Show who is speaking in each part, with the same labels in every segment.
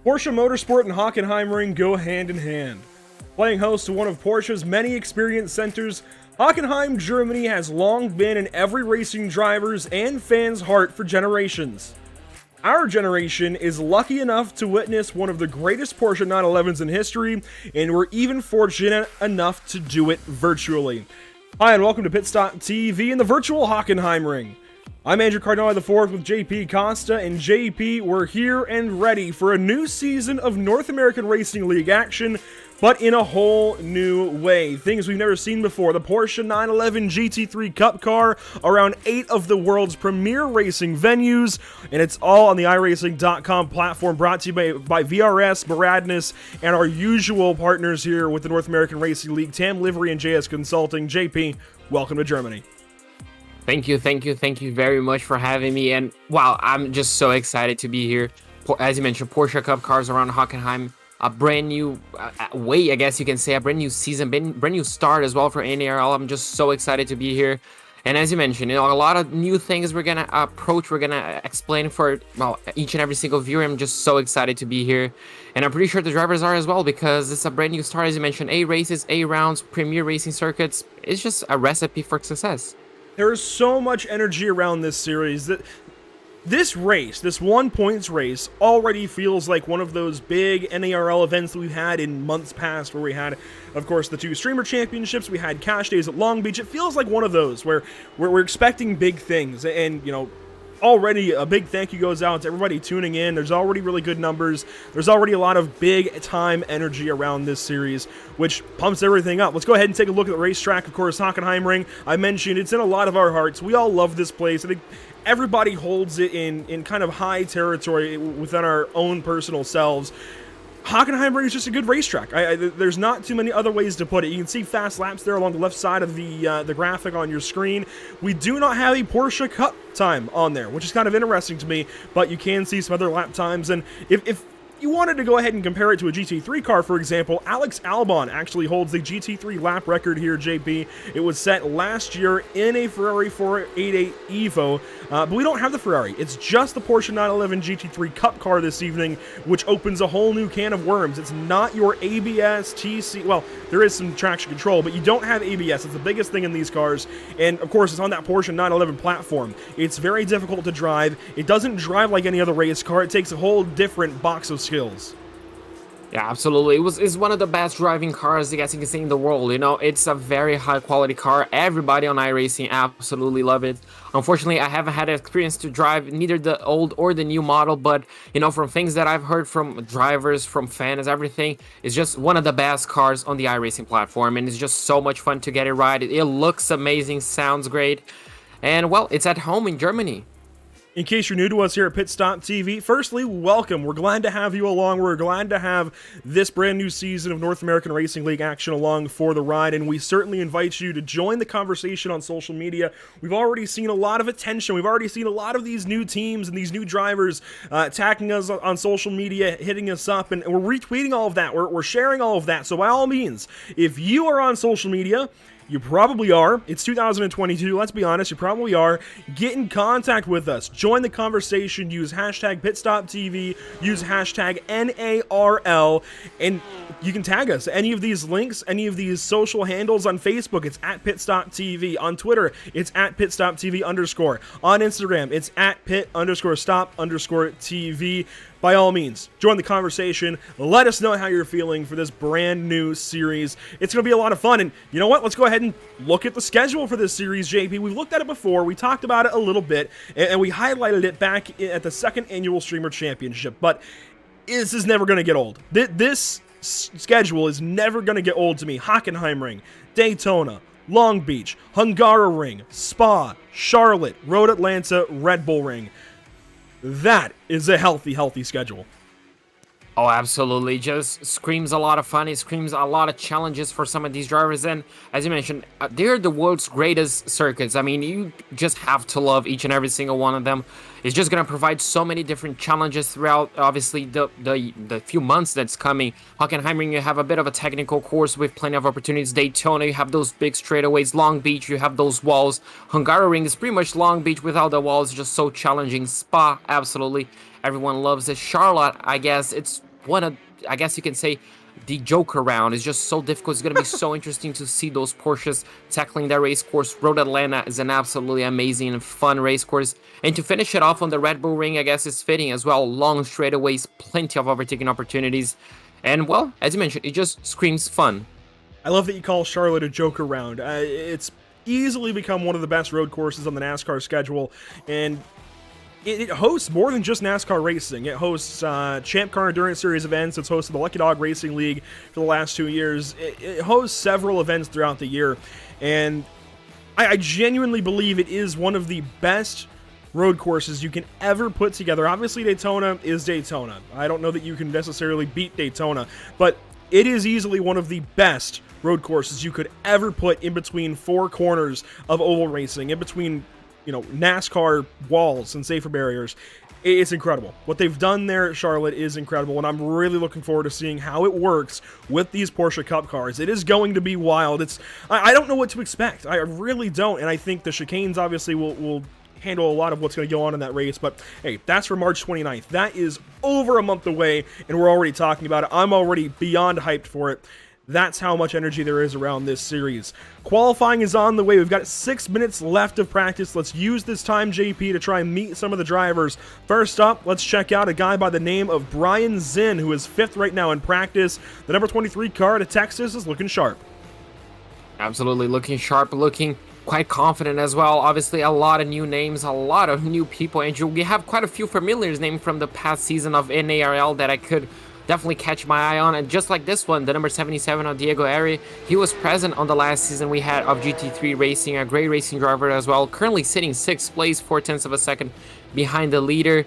Speaker 1: Porsche Motorsport and Hockenheimring go hand in hand. Playing host to one of Porsche's many experience centers, Hockenheim, Germany has long been in every racing driver's and fan's heart for generations. Our generation is lucky enough to witness one of the greatest Porsche 911s in history, and we're even fortunate enough to do it virtually. Hi, and welcome to Pit Stop TV and the virtual Hockenheimring. I'm Andrew Cardinale IV with JP Costa, and JP, we're here and ready for a new season of North American Racing League action, but in a whole new way. Things we've never seen before. The Porsche 911 GT3 Cup car around 8 of the world's premier racing venues, and it's all on the iRacing.com platform, brought to you by VRS, Baradness, and our usual partners here with the North American Racing League, Tam Livery and JS Consulting. JP, welcome to Germany.
Speaker 2: Thank you very much for having me, and wow, I'm just so excited to be here. As you mentioned, Porsche Cup cars around Hockenheim, a brand new way, I guess you can say, a brand new season, brand new start as well for NARL. I'm just so excited to be here. And as you mentioned, a lot of new things we're gonna approach, we're gonna explain for, well, each and every single viewer. I'm just so excited to be here, and I'm pretty sure the drivers are as well, because it's a brand new start. As you mentioned, 8 races, 8 rounds, premier racing circuits. It's just a recipe for success.
Speaker 1: There is so much energy around this series that this race, this 1 points race, already feels like one of those big NARL events that we've had in months past, where we had, of course, the 2 streamer championships, we had cash days at Long Beach. It feels like one of those where we're expecting big things, and, you know, already a big thank you goes out to everybody tuning in. There's already really good numbers. There's already a lot of big time energy around this series, which pumps everything up. Let's go ahead and take a look at the racetrack. Of course, Hockenheimring, I mentioned, it's in a lot of our hearts. We all love this place. I think everybody holds it in kind of high territory within our own personal selves. Hockenheimring is just a good racetrack. There's not too many other ways to put it. You can see fast laps there along the left side of the graphic on your screen. We do not have a Porsche Cup time on there, which is kind of interesting to me, but you can see some other lap times. And if you wanted to go ahead and compare it to a GT3 car, for example, Alex Albon actually holds the GT3 lap record here, JP. It was set last year in a Ferrari 488 Evo, but we don't have the Ferrari. It's just the Porsche 911 GT3 Cup car this evening, which opens a whole new can of worms. It's not your ABS, TC, well, there is some traction control, but you don't have ABS. It's the biggest thing in these cars, and of course, it's on that Porsche 911 platform. It's very difficult to drive. It doesn't drive like any other race car. It takes a whole different box of skills.
Speaker 2: Yeah, absolutely. It's one of the best driving cars, I guess you can say, in the world. You know, it's a very high quality car. Everybody on iRacing absolutely love it. Unfortunately, I haven't had an experience to drive neither the old or the new model, but, you know, from things that I've heard from drivers, from fans, everything, it's just one of the best cars on the iRacing platform, and it's just so much fun to get it right. It looks amazing, sounds great, and, well, it's at home in Germany.
Speaker 1: In case you're new to us here at Pit Stop TV, firstly, welcome. We're glad to have you along. We're glad to have this brand new season of North American Racing League action along for the ride, and we certainly invite you to join the conversation on social media. We've already seen a lot of attention. We've already seen a lot of these new teams and these new drivers attacking us on social media, hitting us up, and we're retweeting all of that. We're sharing all of that. So by all means, if you are on social media, you probably are. It's 2022. Let's be honest. You probably are. Get in contact with us. Join the conversation. Use hashtag PitStopTV. Use hashtag NARL. And you can tag us. Any of these links, any of these social handles on Facebook, it's at PitStopTV. On Twitter, it's at PitStopTV_. On Instagram, it's at Pit_Stop_TV. By all means, join the conversation. Let us know how you're feeling for this brand new series. It's going to be a lot of fun. And you know what? Let's go ahead and look at the schedule for this series, JP. We've looked at it before. We talked about it a little bit, and we highlighted it back at the 2nd Annual Streamer Championship. But this is never going to get old. This schedule is never going to get old to me. Hockenheimring, Daytona, Long Beach, Hungaroring, Spa, Charlotte, Road Atlanta, Red Bull Ring. That is a healthy schedule.
Speaker 2: Oh, absolutely. Just screams a lot of fun. It screams a lot of challenges for some of these drivers. And as you mentioned, they're the world's greatest circuits. I mean, you just have to love each and every single one of them. It's just going to provide so many different challenges throughout, obviously, the few months that's coming. Hockenheimring, you have a bit of a technical course with plenty of opportunities. Daytona, you have those big straightaways. Long Beach, you have those walls. Hungaroring is pretty much Long Beach without the walls. Just so challenging. Spa, absolutely. Everyone loves it. Charlotte, I guess, it's one of, I guess you can say, the Joker round is just so difficult. It's going to be so interesting to see those Porsches tackling that race course. Road Atlanta is an absolutely amazing and fun race course. And to finish it off on the Red Bull Ring, I guess is fitting as well. Long straightaways, plenty of overtaking opportunities. And, well, as you mentioned, it just screams fun.
Speaker 1: I love that you call Charlotte a Joker round. It's easily become one of the best road courses on the NASCAR schedule. And it hosts more than just NASCAR racing. It hosts Champ Car Endurance Series events. It's hosted the Lucky Dog Racing League for the last 2 years. It hosts several events throughout the year. And I genuinely believe it is one of the best road courses you can ever put together. Obviously, Daytona is Daytona. I don't know that you can necessarily beat Daytona, but it is easily one of the best road courses you could ever put in between four corners of oval racing, in between NASCAR walls and safer barriers. It's incredible. What they've done there at Charlotte is incredible, and I'm really looking forward to seeing how it works with these Porsche Cup cars. It is going to be wild. I don't know what to expect. I really don't, and I think the chicanes obviously will handle a lot of what's going to go on in that race, but hey, that's for March 29th. That is over a month away, and we're already talking about it. I'm already beyond hyped for it. That's how much energy there is around this series. Qualifying is on the way. We've got 6 minutes left of practice. Let's use this time, JP, to try and meet some of the drivers. First up, let's check out a guy by the name of Brian Zinn, who is 5th right now in practice. The number 23 car out of Texas is looking sharp.
Speaker 2: Absolutely looking sharp, looking quite confident as well. Obviously, a lot of new names, a lot of new people. Andrew, we have quite a few familiars named from the past season of NARL that I could definitely catch my eye on. And just like this one, the number 77 of Diego Ari, he was present on the last season we had of GT3 Racing, a great racing driver as well, currently sitting 6th place, 0.4 of a second behind the leader.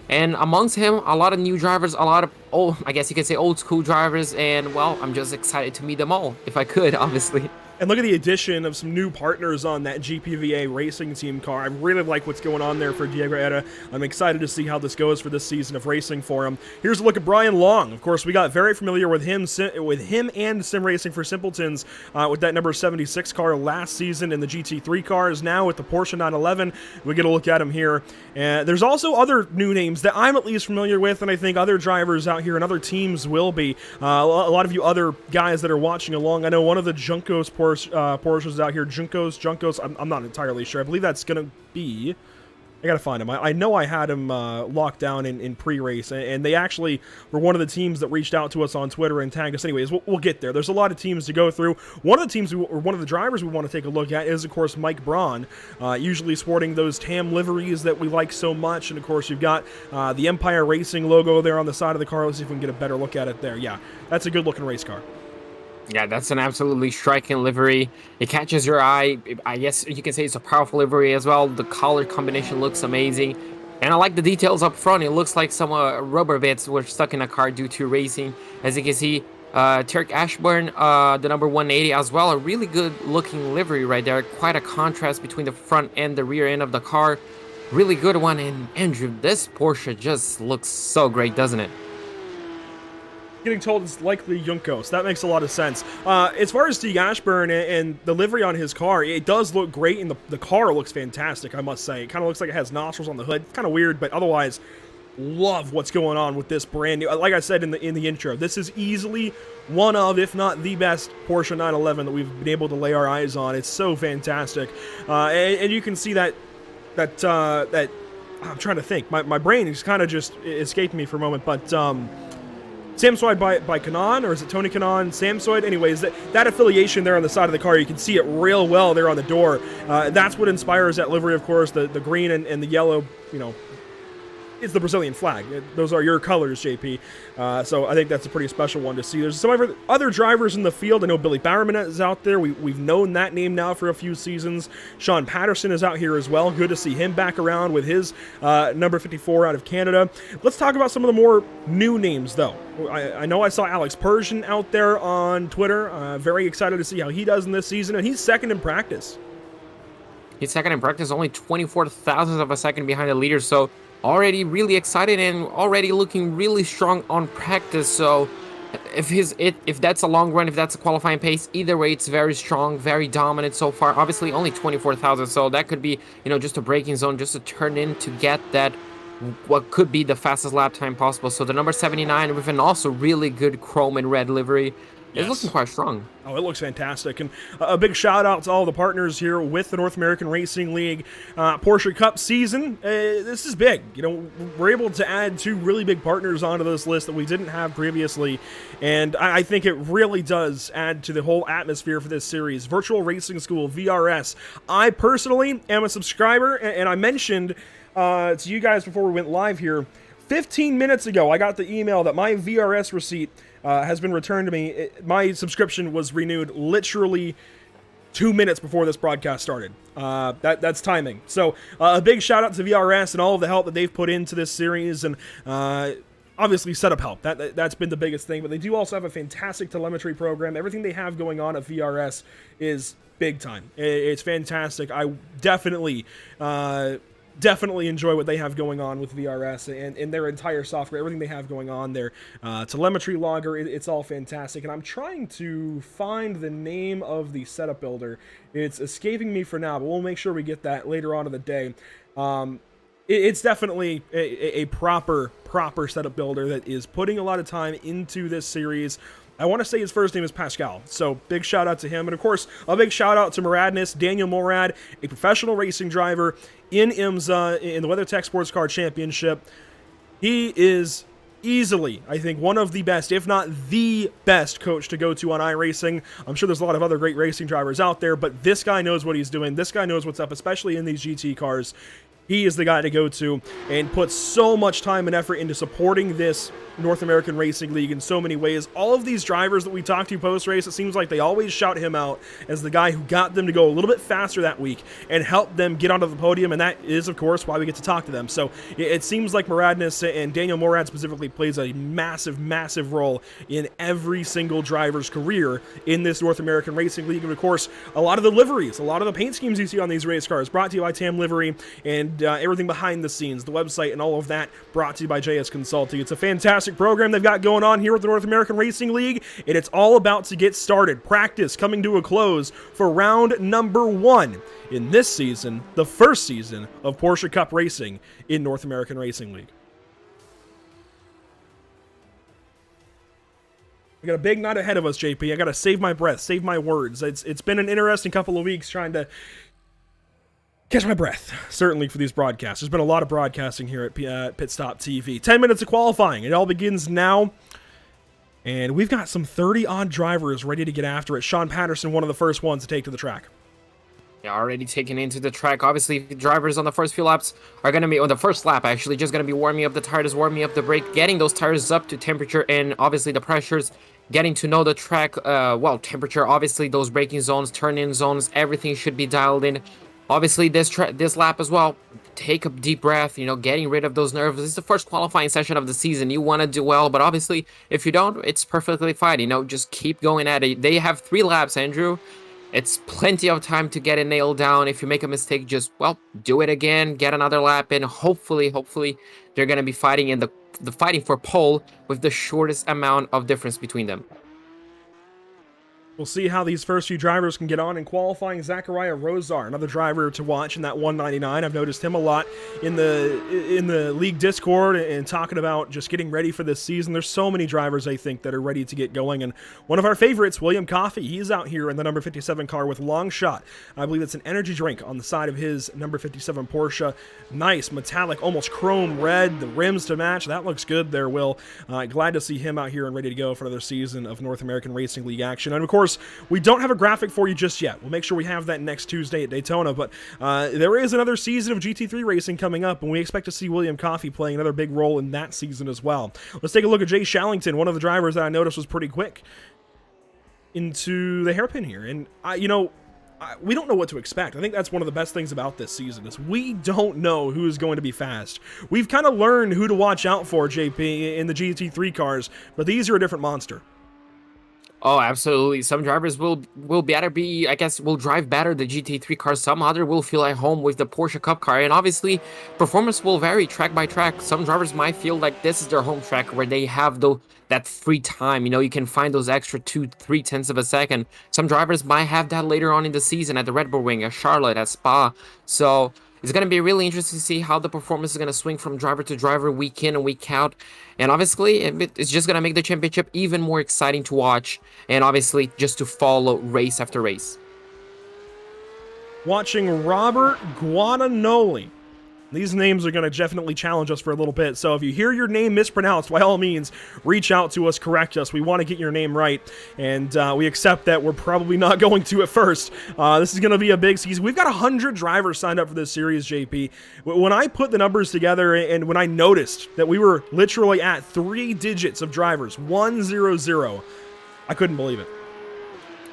Speaker 2: And amongst him, a lot of new drivers, a lot of old, I guess you could say old school drivers, and well, I'm just excited to meet them all, if I could, obviously.
Speaker 1: And look at the addition of some new partners on that GPVA racing team car. I really like what's going on there for Diego Era. I'm excited to see how this goes for this season of racing for him. Here's a look at Brian Long. Of course, we got very familiar with him and Sim Racing for Simpletons with that number 76 car last season in the GT3 cars. Now with the Porsche 911, we get a look at him here. And there's also other new names that I'm at least familiar with, and I think other drivers out here and other teams will be. A lot of you other guys that are watching along, I know one of the Juncos Porsches out here, Juncos, I'm not entirely sure. I believe that's going to be, I got to find him. I know I had him locked down in pre-race, and they actually were one of the teams that reached out to us on Twitter and tagged us. Anyways, we'll get there. There's a lot of teams to go through. One of the teams, or one of the drivers we want to take a look at is, of course, Mike Braun, usually sporting those TAM liveries that we like so much. And, of course, you've got the Empire Racing logo there on the side of the car. Let's see if we can get a better look at it there. Yeah, that's a good-looking race car.
Speaker 2: Yeah, that's an absolutely striking livery. It catches your eye. I guess you can say it's a powerful livery as well. The color combination looks amazing. And I like the details up front. It looks like some rubber bits were stuck in a car due to racing. As you can see, Tarek Ashburn, the number 180 as well. A really good looking livery right there. Quite a contrast between the front and the rear end of the car. Really good one. And Andrew, this Porsche just looks so great, doesn't it?
Speaker 1: Getting told it's likely Juncos. That makes a lot of sense. As far as Steve Ashburn and the livery on his car, it does look great, and the car looks fantastic, I must say. It kind of looks like it has nostrils on the hood. Kind of weird, but otherwise, love what's going on with this brand new. Like I said in the intro, this is easily one of, if not the best Porsche 911 that we've been able to lay our eyes on. It's so fantastic, and you can see that I'm trying to think. My brain is kind of just escaped me for a moment, but Samsoid by Kanan, or is it Tony Kanan? Samsoid? Anyways, that affiliation there on the side of the car, you can see it real well there on the door. That's what inspires that livery, of course. The green and the yellow, is the Brazilian flag. Those are your colors, JP. So I think that's a pretty special one to see. There's some other drivers in the field. I know Billy Barriman is out there. We've known that name now for a few seasons. Sean Patterson is out here as well. Good to see him back around with his number 54 out of Canada. Let's talk about some of the more new names, though. I know I saw Alex Persian out there on Twitter. Very excited to see how he does in this season, and he's second in practice.
Speaker 2: He's second in practice, only 24 thousandths of a second behind the leader, so already really excited and already looking really strong on practice. So if that's a long run, if that's a qualifying pace, either way it's very strong, very dominant so far. Obviously only 24,000, so that could be just a braking zone, just a turn in to get that what could be the fastest lap time possible. So the number 79 with an also really good chrome and red livery is looking
Speaker 1: Yes.
Speaker 2: quite strong.
Speaker 1: Oh, it looks fantastic. And a big shout out to all the partners here with the North American Racing League Porsche Cup season. This is big. You know, we're able to add 2 really big partners onto this list that we didn't have previously. And I think it really does add to the whole atmosphere for this series. Virtual Racing School, VRS. I personally am a subscriber, and I mentioned to you guys before we went live here, 15 minutes ago, I got the email that my VRS receipt has been returned to me. My subscription was renewed literally 2 minutes before this broadcast started. That's timing. So a big shout out to VRS and all of the help that they've put into this series, and obviously setup help. That's been the biggest thing. But they do also have a fantastic telemetry program. Everything they have going on at VRS is big time. It's fantastic. I definitely enjoy what they have going on with VRS and their entire software, everything they have going on, their telemetry logger, it's all fantastic. And I'm trying to find the name of the setup builder. It's escaping me for now, but we'll make sure we get that later on in the day. It's definitely a proper setup builder that is putting a lot of time into this series. I want to say his first name is Pascal, so big shout out to him. And of course, a big shout out to Moradness, Daniel Morad, a professional racing driver in IMSA in the WeatherTech Sports Car Championship. He is easily, I think, one of the best, if not the best coach to go to on iRacing. I'm sure there's a lot of other great racing drivers out there, but this guy knows what he's doing. This guy knows what's up, especially in these GT cars. He is the guy to go to and put so much time and effort into supporting this North American Racing League in so many ways. All of these drivers that we talk to post-race, it seems like they always shout him out as the guy who got them to go a little bit faster that week and helped them get onto the podium, and that is, of course, why we get to talk to them. So it seems like Moradness and Daniel Morad specifically plays a massive role in every single driver's career in this North American Racing League. And, of course, a lot of the liveries, a lot of the paint schemes you see on these race cars brought to you by TAM Livery, and everything behind the scenes, the website and all of that brought to you by JS Consulting. It's a fantastic program they've got going on here with the North American Racing League, and it's all about to get started. Practice coming to a close for round number 1 in this season, the first season of Porsche Cup racing in North American Racing League. We got a big night ahead of us, JP. I got to save my breath, save my words. It's been an interesting couple of weeks trying to catch my breath, certainly, for these broadcasts. There's been a lot of broadcasting here at Pit Stop TV. 10 minutes of qualifying. It all begins now. And we've got some 30-odd drivers ready to get after it. Sean Patterson, one of the first ones to take to the track.
Speaker 2: Yeah, already taken into the track. Obviously, the drivers on the first few laps are going to be, on the first lap actually, just going to be warming up the tires, warming up the brake, getting those tires up to temperature and obviously the pressures, getting to know the track, temperature, obviously those braking zones, turn-in zones, everything should be dialed in. Obviously, this lap as well, take a deep breath, getting rid of those nerves. This is the first qualifying session of the season. You want to do well, but obviously, if you don't, it's perfectly fine. Just keep going at it. They have 3 laps, Andrew. It's plenty of time to get it nailed down. If you make a mistake, just, do it again, get another lap in. Hopefully, they're going to be fighting in the fighting for pole with the shortest amount of difference between them.
Speaker 1: We'll see how these first few drivers can get on in qualifying. Zachariah Rosar, another driver to watch in that 199. I've noticed him a lot in the league Discord and talking about just getting ready for this season. There's so many drivers, I think, that are ready to get going. And one of our favorites, William Coffey, he's out here in the number 57 car with Long Shot. I believe it's an energy drink on the side of his number 57 Porsche. Nice, metallic, almost chrome red, the rims to match. That looks good there, Will. Glad to see him out here and ready to go for another season of North American Racing League action. And, of course, we don't have a graphic for you just yet. We'll make sure we have that next Tuesday at Daytona, but there is another season of GT3 racing coming up, and we expect to see William Coffey playing another big role in that season as well. Let's take a look at Jay Shallington, one of the drivers that I noticed was pretty quick into the hairpin here. And, we don't know what to expect. I think that's one of the best things about this season is we don't know who is going to be fast. We've kind of learned who to watch out for, JP, in the GT3 cars, but these are a different monster.
Speaker 2: Oh, absolutely. Some drivers will better be, I guess, will drive better the GT3 car. Some other will feel at home with the Porsche Cup car. And obviously, performance will vary track by track. Some drivers might feel like this is their home track where they have that free time. You can find those extra 2-3 tenths of a second. Some drivers might have that later on in the season at the Red Bull Ring, at Charlotte, at Spa. So it's going to be really interesting to see how the performance is going to swing from driver to driver, week in and week out. And obviously, it's just going to make the championship even more exciting to watch, and obviously just to follow race after race.
Speaker 1: Watching Robert Guadagnoli. These names are going to definitely challenge us for a little bit, so if you hear your name mispronounced, by all means, reach out to us, correct us. We want to get your name right, and we accept that we're probably not going to at first. This is going to be a big season. We've got 100 drivers signed up for this series, JP. When I put the numbers together and when I noticed that we were literally at 3 digits of drivers, 100, I couldn't believe it.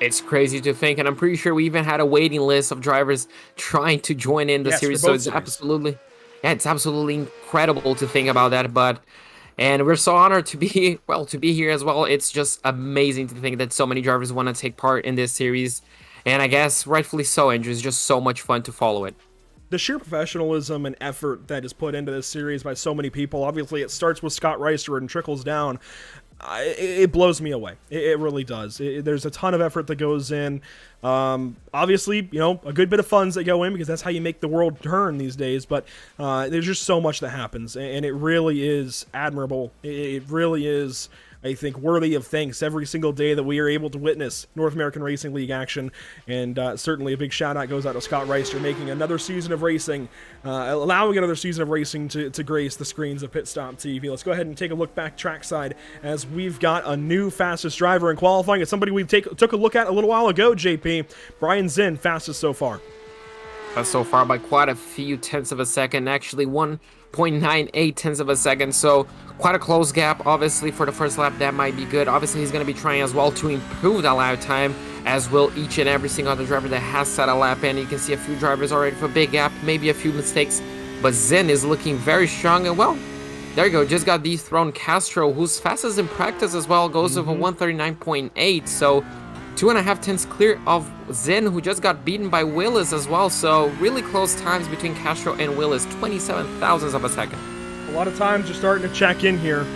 Speaker 2: It's crazy to think, and I'm pretty sure we even had a waiting list of drivers trying to join in the series, so it's absolutely... Yeah, it's absolutely incredible to think about that, and we're so honored to be, well, to be here as well. It's just amazing to think that so many drivers want to take part in this series, and I guess rightfully so, Andrew. It's just so much fun to follow it.
Speaker 1: The sheer professionalism and effort that is put into this series by so many people, obviously it starts with Scott Reister and trickles down. It blows me away. It really does. There's a ton of effort that goes in. Obviously, a good bit of funds that go in because that's how you make the world turn these days. But there's just so much that happens, and it really is admirable. It really is, I think, worthy of thanks every single day that we are able to witness North American Racing League action. And certainly a big shout out goes out to Scott Reister, making another season of racing, allowing another season of racing to grace the screens of Pit Stop TV. Let's go ahead and take a look back trackside as we've got a new fastest driver in qualifying. It's somebody we took a look at a little while ago, JP. Brian Zinn, fastest so far.
Speaker 2: So far by quite a few tenths of a second, actually 1.98 tenths of a second, so quite a close gap. Obviously for the first lap that might be good. Obviously he's going to be trying as well to improve that lap time, as will each and every single other driver that has set a lap in. You can see a few drivers already for a big gap, maybe a few mistakes, but Zinn is looking very strong. And well, there you go, just got dethroned Castro, who's fastest in practice as well, goes over 139.8, so 2.5 tenths clear of Zinn, who just got beaten by Willis as well. So really close times between Castro and Willis, 27 thousandths of a second.
Speaker 1: A lot of times you're starting to check in here.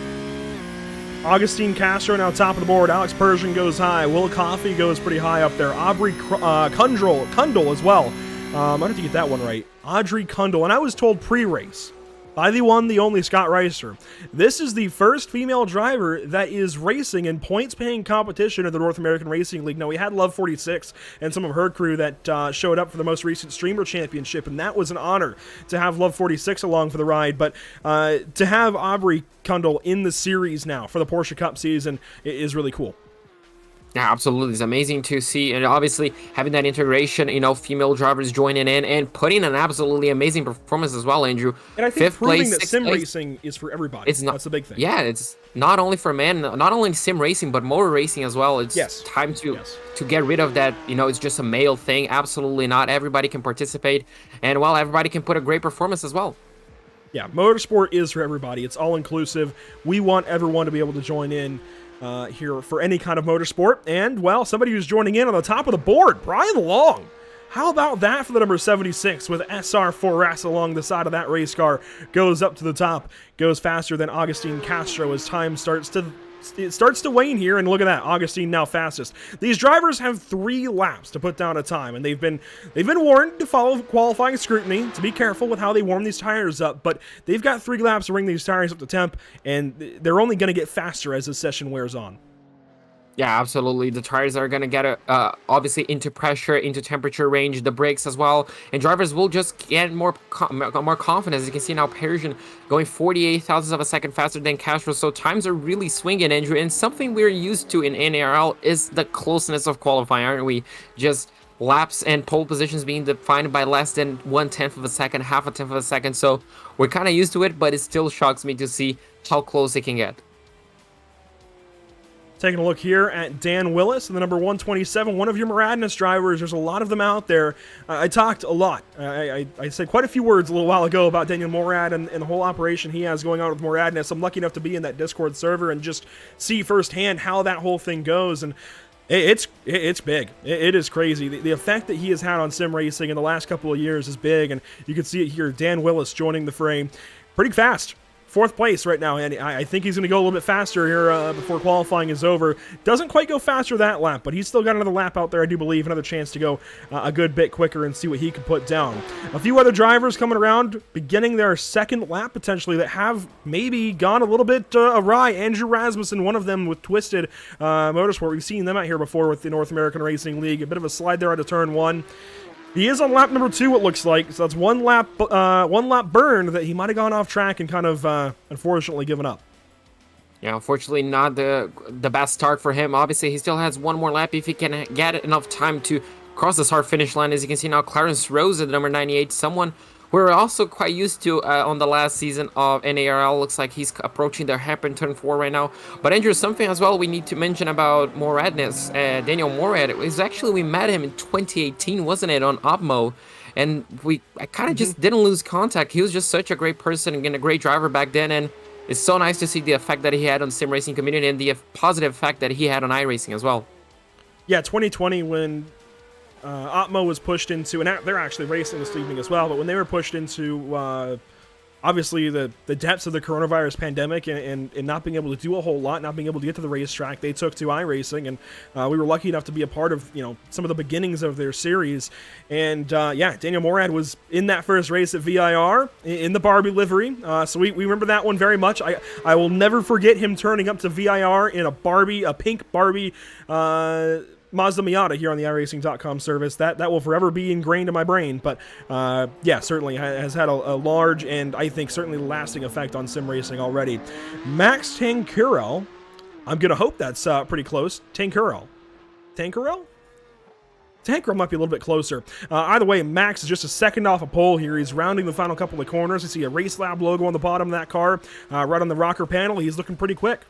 Speaker 1: Augustine Castro now top of the board. Alex Persian goes high. Will Coffey goes pretty high up there. Aubrey Kundle as well. I have to get that one right. Audrey Kundle. And I was told pre-race by the one, the only Scott Reister, this is the first female driver that is racing in points-paying competition in the North American Racing League. Now, we had Love 46 and some of her crew that showed up for the most recent Streamer Championship, and that was an honor to have Love 46 along for the ride. But to have Aubrey Kundle in the series now for the Porsche Cup season is really cool.
Speaker 2: Yeah, absolutely. It's amazing to see, and obviously having that integration, female drivers joining in and putting an absolutely amazing performance as well, Andrew.
Speaker 1: And I think proving that sim racing is for everybody. That's the big thing.
Speaker 2: Yeah, it's not only for men, not only sim racing, but motor racing as well. It's time to get rid of that, it's just a male thing. Absolutely not. Everybody can participate, and while everybody can put a great performance as well.
Speaker 1: Yeah, motorsport is for everybody. It's all inclusive. We want everyone to be able to join in here for any kind of motorsport. And, well, somebody who's joining in on the top of the board, Brian Long. How about that for the number 76 with SR4S along the side of that race car? Goes up to the top, goes faster than Augustine Castro as time starts to wane here, and look at that, Augustine now fastest. These drivers have 3 laps to put down a time, and they've been warned to follow qualifying scrutiny, to be careful with how they warm these tires up, but they've got 3 laps to bring these tires up to temp, and they're only going to get faster as this session wears on.
Speaker 2: Yeah, absolutely. The tires are going to get obviously into pressure, into temperature range, the brakes as well, and drivers will just get more confidence. As you can see now, Persian going 48 thousandths of a second faster than Castro, so times are really swinging, Andrew, and something we're used to in NARL is the closeness of qualifying, aren't we? Just laps and pole positions being defined by less than 1/10 of a second, half a tenth of a second, so we're kind of used to it, but it still shocks me to see how close it can get.
Speaker 1: Taking a look here at Dan Willis, the number 127, one of your Moradness drivers. There's a lot of them out there. I talked a lot. I said quite a few words a little while ago about Daniel Morad and the whole operation he has going on with Moradness. I'm lucky enough to be in that Discord server and just see firsthand how that whole thing goes. And it's big. It is crazy. The effect that he has had on sim racing in the last couple of years is big. And you can see it here. Dan Willis joining the frame. Pretty fast. 4th place right now, and I think he's going to go a little bit faster here before qualifying is over. Doesn't quite go faster that lap, but he's still got another lap out there, I do believe, another chance to go a good bit quicker and see what he can put down. A few other drivers coming around, beginning their 2nd lap potentially, that have maybe gone a little bit awry. Andrew Rasmussen, one of them with Twisted Motorsport. We've seen them out here before with the North American Racing League. A bit of a slide there out of turn 1. He is on lap number 2, it looks like. So that's one lap burn that he might have gone off track and kind of unfortunately given up.
Speaker 2: Yeah, unfortunately not the best start for him. Obviously, he still has one more lap if he can get enough time to cross the start-finish line. As you can see now, Clarence Rose at number 98, someone we're also quite used to on the last season of NARL. Looks like he's approaching the hairpin turn 4 right now. But Andrew, something as well we need to mention about Moradness, Daniel Morad, is actually we met him in 2018, wasn't it, on Opmo? And I kind of just didn't lose contact. He was just such a great person and a great driver back then, and it's so nice to see the effect that he had on the sim racing community and the positive effect that he had on iRacing as well. Yeah,
Speaker 1: 2020 when Opmo was pushed into, and they're actually racing this evening as well, but when they were pushed into obviously the depths of the coronavirus pandemic and not being able to do a whole lot, not being able to get to the racetrack, they took to iRacing, and we were lucky enough to be a part of some of the beginnings of their series. And yeah, Daniel Morad was in that first race at VIR in the Barbie livery, so we remember that one very much. I will never forget him turning up to VIR in a pink Barbie Mazda Miata here on the iRacing.com service. That will forever be ingrained in my brain, but yeah, certainly has had a large and I think certainly lasting effect on sim racing already. Max Tanqueral, I'm going to hope that's pretty close. Tanqueral might be a little bit closer. Either way, Max is just a second off a pole here. He's rounding the final couple of corners. You see a Race Lab logo on the bottom of that car, right on the rocker panel. He's looking pretty quick.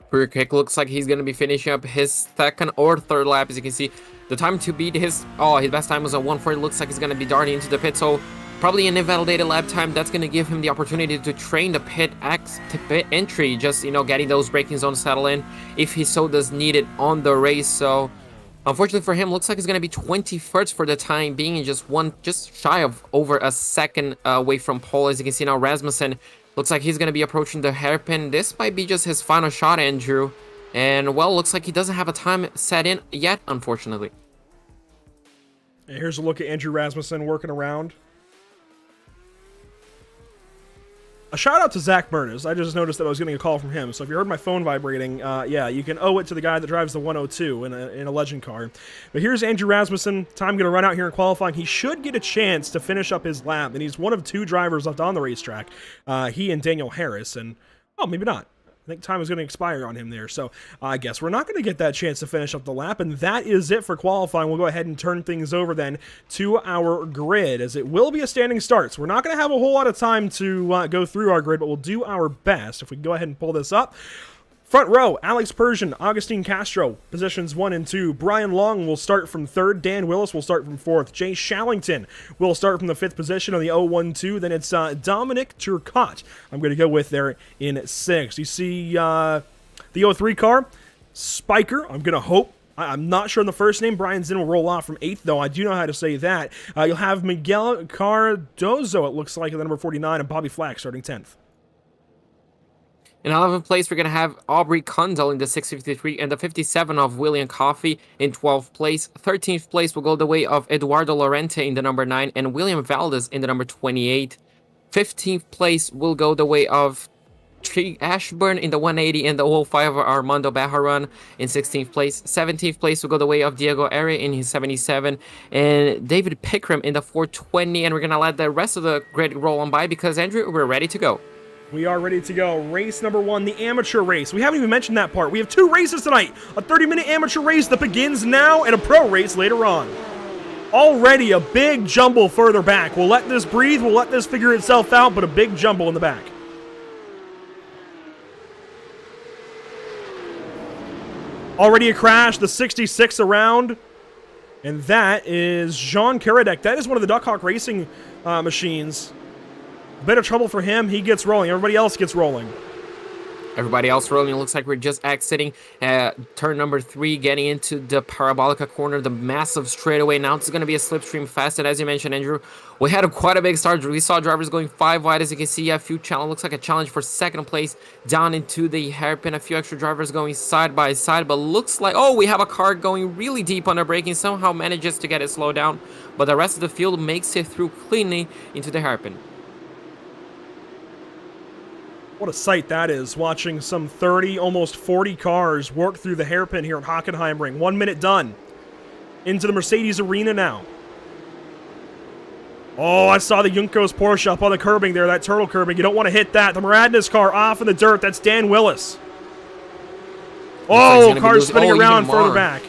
Speaker 2: Pretty quick. Looks like he's going to be finishing up his 2nd or 3rd lap. As you can see, the time to beat his best time was a 1:40. Looks like he's going to be darting into the pit, so probably an invalidated lap time. That's going to give him the opportunity to train the pit entry, just getting those braking zones settled in if he so does need it on the race. So unfortunately for him, looks like it's going to be 21st for the time being, and just shy of over a second away from pole. As you can see now, Rasmussen looks like he's going to be approaching the hairpin. This might be just his final shot, Andrew. And, well, looks like he doesn't have a time set in yet, unfortunately.
Speaker 1: And here's a look at Andrew Rasmussen working around. A shout out to Zach Burness. I just noticed that I was getting a call from him. So if you heard my phone vibrating, yeah, you can owe it to the guy that drives the 102 in a legend car. But here's Andrew Rasmussen. Time going to run out here in qualifying. He should get a chance to finish up his lap, and he's one of 2 drivers left on the racetrack. He and Daniel Harris, and maybe not. I think time is going to expire on him there, so I guess we're not going to get that chance to finish up the lap, and that is it for qualifying. We'll go ahead and turn things over then to our grid, as it will be a standing start. So we're not going to have a whole lot of time to go through our grid, but we'll do our best. If we can go ahead and pull this up. Front row, Alex Persian, Augustine Castro, positions 1 and 2. Brian Long will start from 3rd. Dan Willis will start from 4th. Jay Shallington will start from the 5th position on the 012. Then it's Dominic Turcotte I'm going to go with there in 6th. You see the 03 car, Spiker. I'm going to hope. I'm not sure on the first name. Brian Zinn will roll off from 8th, though. I do know how to say that. You'll have Miguel Cardozo, it looks like, at the number 49, and Bobby Flack starting 10th.
Speaker 2: In 11th place, we're going to have Aubrey Kundal in the 653 and the 57 of William Coffey in 12th place. 13th place will go the way of Eduardo Lorente in the number 9 and William Valdez in the number 28. 15th place will go the way of Tree Ashburn in the 180 and the 05 of Armando Bajaran in 16th place. 17th place will go the way of Diego Ere in his 77 and David Pickram in the 420. And we're going to let the rest of the grid roll on by because, Andrew, we're ready to go.
Speaker 1: We are ready to go. Race number 1, the amateur race. We haven't even mentioned that part. We have 2 races tonight. A 30-minute amateur race that begins now and a pro race later on. Already a big jumble further back. We'll let this breathe. We'll let this figure itself out, but a big jumble in the back. Already a crash, the 66 around. And that is Jean Karadek. That is one of the Duck Hawk Racing machines. Bit of trouble for him. He gets rolling. Everybody else gets rolling.
Speaker 2: Everybody else rolling. It looks like we're just exiting turn number 3, getting into the Parabolica corner, the massive straightaway. Now it's going to be a slipstream fast, and as you mentioned, Andrew, we had quite a big start. We saw drivers going 5 wide, as you can see. A few challenge, looks like a challenge for second place down into the hairpin. A few extra drivers going side by side, but looks like, oh, we have a car going really deep on the braking. Somehow manages to get it slowed down, but the rest of the field makes it through cleanly into the hairpin.
Speaker 1: What a sight that is, watching some 30, almost 40 cars work through the hairpin here at Hockenheimring. 1 minute done. Into the Mercedes arena now. Oh, I saw the Juncos Porsche up on the curbing there, that turtle curbing. You don't want to hit that. The Maradnes car off in the dirt. That's Dan Willis. Oh, car's spinning around further back.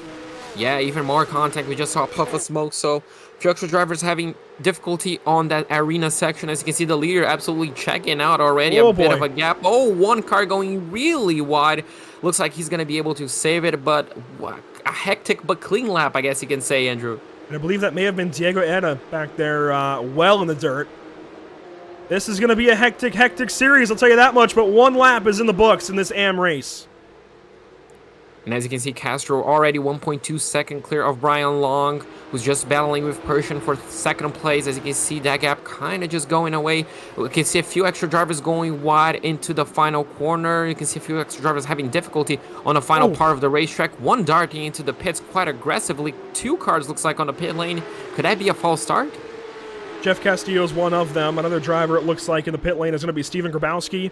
Speaker 2: Yeah, even more contact. We just saw a puff of smoke, so a few extra drivers having difficulty on that arena section. As you can see, the leader absolutely checking out already. A bit of a gap. Oh, one car going really wide. Looks like he's going to be able to save it, but a hectic but clean lap, I guess you can say, Andrew.
Speaker 1: And I believe that may have been Diego Eda back there well in the dirt. This is going to be a hectic series, I'll tell you that much, but 1 lap is in the books in this AM race.
Speaker 2: And as you can see, Castro already 1.2 seconds clear of Brian Long, who's just battling with Persian for second place. As you can see, that gap kind of just going away. We can see a few extra drivers going wide into the final corner. You can see a few extra drivers having difficulty on the final part of the racetrack. One darting into the pits quite aggressively. 2 cars looks like on the pit lane. Could that be a false start?
Speaker 1: Jeff Castillo is one of them. Another driver, it looks like, in the pit lane is going to be Steven Grabowski.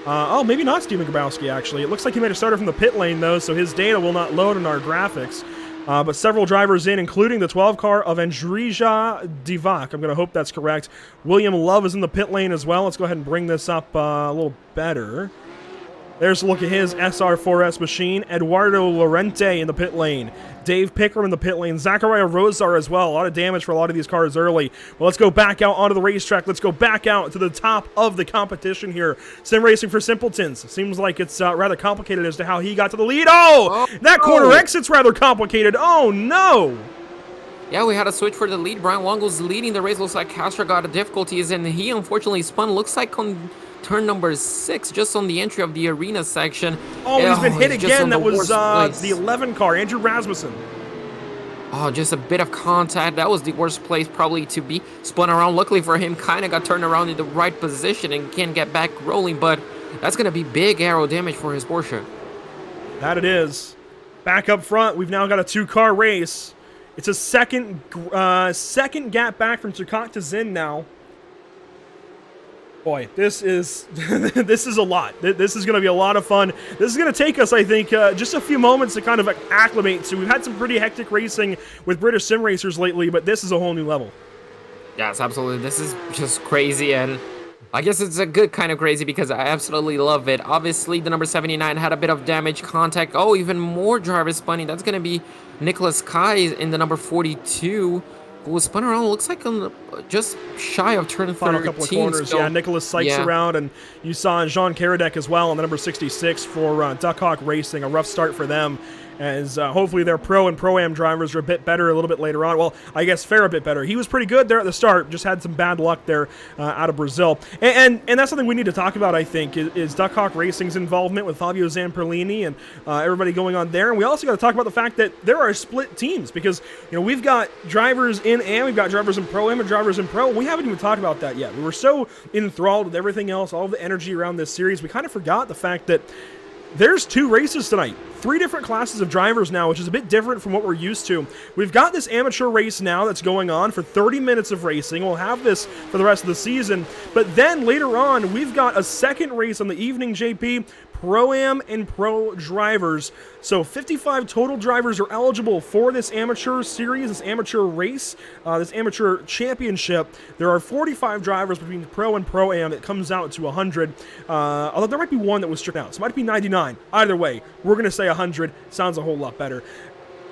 Speaker 1: Oh, maybe not Steven Grabowski, actually. It looks like he might have started from the pit lane, though, so his data will not load in our graphics. But several drivers in, including the 12 car of Andrija Divac. I'm going to hope that's correct. William Love is in the pit lane as well. Let's go ahead and bring this up a little better. There's a look at his SR4S machine. Eduardo Lorente in the pit lane. Dave Pickram in the pit lane. Zachariah Rosar as well. A lot of damage for a lot of these cars early. Well, let's go back out onto the racetrack. Let's go back out to the top of the competition here. Sim Racing for Simpletons. Seems like it's rather complicated as to how he got to the lead. Oh, that corner exit's rather complicated. Oh, no.
Speaker 2: Yeah, we had a switch for the lead. Brian Long was leading the race. Looks like Castro got difficulties, and he unfortunately spun. Looks like on turn number 6, just on the entry of the arena section.
Speaker 1: Oh, he's been hit again. That was the 11 car, Andrew Rasmussen.
Speaker 2: Oh, just a bit of contact. That was the worst place probably to be spun around. Luckily for him, kind of got turned around in the right position and can get back rolling, but that's going to be big aero damage for his Porsche.
Speaker 1: That it is. Back up front, we've now got a 2-car race. It's a second gap back from Turcotte to Zinn now. Boy, this is this is a lot. This is going to be a lot of fun. This is going to take us, I think, just a few moments to kind of acclimate to. We've had some pretty hectic racing with British sim racers lately, but this is a whole new level.
Speaker 2: Yes, absolutely. This is just crazy, and I guess it's a good kind of crazy because I absolutely love it. Obviously, the number 79 had a bit of damage contact. Oh, even more drivers spinning. That's going to be Nicholas Kai in the number 42. Who was spun around, looks like on just shy of turn 13.
Speaker 1: Final couple of corners, so, yeah. Nicholas Sykes around, and you saw Jean Karadec as well on the number 66 for Duckhawk Racing. A rough start for them, as hopefully their Pro and Pro-Am drivers are a bit better a little bit later on. Well, I guess Fair a bit better. He was pretty good there at the start, just had some bad luck there out of Brazil. And that's something we need to talk about, I think, is Duckhawk Racing's involvement with Fabio Zamperlini and everybody going on there. And we also got to talk about the fact that there are split teams because, you know, we've got drivers in Am, we've got drivers in Pro-Am and drivers in Pro. We haven't even talked about that yet. We were so enthralled with everything else, all the energy around this series, we kind of forgot the fact that there's 2 races tonight. 3 different classes of drivers now, which is a bit different from what we're used to. We've got this amateur race now that's going on for 30 minutes of racing. We'll have this for the rest of the season. But then later on, we've got a second race on the evening, JP, Pro-Am and Pro drivers. So 55 total drivers are eligible for this amateur series, this amateur race, this amateur championship. There are 45 drivers between Pro and Pro-Am. It comes out to 100. Although there might be one that was stripped out. So it might be 99. Either way, we're going to say 100. Sounds a whole lot better.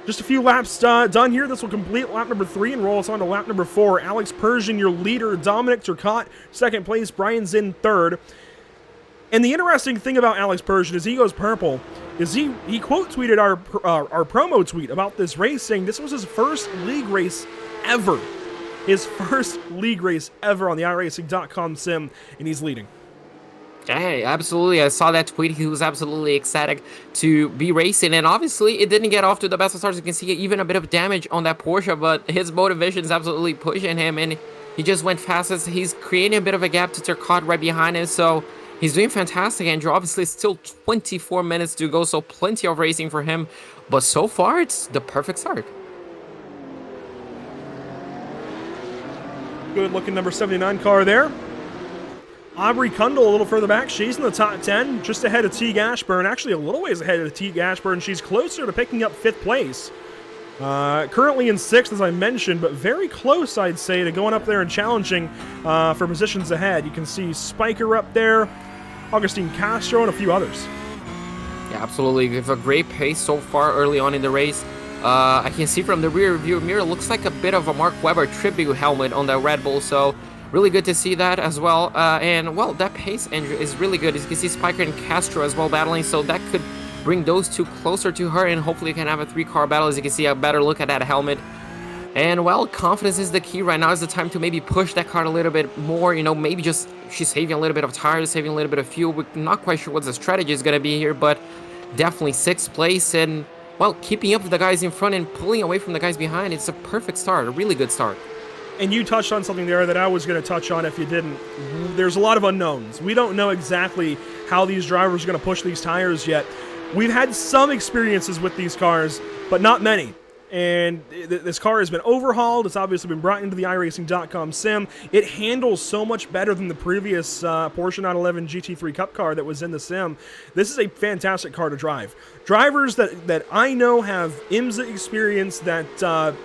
Speaker 1: Just a few laps done here. This will complete lap number 3 and roll us on to lap number 4. Alex Persian, your leader. Dominic Turcotte, second place. Brian Zinn, third. And the interesting thing about Alex Persian is he goes purple. Is he quote tweeted our promo tweet about this race, saying this was his first league race ever. His first league race ever on the iRacing.com sim, and he's leading.
Speaker 2: Hey, absolutely. I saw that tweet. He was absolutely ecstatic to be racing, and obviously it didn't get off to the best of starts. You can see even a bit of damage on that Porsche, but his motivation is absolutely pushing him, and he just went fastest. He's creating a bit of a gap to Turcotte right behind him, so he's doing fantastic. Andrew, obviously, still 24 minutes to go, so plenty of racing for him, but so far it's the perfect start.
Speaker 1: Good looking number 79 car there. Aubrey Kundal a little further back. She's in the top 10, just ahead of Teague Ashburn. Actually, a little ways ahead of Teague Ashburn. She's closer to picking up 5th place. Currently in 6th, as I mentioned, but very close, I'd say, to going up there and challenging for positions ahead. You can see Spiker up there, Augustine Castro, and a few others.
Speaker 2: Yeah, absolutely. We have a great pace so far early on in the race. I can see from the rear view mirror, looks like a bit of a Mark Webber tribute helmet on the Red Bull, so really good to see that as well. And, well, that pace, Andrew, is really good. As you can see, Spiker and Castro as well battling, so that could bring those two closer to her, and hopefully you can have a 3-car battle. As you can see, a better look at that helmet. And, well, confidence is the key. Right now is the time to maybe push that car a little bit more, you know, maybe just she's saving a little bit of tires, saving a little bit of fuel. We're not quite sure what the strategy is going to be here, but definitely 6th place and, well, keeping up with the guys in front and pulling away from the guys behind. It's a perfect start, a really good start.
Speaker 1: And you touched on something there that I was going to touch on if you didn't. There's a lot of unknowns. We don't know exactly how these drivers are going to push these tires yet. We've had some experiences with these cars, but not many. And this car has been overhauled. It's obviously been brought into the iRacing.com sim. It handles so much better than the previous Porsche 911 GT3 Cup car that was in the sim. This is a fantastic car to drive. Drivers that I know have IMSA experience that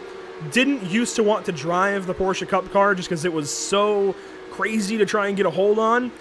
Speaker 1: didn't used to want to drive the Porsche Cup car just because it was so crazy to try and get a hold on,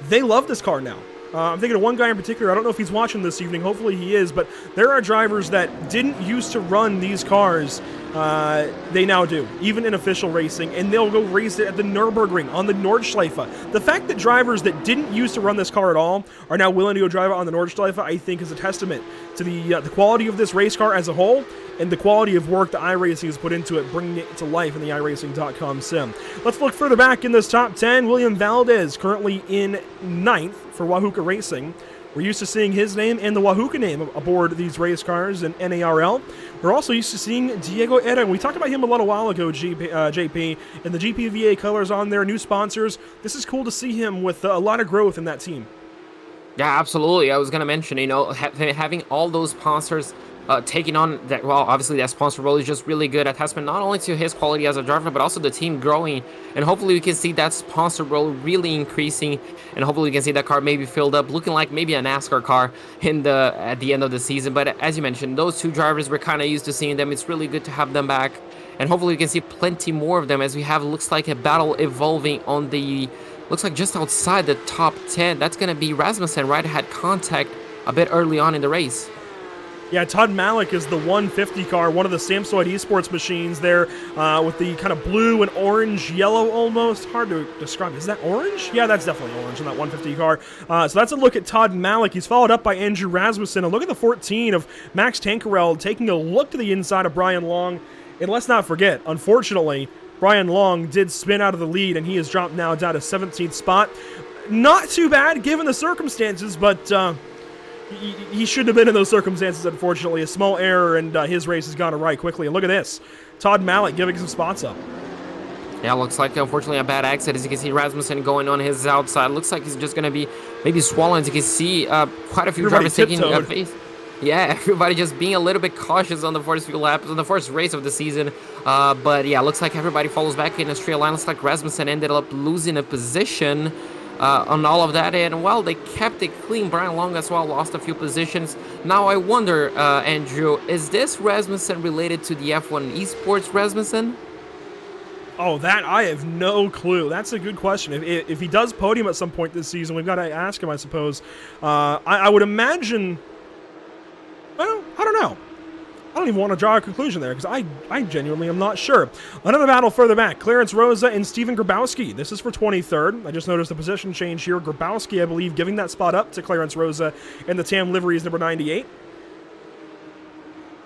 Speaker 1: they love this car now. I'm thinking of one guy in particular. I don't know if he's watching this evening. Hopefully he is. But there are drivers that didn't used to run these cars. They now do, even in official racing. And they'll go race it at the Nürburgring, on the Nordschleife. The fact that drivers that didn't used to run this car at all are now willing to go drive it on the Nordschleife, I think is a testament to the quality of this race car as a whole and the quality of work that iRacing has put into it, bringing it to life in the iRacing.com sim. Let's look further back in this top 10. William Valdez currently in 9th for Wahuka Racing. We're used to seeing his name and the Wahuka name aboard these race cars in NARL. We're also used to seeing Diego Era. We talked about him a little while ago, JP, and the GPVA colors on there, new sponsors. This is cool to see him with a lot of growth in that team.
Speaker 2: Yeah, absolutely. I was going to mention, you know, having all those sponsors taking on that, well, obviously that sponsor role is just really good. A testament not only to his quality as a driver, but also the team growing. And hopefully we can see that sponsor role really increasing. And hopefully we can see that car maybe filled up, looking like maybe a NASCAR car at the end of the season. But as you mentioned, those two drivers, we're kind of used to seeing them. It's really good to have them back. And hopefully we can see plenty more of them as we have, looks like, a battle evolving on the, looks like just outside the top 10. That's going to be Rasmussen, right? Had contact a bit early on in the race.
Speaker 1: Yeah, Todd Malik is the 150 car, one of the Samsonite Esports machines there with the kind of blue and orange, yellow almost. Hard to describe. Is that orange? Yeah, that's definitely orange in that 150 car. So that's a look at Todd Malik. He's followed up by Andrew Rasmussen. And look at the 14 of Max Tankerel taking a look to the inside of Brian Long. And let's not forget, unfortunately, Brian Long did spin out of the lead, and he has dropped now down to 17th spot. Not too bad given the circumstances, but he shouldn't have been in those circumstances, unfortunately. A small error, and his race has gone awry quickly. And look at this. Todd Malik giving some spots up.
Speaker 2: Yeah, looks like, unfortunately, a bad exit. As you can see, Rasmussen going on his outside. Looks like he's just going to be maybe swollen. As you can see, quite a few drivers taking a face. Yeah, everybody just being a little bit cautious on the first few laps, on the first race of the season. But, yeah, looks like everybody follows back in a straight line. Looks like Rasmussen ended up losing a position on all of that, and well, they kept it clean. Brian Long as well lost a few positions. Now I wonder, Andrew, is this Rasmussen related to the F1 Esports Rasmussen?
Speaker 1: Oh, that I have no clue. That's a good question. If he does podium at some point this season, we've got to ask him, I suppose. I would imagine. Well, I don't know. I don't even want to draw a conclusion there because I genuinely am not sure. Another battle further back. Clarence Rosa and Steven Grabowski. This is for 23rd. I just noticed a position change here. Grabowski, I believe, giving that spot up to Clarence Rosa, and the TAM livery is number 98.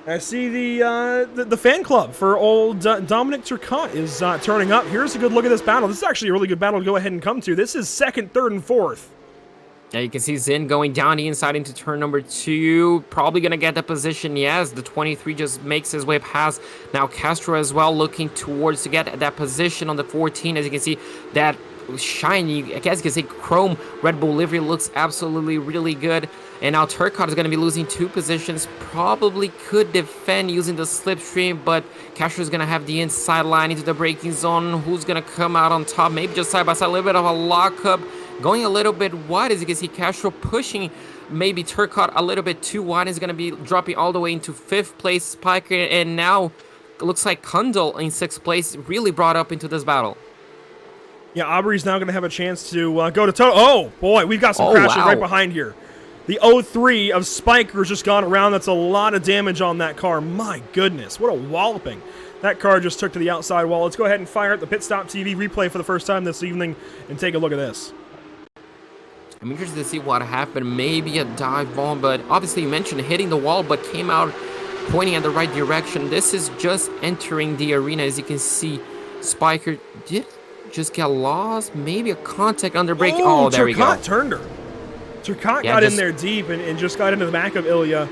Speaker 1: I see the fan club for old Dominic Turcotte is turning up. Here's a good look at this battle. This is actually a really good battle to go ahead and come to. This is 2nd, 3rd, and 4th.
Speaker 2: Yeah, you can see Zin going down the inside into turn number 2. Probably going to get the position. Yes, the 23 just makes his way past. Now Castro as well looking towards to get that position on the 14. As you can see, that shiny, I guess you can say chrome Red Bull livery looks absolutely really good. And now Turcotte is going to be losing 2 positions. Probably could defend using the slipstream, but Castro is going to have the inside line into the braking zone. Who's going to come out on top? Maybe just side by side, a little bit of a lockup. Going a little bit wide, as you can see, Castro pushing maybe Turcotte a little bit too wide. Is going to be dropping all the way into 5th place. Spiker, and now it looks like Kundal in 6th place, really brought up into this battle.
Speaker 1: Yeah, Aubrey's now going to have a chance to go to total. Oh, boy, we've got some crashes right behind here. The 03 of Spiker's just gone around. That's a lot of damage on that car. My goodness, what a walloping. That car just took to the outside wall. Let's go ahead and fire up the Pit Stop TV replay for the first time this evening and take a look at this.
Speaker 2: I'm interested to see what happened. Maybe a dive bomb, but obviously you mentioned hitting the wall, but came out pointing at the right direction. This is just entering the arena. As you can see, Spiker did just get lost. Maybe a contact under brake. Oh, there we go.
Speaker 1: Turcotte turned her. Turcotte got in there deep and just got into the back of Ilya.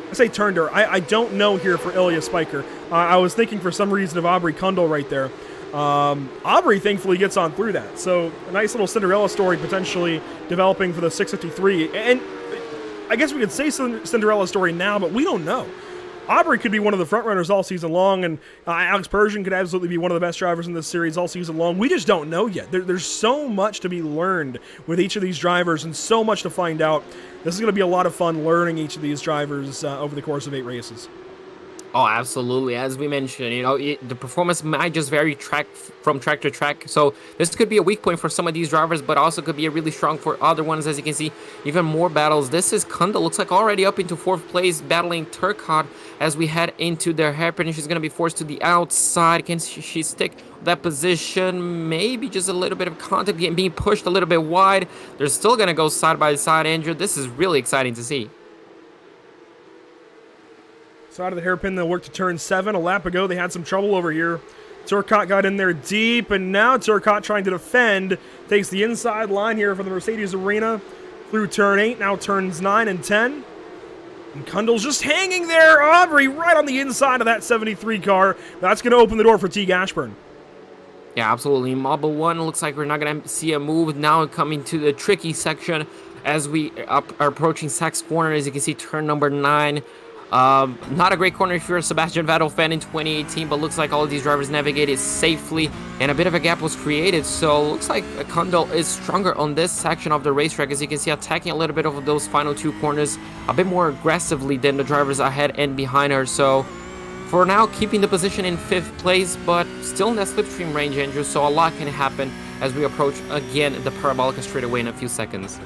Speaker 1: I say turned her. I don't know here for Ilya Spiker. I was thinking for some reason of Aubrey Kundal right there. Aubrey thankfully gets on through that. So a nice little Cinderella story potentially developing for the 653. And I guess we could say Cinderella story now, but we don't know. Aubrey could be one of the front runners all season long, and Alex Persian could absolutely be one of the best drivers in this series all season long. We just don't know yet. There's so much to be learned with each of these drivers and so much to find out. This is going to be a lot of fun learning each of these drivers over the course of 8 races.
Speaker 2: Oh, absolutely. As we mentioned, you know, the performance might just vary from track to track. So this could be a weak point for some of these drivers, but also could be a really strong for other ones. As you can see, even more battles. This is Kundal. Looks like already up into 4th place, battling Turcotte as we head into their hairpin. She's going to be forced to the outside. Can she stick that position? Maybe just a little bit of contact, being pushed a little bit wide. They're still going to go side by side, Andrew. This is really exciting to see.
Speaker 1: So out of the hairpin, they'll work to turn 7. A lap ago, they had some trouble over here. Turcotte got in there deep, and now Turcotte trying to defend. Takes the inside line here for the Mercedes Arena. Through turn 8, now turns 9 and 10. And Kundal's just hanging there. Aubrey right on the inside of that 73 car. That's going to open the door for Teague Ashburn.
Speaker 2: Yeah, absolutely. Model 1 looks like we're not going to see a move now coming to the tricky section as we are approaching Sachs Corner. As you can see, turn number 9. Not a great corner if you're a Sebastian Vettel fan in 2018, but looks like all of these drivers navigated safely, and a bit of a gap was created. So looks like Kundal is stronger on this section of the racetrack, as you can see, attacking a little bit of those final 2 corners a bit more aggressively than the drivers ahead and behind her. So for now, keeping the position in 5th place, but still in that slipstream range, Andrew. So a lot can happen as we approach again the Parabolica straightaway in a few seconds.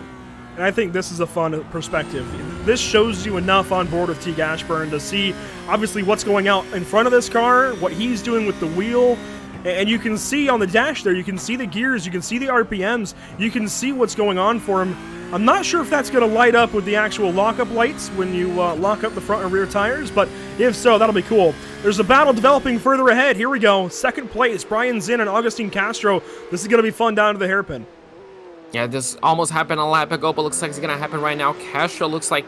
Speaker 1: And I think this is a fun perspective. This shows you enough on board with Teague Ashburn to see, obviously, what's going out in front of this car, what he's doing with the wheel, and you can see on the dash there, you can see the gears, you can see the RPMs, you can see what's going on for him. I'm not sure if that's going to light up with the actual lockup lights when you lock up the front and rear tires, but if so, that'll be cool. There's a battle developing further ahead. Here we go. 2nd place, Brian Zinn and Agustin Castro. This is going to be fun down to the hairpin.
Speaker 2: Yeah, this almost happened a lap ago, but looks like it's going to happen right now. Castro looks like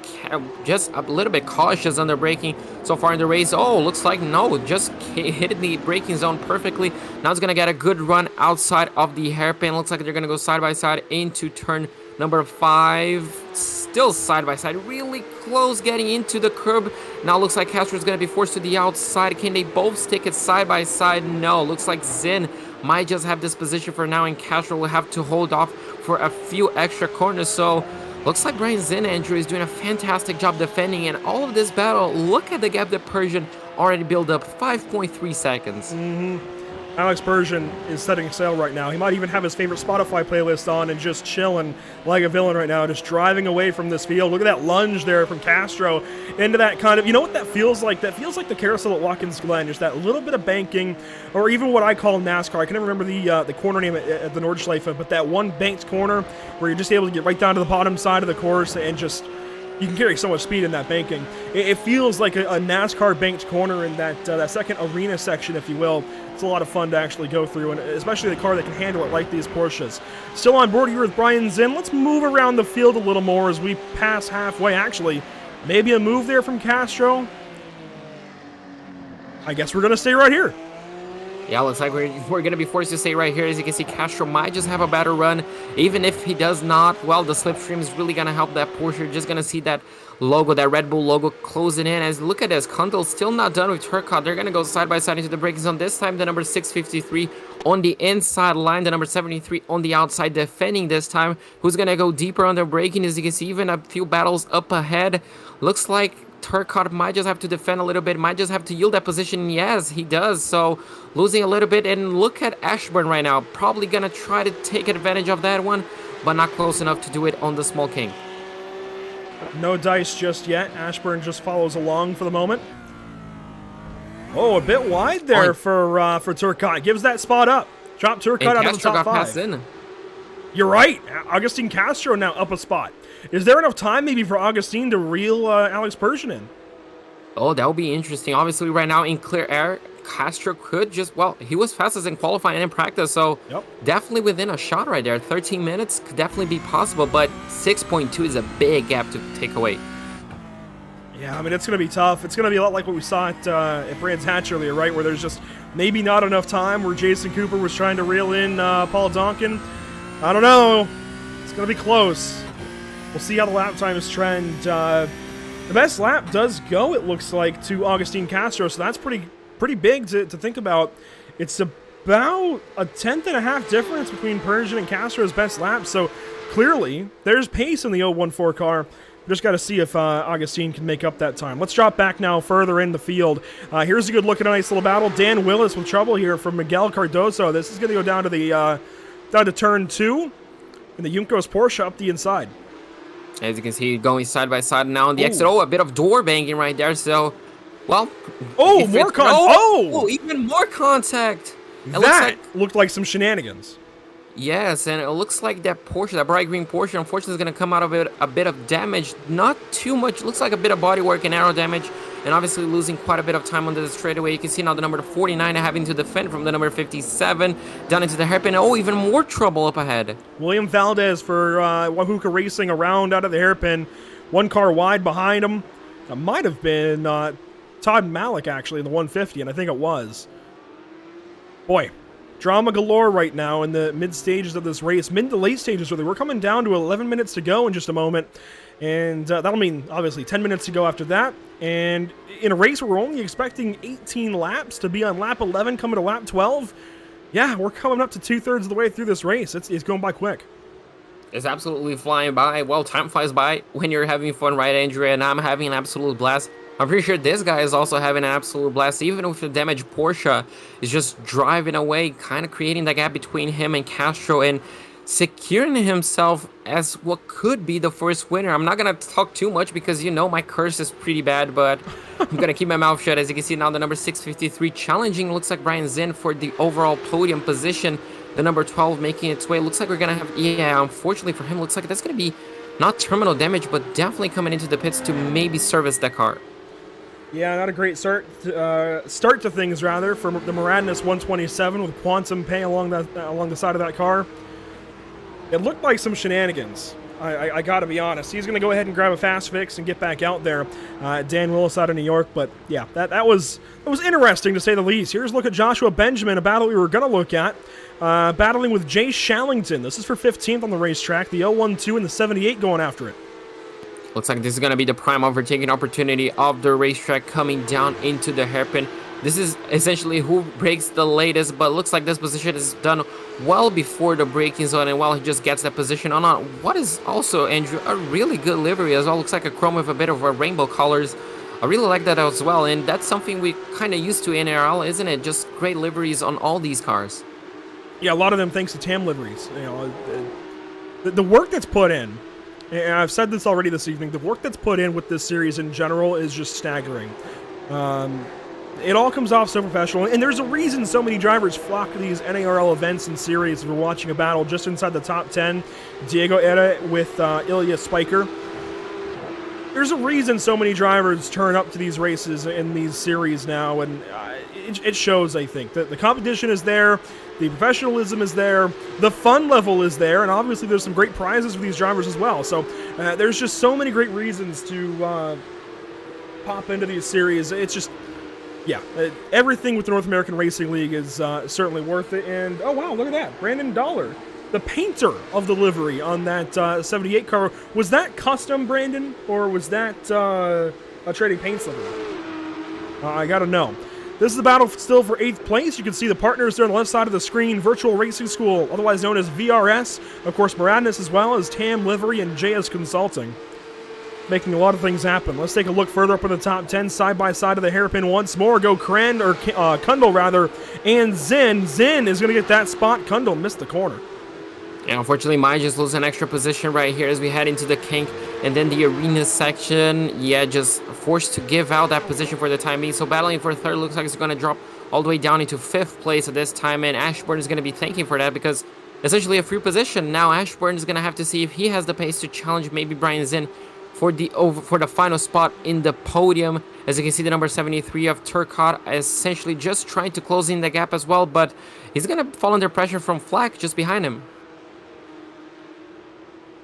Speaker 2: just a little bit cautious on the braking so far in the race. Oh, looks like no, just hit the braking zone perfectly. Now it's going to get a good run outside of the hairpin. Looks like they're going to go side by side into turn number 5. Still side by side, really close getting into the curb. Now looks like Castro is going to be forced to the outside. Can they both stick it side by side? No, looks like Zinn might just have this position for now, and Castro will have to hold off for a few extra corners. So looks like Brian Zinn, Andrew, is doing a fantastic job defending, and all of this battle, look at the gap that Persian already built up, 5.3 seconds.
Speaker 1: Alex Persian is setting sail right now. He might even have his favorite Spotify playlist on and just chilling like a villain right now, just driving away from this field. Look at that lunge there from Castro into that kind of, you know what that feels like? That feels like the carousel at Watkins Glen, just that little bit of banking, or even what I call NASCAR. I can never remember the corner name at the Nordschleife, but that one banked corner where you're just able to get right down to the bottom side of the course and just you can carry so much speed in that banking. It feels like a NASCAR banked corner in that second arena section, if you will. It's a lot of fun to actually go through, and especially the car that can handle it like these Porsches. Still on board here with Brian Zinn. Let's move around the field a little more as we pass halfway. Actually, maybe a move there from Castro. I guess we're going to stay right here.
Speaker 2: Yeah, looks like we're going to be forced to stay right here. As you can see, Castro might just have a better run. Even if he does not, well, the slipstream is really going to help that Porsche. You're just going to see that logo, that Red Bull logo closing in. As look at this, Kundel's still not done with Turcotte. They're going to go side by side into the braking zone. This time, the number 653 on the inside line, the number 73 on the outside, defending this time. Who's going to go deeper on their braking? As you can see, even a few battles up ahead. Looks like Turcotte might just have to defend a little bit, might just have to yield that position. Yes, he does. So losing a little bit. And look at Ashburn right now. Probably going to try to take advantage of that one, but not close enough to do it on the Small King.
Speaker 1: No dice just yet. Ashburn just follows along for the moment. Oh, a bit wide there for Turcotte. Gives that spot up. Drop Turcotte out of the top five.
Speaker 2: In.
Speaker 1: You're right. Augustine Castro now up a spot. Is there enough time maybe for Augustine to reel Alex Persian in?
Speaker 2: Oh, that would be interesting. Obviously, right now in clear air, Castro could just, well, he was fastest in qualifying and in practice, so definitely within a shot right there. 13 minutes could definitely be possible, but 6.2 is a big gap to take away.
Speaker 1: Yeah, I mean, it's going to be tough. It's going to be a lot like what we saw at Brands Hatch earlier, right, where there's just maybe not enough time, where Jason Cooper was trying to reel in Paul Donkin. I don't know. It's going to be close. We'll see how the lap times trend. The best lap does go, it looks like, to Augustine Castro, so that's pretty big to think about. It's about a 10.5 difference between Persian and Castro's best lap, so clearly there's pace in the 014 car. Just got to see if Augustine can make up that time. Let's drop back now further in the field. Here's a good look at a nice little battle. Dan Willis with trouble here from Miguel Cardoso. This is going to go down to turn 2 in the Juncos Porsche up the inside.
Speaker 2: As you can see, going side by side now on the exit. Oh, a bit of door banging right there. So, well.
Speaker 1: Oh, more contact.
Speaker 2: Oh, even more contact.
Speaker 1: That looked like some shenanigans.
Speaker 2: Yes, and it looks like that Porsche, that bright green Porsche, unfortunately is going to come out of it a bit of damage. Not too much. Looks like a bit of bodywork and aero damage. And obviously losing quite a bit of time on the straightaway. You can see now the number 49 having to defend from the number 57 down into the hairpin. Oh, even more trouble up ahead.
Speaker 1: William Valdez for Wahuka Racing around out of the hairpin. One car wide behind him. That might have been Todd Malik, actually, in the 150, and I think it was. Boy, drama galore right now in the mid stages of this race. Mid to late stages, really. We're coming down to 11 minutes to go in just a moment. And that'll mean, obviously, 10 minutes to go after that. And in a race where we're only expecting 18 laps to be on lap 11, coming to lap 12, yeah, we're coming up to 2/3 of the way through this race. It's going by quick.
Speaker 2: It's absolutely flying by. Well, time flies by when you're having fun, right, Andrea? And I'm having an absolute blast. I'm pretty sure this guy is also having an absolute blast. Even with the damaged Porsche, is just driving away, kind of creating that gap between him and Castro and securing himself as what could be the first winner. I'm not going to talk too much because, you know, my curse is pretty bad, but I'm going to keep my mouth shut. As you can see now, the number 653 challenging looks like Brian Zinn for the overall podium position. The number 12 making its way. Looks like we're going to have, yeah, unfortunately for him, looks like that's going to be not terminal damage, but definitely coming into the pits to maybe service that car.
Speaker 1: Yeah, not a great start to things, rather, for the Moradness 127 with Quantum Pay along the side of that car. It looked like some shenanigans. I got to be honest. He's going to go ahead and grab a fast fix and get back out there. Dan Willis out of New York, but yeah, that was interesting to say the least. Here's a look at Joshua Benjamin, a battle we were going to look at, battling with Jay Shallington. This is for 15th on the racetrack. The 012 and the 78 going after it.
Speaker 2: Looks like this is going to be the prime overtaking opportunity of the racetrack coming down into the hairpin. This is essentially who breaks the latest, but looks like this position is done well before the braking zone, and while he just gets that position on what is also, Andrew, a really good livery as well. Looks like a chrome with a bit of a rainbow colors. I really like that as well, and that's something we kind of used to in NARL, isn't it? Just great liveries on all these cars.
Speaker 1: Yeah, a lot of them thanks to TAM liveries. You know, the work that's put in, and I've said this already this evening, the work that's put in with this series in general is just staggering. It all comes off so professional, and there's a reason so many drivers flock to these NARL events and series. We're watching a battle just inside the top 10. Diego Era with Ilya Spiker. there's a reason so many drivers turn up to these races in these series now, and it shows, I think. That the competition is there, the professionalism is there, the fun level is there, and obviously there's some great prizes for these drivers as well. So there's just so many great reasons to pop into these series. It's just, yeah, everything with the North American Racing League is certainly worth it. And, oh, wow, look at that. Brandon Dollar, the painter of the livery on that 78 car. Was that custom, Brandon, or was that a trading paints livery? I got to know. This is the battle still for 8th place. You can see the partners there on the left side of the screen. Virtual Racing School, otherwise known as VRS. Of course, Maradness, as well as TAM Livery and JS Consulting. Making a lot of things happen. Let's take a look further up in the top 10, side by side of the hairpin once more. Go Kundal rather, and Zinn. Zinn is going to get that spot. Kundal missed the corner.
Speaker 2: Yeah, unfortunately, mine just loses an extra position right here as we head into the kink. And then the arena section, yeah, just forced to give out that position for the time being. So battling for third looks like it's going to drop all the way down into 5th place at this time. And Ashburn is going to be thanking for that because essentially a free position. Now Ashburn is going to have to see if he has the pace to challenge maybe Brian Zinn for the final spot in the podium. As you can see, the number 73 of Turcotte essentially just trying to close in the gap as well. But he's going to fall under pressure from Flack just behind him.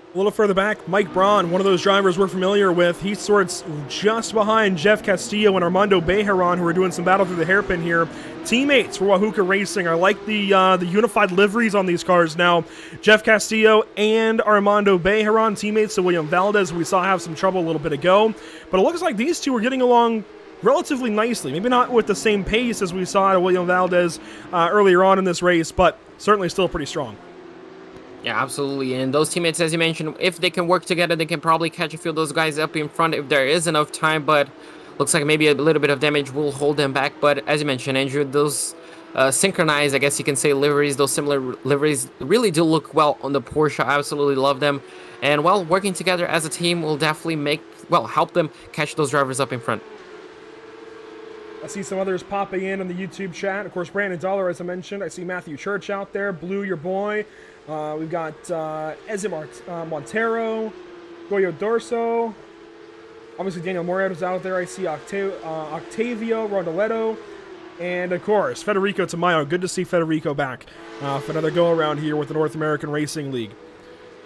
Speaker 1: A little further back, Mike Braun, one of those drivers we're familiar with. He sorts just behind Jeff Castillo and Armando Bejaran, who are doing some battle through the hairpin here. Teammates for Wahuka Racing. I like the unified liveries on these cars now. Jeff Castillo and Armando Bejaran, teammates to William Valdez, who we saw have some trouble a little bit ago. But it looks like these two are getting along relatively nicely. Maybe not with the same pace as we saw at William Valdez earlier on in this race, but certainly still pretty strong.
Speaker 2: Yeah, absolutely. And those teammates, as you mentioned, if they can work together, they can probably catch a few of those guys up in front if there is enough time. But looks like maybe a little bit of damage will hold them back. But as you mentioned, Andrew, those synchronized, I guess you can say, liveries, those similar liveries really do look well on the Porsche. I absolutely love them. And, well, working together as a team will definitely help them catch those drivers up in front.
Speaker 1: I see some others popping in on the YouTube chat. Of course, Brandon Dollar, as I mentioned. I see Matthew Church out there. Blue, your boy. We've got Ezim Montero, Goyo Dorso. Obviously, Daniel Moreto's out there. I see Octavio Rondoletto. And, of course, Federico Tamayo. Good to see Federico back for another go-around here with the North American Racing League.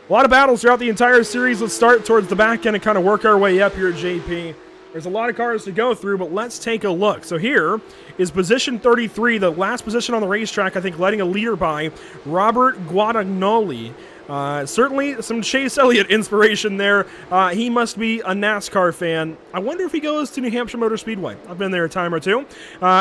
Speaker 1: A lot of battles throughout the entire series. Let's start towards the back end and kind of work our way up here at JP. There's a lot of cars to go through, but let's take a look. So here is position 33, the last position on the racetrack, I think, letting a leader by Robert Guadagnoli. Certainly some Chase Elliott inspiration there. He must be a NASCAR fan. I wonder if he goes to New Hampshire Motor Speedway. I've been there a time or two.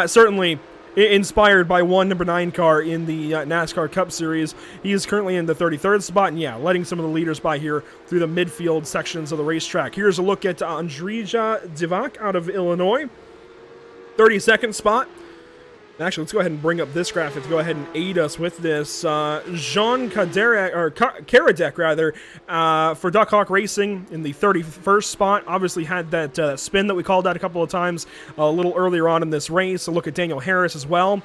Speaker 1: Certainly inspired by one number 9 car in the NASCAR Cup Series. He is currently in the 33rd spot, and yeah, letting some of the leaders by here through the midfield sections of the racetrack. Here's a look at Andrija Divac out of Illinois. 32nd spot. Actually, let's go ahead and bring up this graphic to go ahead and aid us with this. Jean Karadek, rather, for Duck Hawk Racing in the 31st spot. Obviously had that spin that we called out a couple of times a little earlier on in this race. A look at Daniel Harris as well.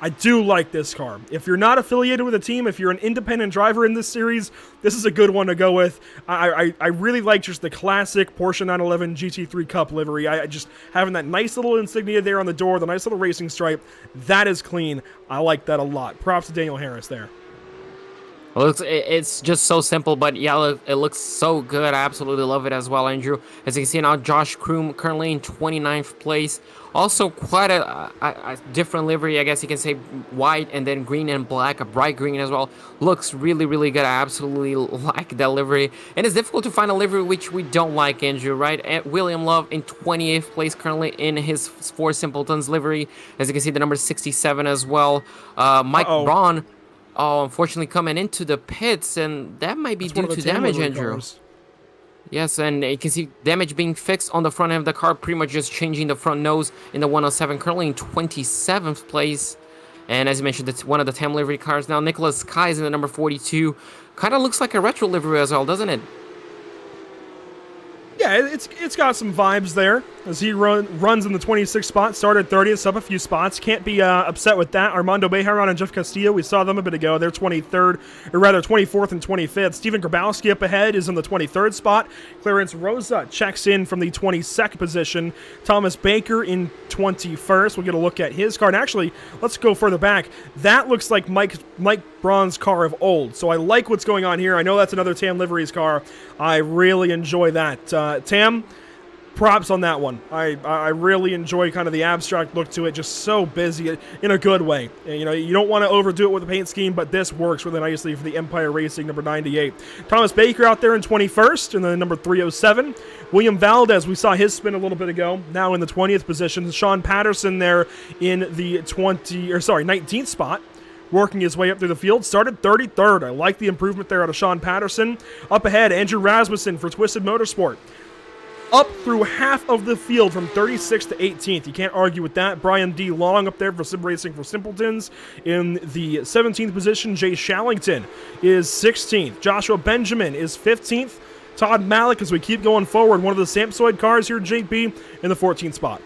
Speaker 1: I do like this car. If you're not affiliated with a team, if you're an independent driver in this series, this is a good one to go with. I really like just the classic Porsche 911 GT3 Cup livery. I just having that nice little insignia there on the door, the nice little racing stripe. That is clean. I like that a lot. Props to Daniel Harris there.
Speaker 2: Well, it's just so simple, but yeah, it looks so good. I absolutely love it as well, Andrew. As you can see now, Josh Kroom currently in 29th place. Also quite a different livery, I guess you can say, white and then green and black, a bright green as well. Looks really, really good. I absolutely like that livery. And it's difficult to find a livery which we don't like, Andrew, right? And William Love in 28th place currently in his Four Simpletons livery. As you can see, the number 67 as well. Mike Braun. Oh, unfortunately coming into the pits, and that might be due to damage, Andrew. Yes, and you can see damage being fixed on the front end of the car, pretty much just changing the front nose in the 107, currently in 27th place. And as you mentioned, it's one of the TAM livery cars now. Nicholas Kai is in the number 42. Kind of looks like a retro livery as well, doesn't it?
Speaker 1: Yeah, it's got some vibes there. as he runs in the 26th spot, started 30th, up a few spots. Can't be upset with that. Armando Bejaran and Jeff Castillo, we saw them a bit ago. They're 23rd, or rather 24th and 25th. Steven Grabowski up ahead is in the 23rd spot. Clarence Rosa checks in from the 22nd position. Thomas Baker in 21st. We'll get a look at his car. And actually, let's go further back. That looks like Mike Braun's car of old. So I like what's going on here. I know that's another Tam Liveries car. I really enjoy that. Tam, props on that one. I really enjoy kind of the abstract look to it. Just so busy in a good way. You know, you don't want to overdo it with the paint scheme, but this works really nicely for the Empire Racing number 98. Thomas Baker out there in 21st, and then number 307. William Valdez, we saw his spin a little bit ago, now in the 20th position. Sean Patterson there in the 19th spot, working his way up through the field. Started 33rd. I like the improvement there out of Sean Patterson. Up ahead, Andrew Rasmussen for Twisted Motorsport. Up through half of the field from 36th to 18th. You can't argue with that. Brian D. Long up there for Sim Racing for Simpletons. In the 17th position, Jay Shallington is 16th. Joshua Benjamin is 15th. Todd Malik, as we keep going forward, one of the Samsoid cars here, JP, in the 14th spot.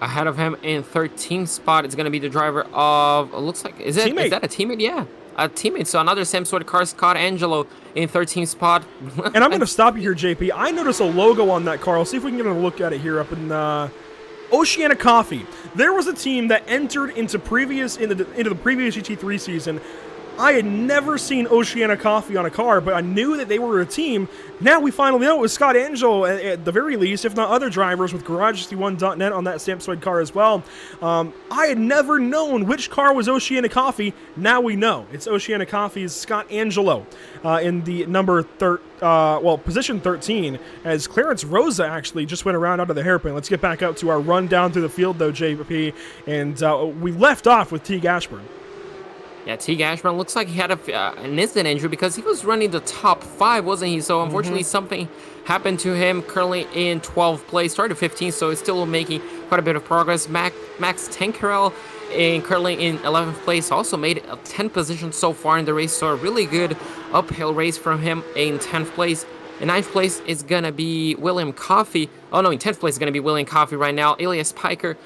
Speaker 2: Ahead of him in 13th spot, it's going to be the driver of, looks like, is that a teammate? Yeah, a teammate. So another Samsoid car, Scott Angelo in 13th spot.
Speaker 1: And I'm going to stop you here, JP. I noticed a logo on that car. I'll see if we can get a look at it here up in Oceana Coffee. There was a team that entered into the previous GT3 season. I had never seen Oceana Coffee on a car, but I knew that they were a team. Now we finally know it was Scott Angelo at the very least, if not other drivers with Garage61.net on that Samsoid car as well. I had never known which car was Oceana Coffee. Now we know. It's Oceana Coffee's Scott Angelo in the position 13, as Clarence Rosa actually just went around out of the hairpin. Let's get back out to our run down through the field, though, JP, and we left off with Teague Ashburn.
Speaker 2: Yeah, Teague Ashburn looks like he had an instant injury because he was running the top 5, wasn't he? So unfortunately, something happened to him. Currently in 12th place, started 15th, so he's still making quite a bit of progress. Max Tankerel currently in 11th place, also made a 10th position so far in the race. So a really good uphill race from him in 10th place. In 9th place is going to be William Coffey. Oh, no, in 10th place is going to be William Coffey right now. Elias Piker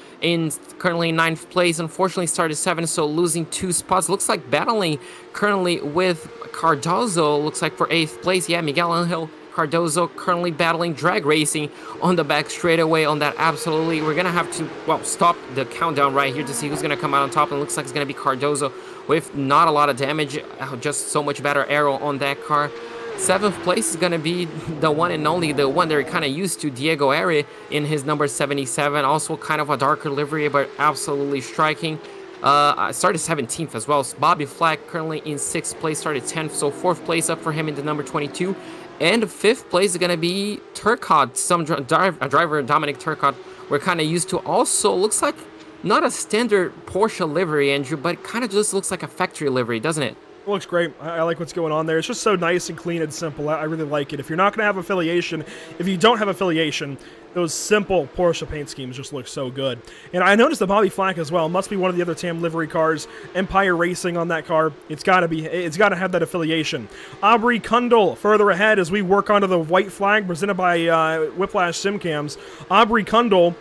Speaker 2: currently in 9th place. Unfortunately, started 7th, so losing 2 spots. Looks like battling currently with Cardozo. Looks like for 8th place. Yeah, Miguel Angel Cardozo currently battling drag racing on the back straightaway on that. Absolutely. We're going to have to, stop the countdown right here to see who's going to come out on top. And it looks like it's going to be Cardozo with not a lot of damage. Just so much better aero on that car. 7th place is going to be the one and only, the one they're kind of used to, Diego Ari in his number 77. Also kind of a darker livery, but absolutely striking. Started 17th as well. So Bobby Flack currently in 6th place, started 10th. So 4th place up for him in the number 22. And 5th place is going to be Turcotte, a driver, Dominic Turcotte, we're kind of used to. Also looks like not a standard Porsche livery, Andrew, but kind of just looks like a factory livery, doesn't it?
Speaker 1: It looks great. I like what's going on there. It's just so nice and clean and simple. I really like it. If you're not going to have affiliation, if you don't have affiliation, those simple Porsche paint schemes just look so good. And I noticed the Bobby Flack as well. Must be one of the other TAM livery cars. Empire Racing on that car. It's got to have that affiliation. Aubrey Kundle further ahead as we work onto the white flag presented by Whiplash Simcams. Aubrey Kundle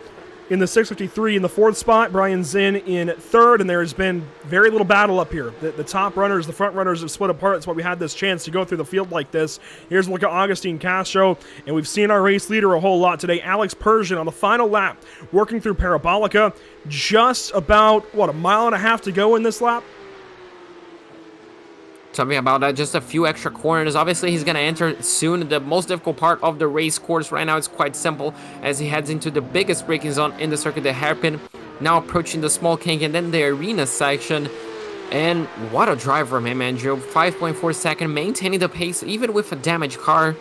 Speaker 1: in the 653 in the 4th spot, Brian Zinn in 3rd, and there has been very little battle up here. The top runners, the front runners have split apart. That's why we had this chance to go through the field like this. Here's a look at Augustine Castro, and we've seen our race leader a whole lot today. Alex Persian on the final lap, working through Parabolica. Just about, a mile and a half to go in this lap?
Speaker 2: Something about that, just a few extra corners. Obviously, he's going to enter soon. The most difficult part of the race course right now is quite simple as he heads into the biggest braking zone in the circuit, the hairpin. Now approaching the small kink and then the arena section. And what a drive from him, Andrew. 5.4 second, maintaining the pace even with a damaged car.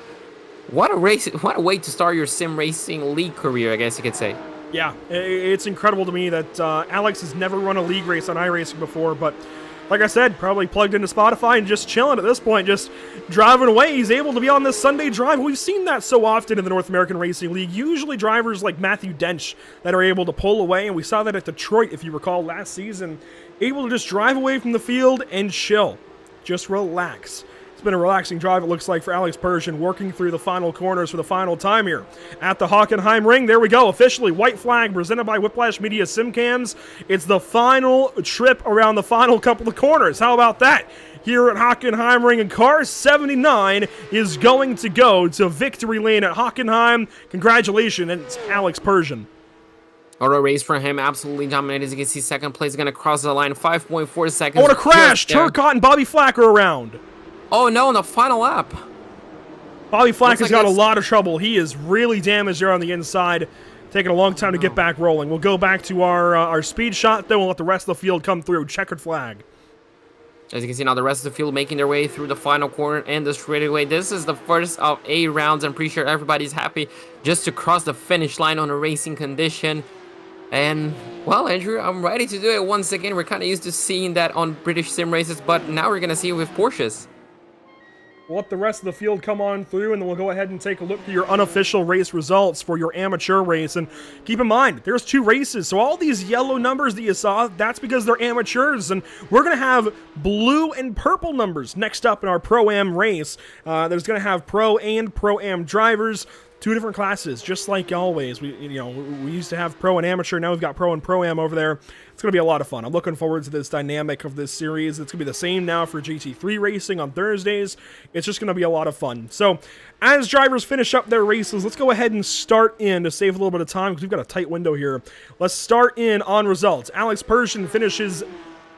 Speaker 2: What a race! What a way to start your sim racing league career, I guess you could say.
Speaker 1: Yeah, it's incredible to me that Alex has never run a league race on iRacing before, but like I said, probably plugged into Spotify and just chilling at this point, just driving away. He's able to be on this Sunday drive. We've seen that so often in the North American Racing League. Usually drivers like Matthew Dench that are able to pull away, and we saw that at Detroit, if you recall, last season. Able to just drive away from the field and chill. Just relax. It's been a relaxing drive, it looks like, for Alex Persian, working through the final corners for the final time here at the Hockenheimring. There we go, officially, white flag presented by Whiplash Media Simcams. It's the final trip around the final couple of corners. How about that? Here at Hockenheimring, and car 79 is going to go to victory lane at Hockenheim. Congratulations, it's Alex Persian.
Speaker 2: Auto race for him, absolutely dominated. As you can see, second place going to cross the line, 5.4 seconds.
Speaker 1: Oh, what a crash! Turcotte and Bobby Flack are around.
Speaker 2: Oh no, in the final lap.
Speaker 1: Bobby Flack has got a lot of trouble. He is really damaged there on the inside. Taking a long time to get back rolling. We'll go back to our speed shot, then we'll let the rest of the field come through. Checkered flag.
Speaker 2: As you can see now, the rest of the field making their way through the final corner and the straightaway. This is the first of 8 rounds. I'm pretty sure everybody's happy just to cross the finish line on a racing condition. And, well, Andrew, I'm ready to do it once again. We're kind of used to seeing that on British sim races, but now we're going to see it with Porsches.
Speaker 1: We'll let the rest of the field come on through, and then we'll go ahead and take a look at your unofficial race results for your amateur race. And keep in mind, there's 2 races, so all these yellow numbers that you saw, that's because they're amateurs, and we're going to have blue and purple numbers next up in our Pro-Am race. There's going to have Pro and Pro-Am drivers. 2 different classes, just like always. We used to have Pro and Amateur, now we've got Pro and Pro-Am over there. It's going to be a lot of fun. I'm looking forward to this dynamic of this series. It's going to be the same now for GT3 racing on Thursdays. It's just going to be a lot of fun. So, as drivers finish up their races, let's go ahead and start in to save a little bit of time because we've got a tight window here. Let's start in on results. Alex Persian finishes,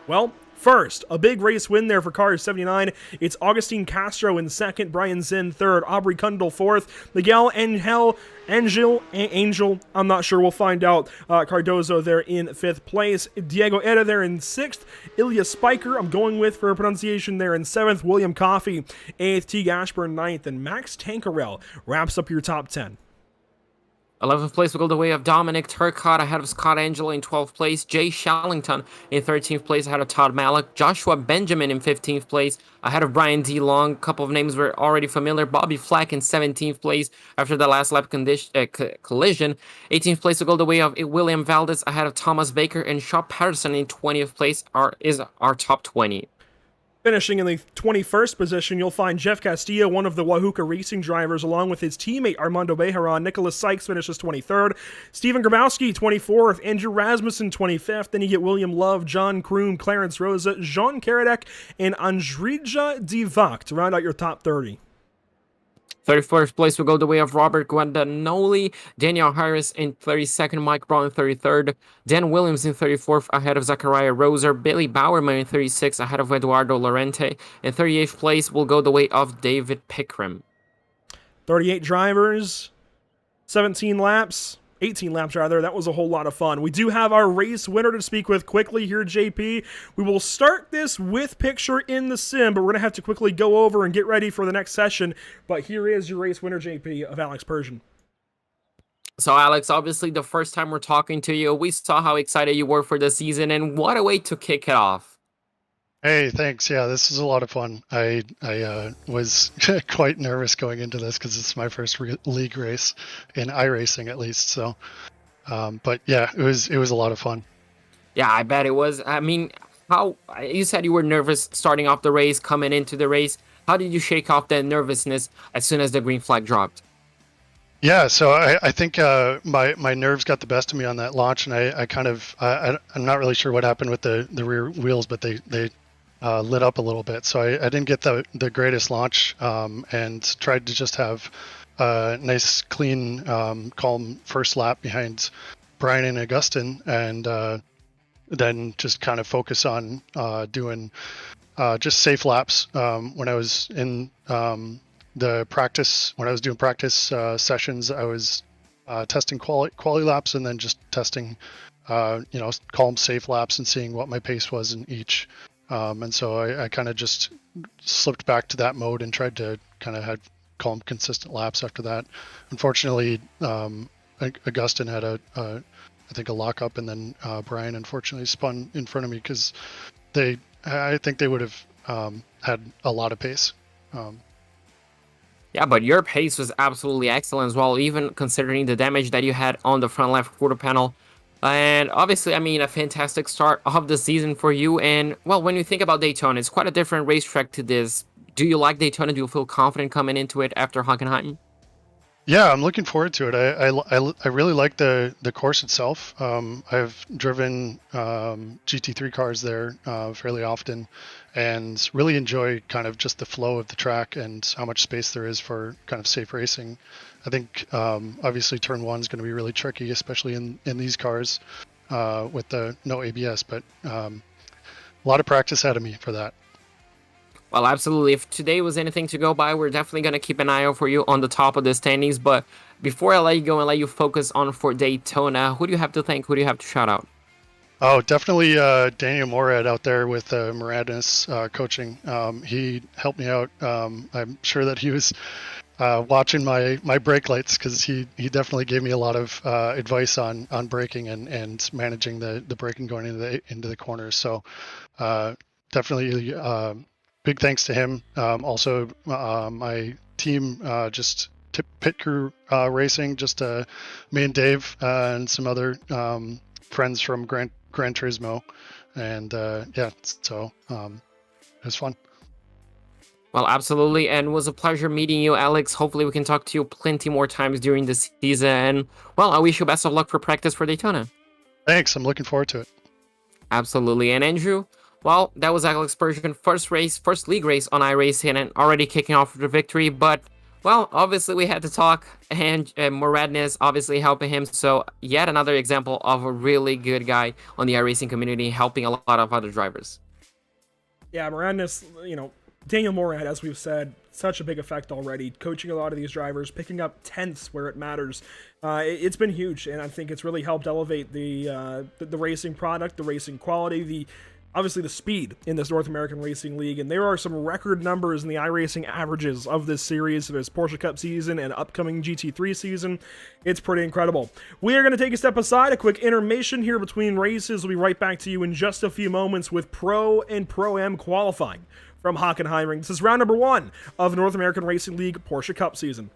Speaker 1: well, first, a big race win there for car 79. It's Augustine Castro in second, Brian Zinn third, Aubrey Kundal fourth, Miguel Angel, I'm not sure, we'll find out. Cardozo there in fifth place, Diego Era there in sixth, Ilya Spiker, I'm going with for pronunciation, there in seventh, William Coffey eighth, Teague Ashburn ninth, and Max Tankerell wraps up your top 10.
Speaker 2: 11th place will go the way of Dominic Turcotte ahead of Scott Angelo in 12th place. Jay Shallington in 13th place ahead of Todd Mallock. Joshua Benjamin in 15th place ahead of Brian D. Long. A couple of names were already familiar. Bobby Flack in 17th place after the last lap collision. 18th place will go the way of William Valdez ahead of Thomas Baker. And Shaw Patterson in 20th place is our top 20.
Speaker 1: Finishing in the 21st position, you'll find Jeff Castillo, one of the Wahuka racing drivers, along with his teammate Armando Bejaran. Nicholas Sykes finishes 23rd. Stephen Grabowski, 24th. Andrew Rasmussen, 25th. Then you get William Love, John Kroom, Clarence Rosa, Jean Karadek, and Andrija Divac to round out your top 30.
Speaker 2: 31st place will go the way of Robert Guadagnoli, Daniel Harris in 32nd, Mike Brown in 33rd, Dan Williams in 34th ahead of Zachariah Roser, Billy Bowerman in 36th ahead of Eduardo Lorente, and 38th place will go the way of David Pickram.
Speaker 1: 38 drivers, 17 laps. 18 laps rather. That was a whole lot of fun. We do have our race winner to speak with quickly here, JP. We will start this with picture in the sim, but we're going to have to quickly go over and get ready for the next session. But here is your race winner, JP, of Alex Persian.
Speaker 2: So, Alex, obviously the first time we're talking to you, we saw how excited you were for the season, and what a way to kick it off.
Speaker 3: Hey, thanks. Yeah, this is a lot of fun. I was quite nervous going into this because it's my first league race in iRacing, at least. So, but yeah, it was a lot of fun.
Speaker 2: Yeah, I bet it was. I mean, how you said you were nervous starting off the race, coming into the race. How did you shake off that nervousness as soon as the green flag dropped?
Speaker 3: Yeah, so I think my nerves got the best of me on that launch, and I'm not really sure what happened with the rear wheels, but they lit up a little bit. So I didn't get the greatest launch, and tried to just have a nice, clean, calm first lap behind Brian and Augustin, and then just kind of focus on doing just safe laps. When I was in the practice, when I was doing practice sessions, I was testing quali laps, and then just testing calm, safe laps, and seeing what my pace was in each. And so I kind of just slipped back to that mode and tried to kind of have calm, consistent laps after that. Unfortunately, Augustin had I think a lockup, and then Brian unfortunately spun in front of me because I think they would have had a lot of pace.
Speaker 2: Yeah, but your pace was absolutely excellent as well, even considering the damage that you had on the front left quarter panel. And obviously, I mean, a fantastic start of the season for you. And, well, when you think about Daytona, it's quite a different racetrack to do you like Daytona? Do you feel confident coming into it after Hockenheim?
Speaker 3: Yeah, I'm looking forward to it. I really like the course itself. I've driven GT3 cars there fairly often, and really enjoy kind of just the flow of the track and how much space there is for kind of safe racing. I think obviously turn one is going to be really tricky, especially in these cars with the no ABS. But a lot of practice ahead of me for that.
Speaker 2: Well, absolutely. If today was anything to go by, we're definitely going to keep an eye out for you on the top of the standings. But before I let you go and let you focus on for Daytona, who do you have to thank? Who do you have to shout out?
Speaker 3: Oh, definitely Daniel Morad out there with Moradness coaching. He helped me out. I'm sure that he was watching my brake lights, because he definitely gave me a lot of advice on braking and managing the braking going into the corners. So definitely big thanks to him. Also, my team, just Pit Crew Racing, just me and Dave and some other friends from Gran Turismo, and yeah, so it was fun.
Speaker 2: Well, absolutely, and it was a pleasure meeting you, Alex. Hopefully we can talk to you plenty more times during the season. Well, I wish you best of luck for practice for Daytona.
Speaker 3: Thanks, I'm looking forward to it.
Speaker 2: Absolutely. And Andrew, well, that was Alex Persian, first league race on iRacing, and already kicking off with the victory. But, well, obviously we had to talk, and Moradness obviously helping him. So yet another example of a really good guy on the iRacing community, helping a lot of other drivers.
Speaker 1: Yeah, Moradness, Daniel Morad, as we've said, such a big effect already, coaching a lot of these drivers, picking up tenths where it matters. It's been huge, and I think it's really helped elevate the racing product, the racing quality, obviously the speed in this North American Racing League. And there are some record numbers in the iRacing averages of this series, this Porsche Cup season and upcoming GT3 season. It's pretty incredible. We are going to take a step aside, a quick intermission here between races. We'll be right back to you in just a few moments with Pro and Pro-Am qualifying from Hockenheimring. This is round number 1 of the North American Racing League Porsche Cup season.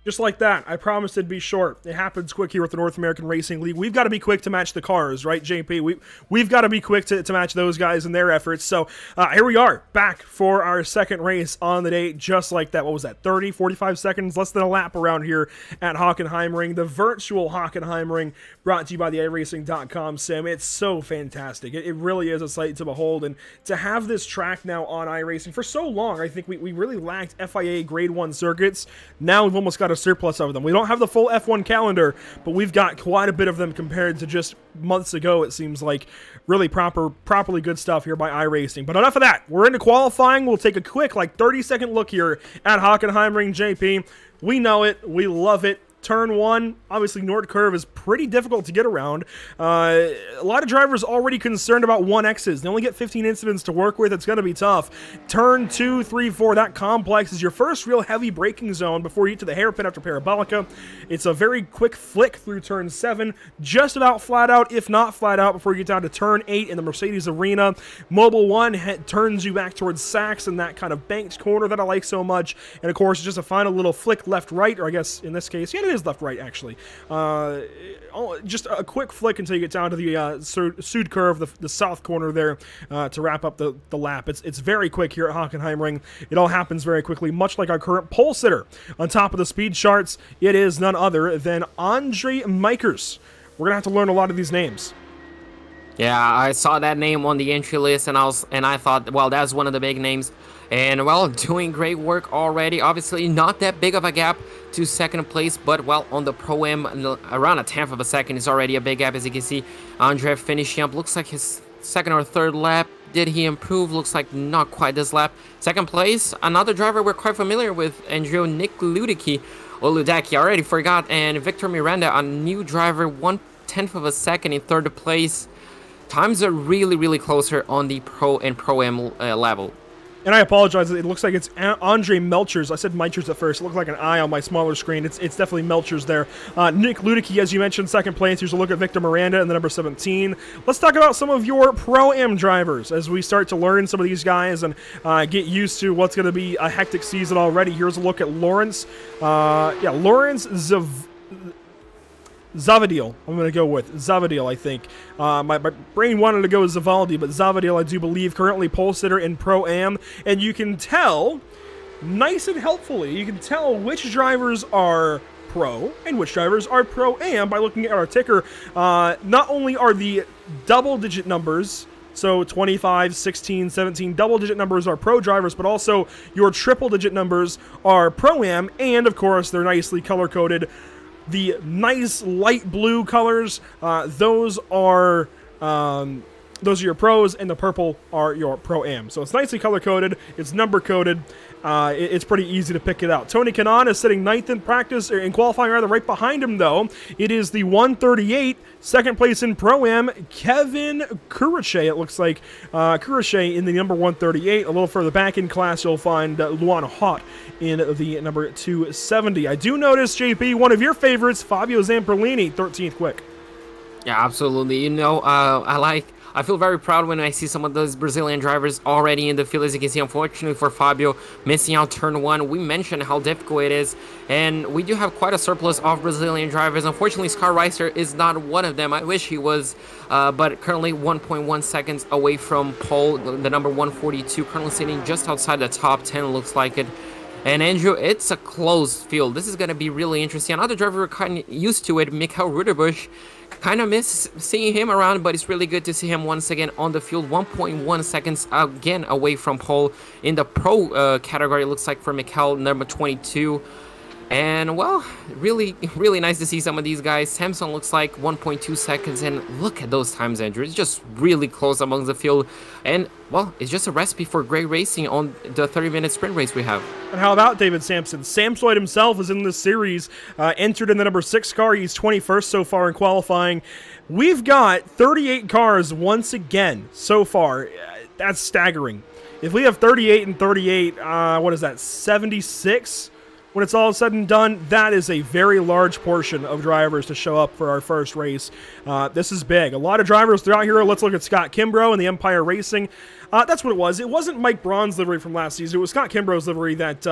Speaker 1: Just like that, I promised it'd be short. It happens quick here with the North American Racing League. We've got to be quick to match the cars, right, JP? We've got to be quick to match those guys and their efforts. So here we are, back for our second race on the day, just like that. What was that, 30, 45 seconds? Less than a lap around here at Hockenheimring, the virtual Hockenheimring, brought to you by the iRacing.com sim. It's so fantastic. It really is a sight to behold. And to have this track now on iRacing for so long, I think we really lacked FIA Grade 1 circuits. Now we've almost got a surplus of them. We don't have the full F1 calendar, but we've got quite a bit of them compared to just months ago, it seems like. Really properly good stuff here by iRacing. But enough of that. We're into qualifying. We'll take a quick 30-second look here at Hockenheimring, JP. We know it. We love it. Turn 1, obviously Nord Curve is pretty difficult to get around. A lot of drivers already concerned about 1Xs. They only get 15 incidents to work with. It's going to be tough. Turn 2, 3, 4, that complex is your first real heavy braking zone before you get to the hairpin after Parabolica. It's a very quick flick through turn 7, just about flat out, if not flat out, before you get down to turn 8 in the Mercedes Arena. Mobile 1 turns you back towards Sachs in that kind of banked corner that I like so much. And of course, just a final little flick left-right, or I guess in this case, yeah, it is left-right, actually. Just a quick flick until you get down to the Sud curve, the south corner there, to wrap up the lap. It's very quick here at Hockenheimring. It all happens very quickly, much like our current pole sitter on top of the speed charts. It is none other than Andre Mikers. We're going to have to learn a lot of these names.
Speaker 2: Yeah, I saw that name on the entry list, and I thought, well, that's one of the big names, and well, doing great work already. Obviously, not that big of a gap to second place, but well, on the Pro-Am, around a tenth of a second is already a big gap, as you can see. Andre finishing up, looks like his second or third lap. Did he improve? Looks like not quite this lap. Second place, another driver we're quite familiar with, Andrew Nick Ludicki, or Ludacki, I already forgot, and Victor Miranda, a new driver, 1/10 of a second in third place. Times are really, really closer on the Pro and Pro-Am level.
Speaker 1: And I apologize. It looks like it's Andre Melchers. I said Melchers at first. It looked like an I on my smaller screen. It's definitely Melchers there. Nick Ludicki, as you mentioned, second place. Here's a look at Victor Miranda in the number 17. Let's talk about some of your Pro-Am drivers as we start to learn some of these guys and get used to what's going to be a hectic season already. Here's a look at Lawrence. Lawrence Zavadil, I'm going to go with Zavadil, I think. My brain wanted to go with Zavaldi, but Zavadil, I do believe, currently pole sitter in Pro-Am. And you can tell, nice and helpfully, you can tell which drivers are Pro and which drivers are Pro-Am by looking at our ticker. Not only are the double-digit numbers, so 25, 16, 17, double-digit numbers are Pro drivers, but also your triple-digit numbers are Pro-Am, and of course, they're nicely color-coded. The nice light blue colors, those are your pros, and the purple are your Pro-Am. So it's nicely color-coded, it's number-coded, it's pretty easy to pick it out. Tony Kanaan is sitting ninth in practice, or in qualifying rather, right behind him though. It is the 138, second place in Pro-Am, Kevin Kurachet, it looks like. Kurachet in the number 138. A little further back in class, you'll find Luan Hott in the number 270. I do notice, JP, one of your favorites, Fabio Zamperlini, 13th quick.
Speaker 2: Yeah, absolutely. You know, I feel very proud when I see some of those Brazilian drivers already in the field. As you can see, unfortunately for Fabio, missing out turn one. We mentioned how difficult it is, and we do have quite a surplus of Brazilian drivers. Unfortunately, Scar Reiser is not one of them. I wish he was, but currently 1.1 seconds away from pole, the number 142, currently sitting just outside the top 10, looks like it. And Andrew, it's a closed field. This is going to be really interesting. Another driver we're kind of used to it, Mikael Ruderbusch. Kind of miss seeing him around, but it's really good to see him once again on the field. 1.1 seconds again away from pole in the Pro category, it looks like, for Mikael, number 22. And, well, really, really nice to see some of these guys. Samson looks like 1.2 seconds, and look at those times, Andrew. It's just really close among the field. And, well, it's just a recipe for great racing on the 30-minute sprint race we have.
Speaker 1: And how about David Sampson? Samsoid himself is in this series, entered in the number 6 car. He's 21st so far in qualifying. We've got 38 cars once again so far. That's staggering. If we have 38 and 38, what is that, 76? When it's all said and done, that is a very large portion of drivers to show up for our first race. This is big. A lot of drivers throughout here. Let's look at Scott Kimbrough and the Empire Racing. That's what it was. It wasn't Mike Braun's livery from last season. It was Scott Kimbrough's livery that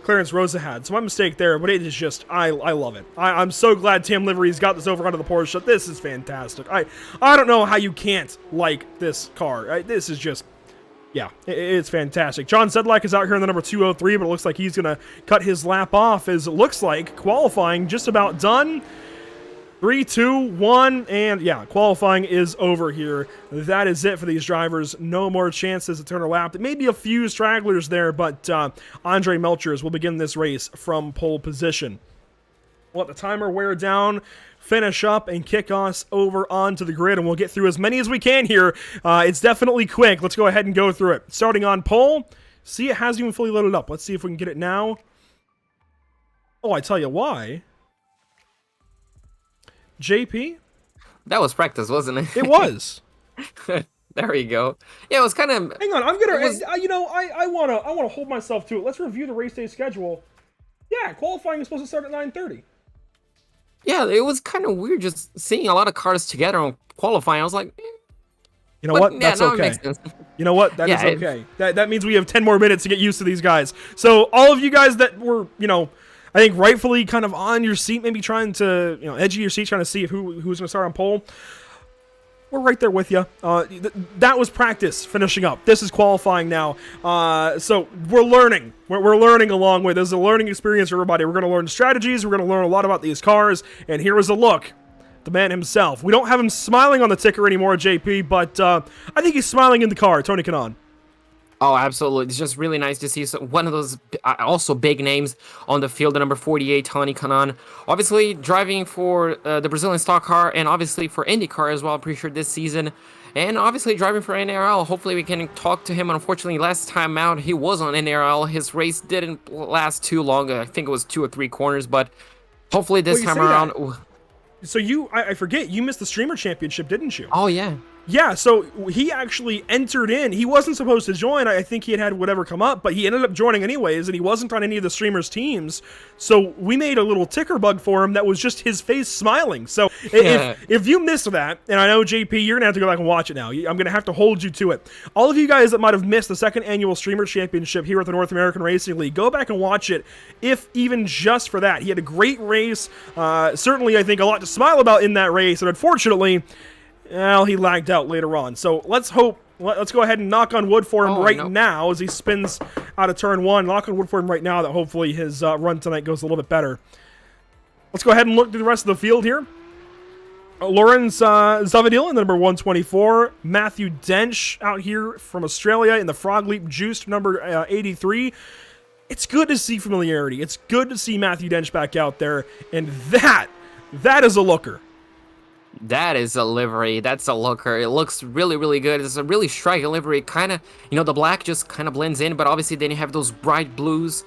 Speaker 1: Clarence Rosa had. So my mistake there, but it is just, I love it. I'm so glad Tim Livery's got this over onto the Porsche. This is fantastic. I don't know how you can't like this car. This is just... yeah, it's fantastic. John Sedlak is out here in the number 203, but it looks like he's going to cut his lap off, as it looks like qualifying just about done. 3, 2, 1, and yeah, qualifying is over here. That is it for these drivers. No more chances to turn a lap. There may be a few stragglers there, but Andre Melchers will begin this race from pole position. We'll let the timer wear down, finish up, and kick us over onto the grid, and we'll get through as many as we can here. It's definitely quick. Let's go ahead and go through it. Starting on pole. See, it hasn't even fully loaded up. Let's see if we can get it now. Oh, I tell you why. JP?
Speaker 2: That was practice, wasn't it?
Speaker 1: It was.
Speaker 2: There we go. Yeah, it was kind of...
Speaker 1: hang on, I'm gonna... I wanna hold myself to it. Let's review the race day schedule. Yeah, qualifying is supposed to start at 9:30.
Speaker 2: Yeah, it was kind of weird just seeing a lot of cars together on qualifying. I was like...
Speaker 1: you know what? That's okay.
Speaker 2: It makes sense.
Speaker 1: You know what? That is okay. That means we have 10 more minutes to get used to these guys. So all of you guys that were, I think rightfully kind of on your seat, maybe trying to, edge of your seat, trying to see who's going to start on pole, we're right there with you. That was practice finishing up. This is qualifying now. So we're learning. We're learning along with. This is a learning experience for everybody. We're going to learn strategies. We're going to learn a lot about these cars. And here is a look the man himself. We don't have him smiling on the ticker anymore, JP, but I think he's smiling in the car, Tony Kanaan.
Speaker 2: Oh, absolutely. It's just really nice to see one of those also big names on the field, the number 48, Tony Kanaan. Obviously, driving for the Brazilian stock car and obviously for IndyCar as well, I'm pretty sure this season. And obviously driving for NARL. Hopefully we can talk to him. Unfortunately, last time out, he was on NARL. His race didn't last too long. I think it was 2 or 3 corners, but hopefully this time around...
Speaker 1: So I forget, you missed the Streamer Championship, didn't you?
Speaker 2: Oh, yeah.
Speaker 1: Yeah, so he actually entered in. He wasn't supposed to join. I think he had whatever come up, but he ended up joining anyways, and he wasn't on any of the streamers' teams. So we made a little ticker bug for him that was just his face smiling. So if you missed that, and I know, JP, you're going to have to go back and watch it now. I'm going to have to hold you to it. All of you guys that might have missed the 2nd annual Streamer Championship here at the North American Racing League, go back and watch it, if even just for that. He had a great race. Certainly, I think, a lot to smile about in that race, and unfortunately... well, he lagged out later on. So let's hope, let's go ahead and knock on wood for him now as he spins out of turn 1. Knock on wood for him right now that hopefully his run tonight goes a little bit better. Let's go ahead and look through the rest of the field here. Lawrence Zavadil in the number 124. Matthew Dench out here from Australia in the Frog Leap Juiced number 83. It's good to see familiarity. It's good to see Matthew Dench back out there. And that is a looker.
Speaker 2: That is a livery. That's a looker. It looks really, really good. It's a really striking livery. Kind of, the black just kind of blends in, but obviously then you have those bright blues.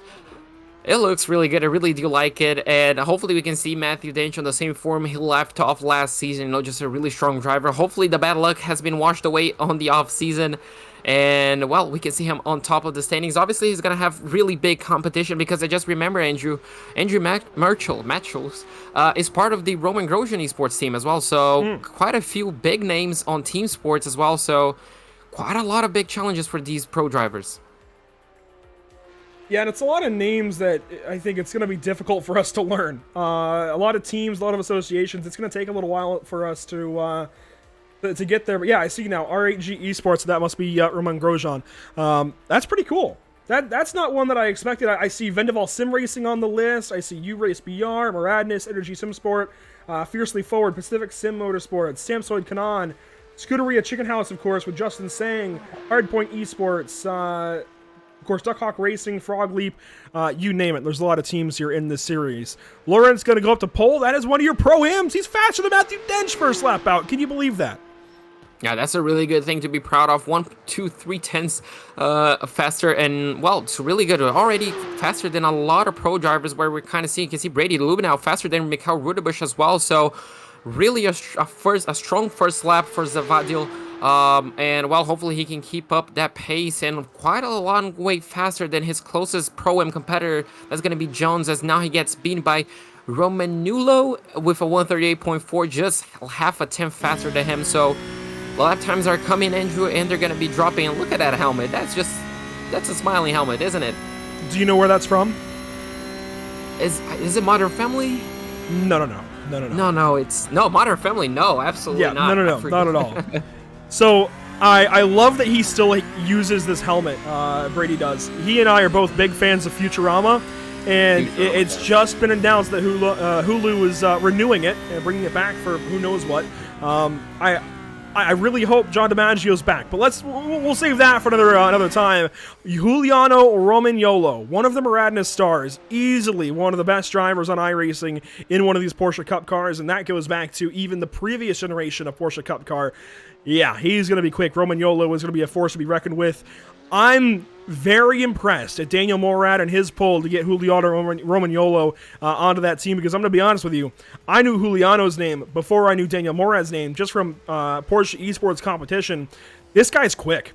Speaker 2: It looks really good. I really do like it, and hopefully we can see Matthew Dench on the same form he left off last season. Just a really strong driver. Hopefully the bad luck has been washed away on the off season. And, well, we can see him on top of the standings. Obviously, he's going to have really big competition because I just remember Andrew Matchels is part of the Roman Grosjean esports team as well. So, quite a few big names on team sports as well. So, quite a lot of big challenges for these pro drivers.
Speaker 1: Yeah, and it's a lot of names that I think it's going to be difficult for us to learn. A lot of teams, a lot of associations. It's going to take a little while for us to get there. But yeah, I see now R8G Esports. That must be Roman Grosjean. That's pretty cool. That's not one that I expected. I see Vendaval Sim Racing on the list. I see U-Race BR, Muradness, Energy Sim Sport, Fiercely Forward, Pacific Sim Motorsports, Samsoid Kanan, Scuderia Chicken House, of course, with Justin Sang, Hardpoint Esports, of course, Duck Hawk Racing, Frog Leap, you name it. There's a lot of teams here in this series. Lawrence going to go up to pole. That is one of your pro-ams. He's faster than Matthew Dench first lap out. Can you believe that?
Speaker 2: Yeah, that's a really good thing to be proud of. 1, 2, 3 tenths faster, and, well, it's really good. Already faster than a lot of pro drivers where we're kind of seeing, you can see Brady Lubenow faster than Mikhail Rudebush as well. So, really a strong first lap for Zavadil. And, well, hopefully he can keep up that pace, and quite a long way faster than his closest Pro-Am competitor. That's going to be Jones, as now he gets beaten by Romanulo with a 138.4, just half a tenth faster than him. So, lap times are coming, Andrew, and they're going to be dropping. And look at that helmet. That's a smiling helmet, isn't it?
Speaker 1: Do you know where that's from?
Speaker 2: Is it Modern Family?
Speaker 1: No.
Speaker 2: No, Modern Family, no, absolutely not.
Speaker 1: No, not at all. So, I love that he still uses this helmet, Brady does. He and I are both big fans of Futurama, and it's just been announced that Hulu is renewing it and bringing it back for who knows what. I really hope John DiMaggio's back, but we'll save that for another time. Giuliano Romagnolo, one of the Muradness stars, easily one of the best drivers on iRacing in one of these Porsche Cup cars, and that goes back to even the previous generation of Porsche Cup car. Yeah, he's going to be quick. Romagnolo is going to be a force to be reckoned with. I'm very impressed at Daniel Morad and his pull to get Giuliano Romagnolo onto that team, because I'm going to be honest with you, I knew Giuliano's name before I knew Daniel Morad's name, just from Porsche Esports competition. This guy's quick,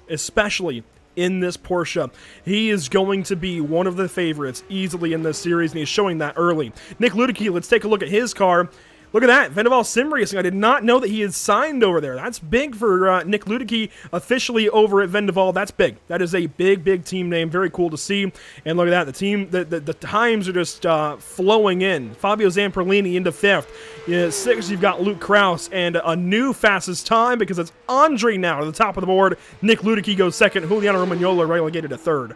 Speaker 1: especially in this Porsche. He is going to be one of the favorites easily in this series, and he's showing that early. Nick Ludicky, let's take a look at his car. Look at that, Vendaval Sim Racing. I did not know that he had signed over there. That's big for Nick Ludicky officially over at Vendaval. That's big. That is a big team name. Very cool to see. And look at that, the team, the times are just flowing in. Fabio Zamperlini into 5th. 6th, you've got Luke Kraus, and a new fastest time because it's Andre now to the top of the board. Nick Ludicky goes 2nd. Giuliano Romagnolo relegated to 3rd.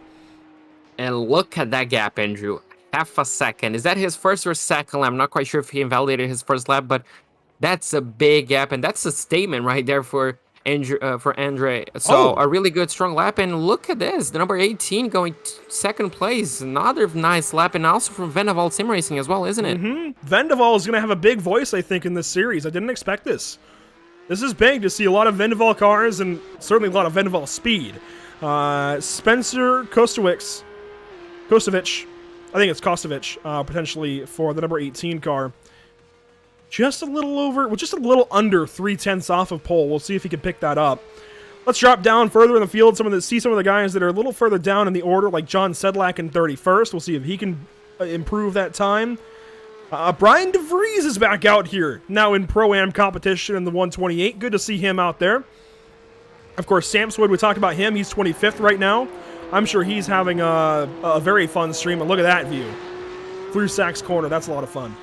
Speaker 2: And look at that gap, Andrew. Half a second. Is that his first or second lap? I'm not quite sure if he invalidated his first lap, but That's a big gap, and that's a statement right there for Andre. So
Speaker 1: Oh,
Speaker 2: a really good, strong lap. And look at this, the number 18 going second place. Another nice lap, and also from Vendaval Sim Racing as well, isn't it?
Speaker 1: Vendaval is going to have a big voice, I think, in this series. I didn't expect this. This is big to see a lot of Vendaval cars and certainly a lot of Vendaval speed. Spencer Kostovich, I think it's Kostovich, potentially for the number 18 car. Just a little over, well, just a little under 3/10 off of pole. We'll see if he can pick that up. Let's drop down further in the field. See some of the guys that are a little further down in the order, like John Sedlak in 31st. We'll see if he can improve that time. Brian DeVries is back out here, now in Pro-Am competition in the 128. Good to see him out there. Of course, Samswood, we talked about him. He's 25th right now. I'm sure he's having a very fun stream. And look at that view. Through Sachs Corner. That's a lot of fun.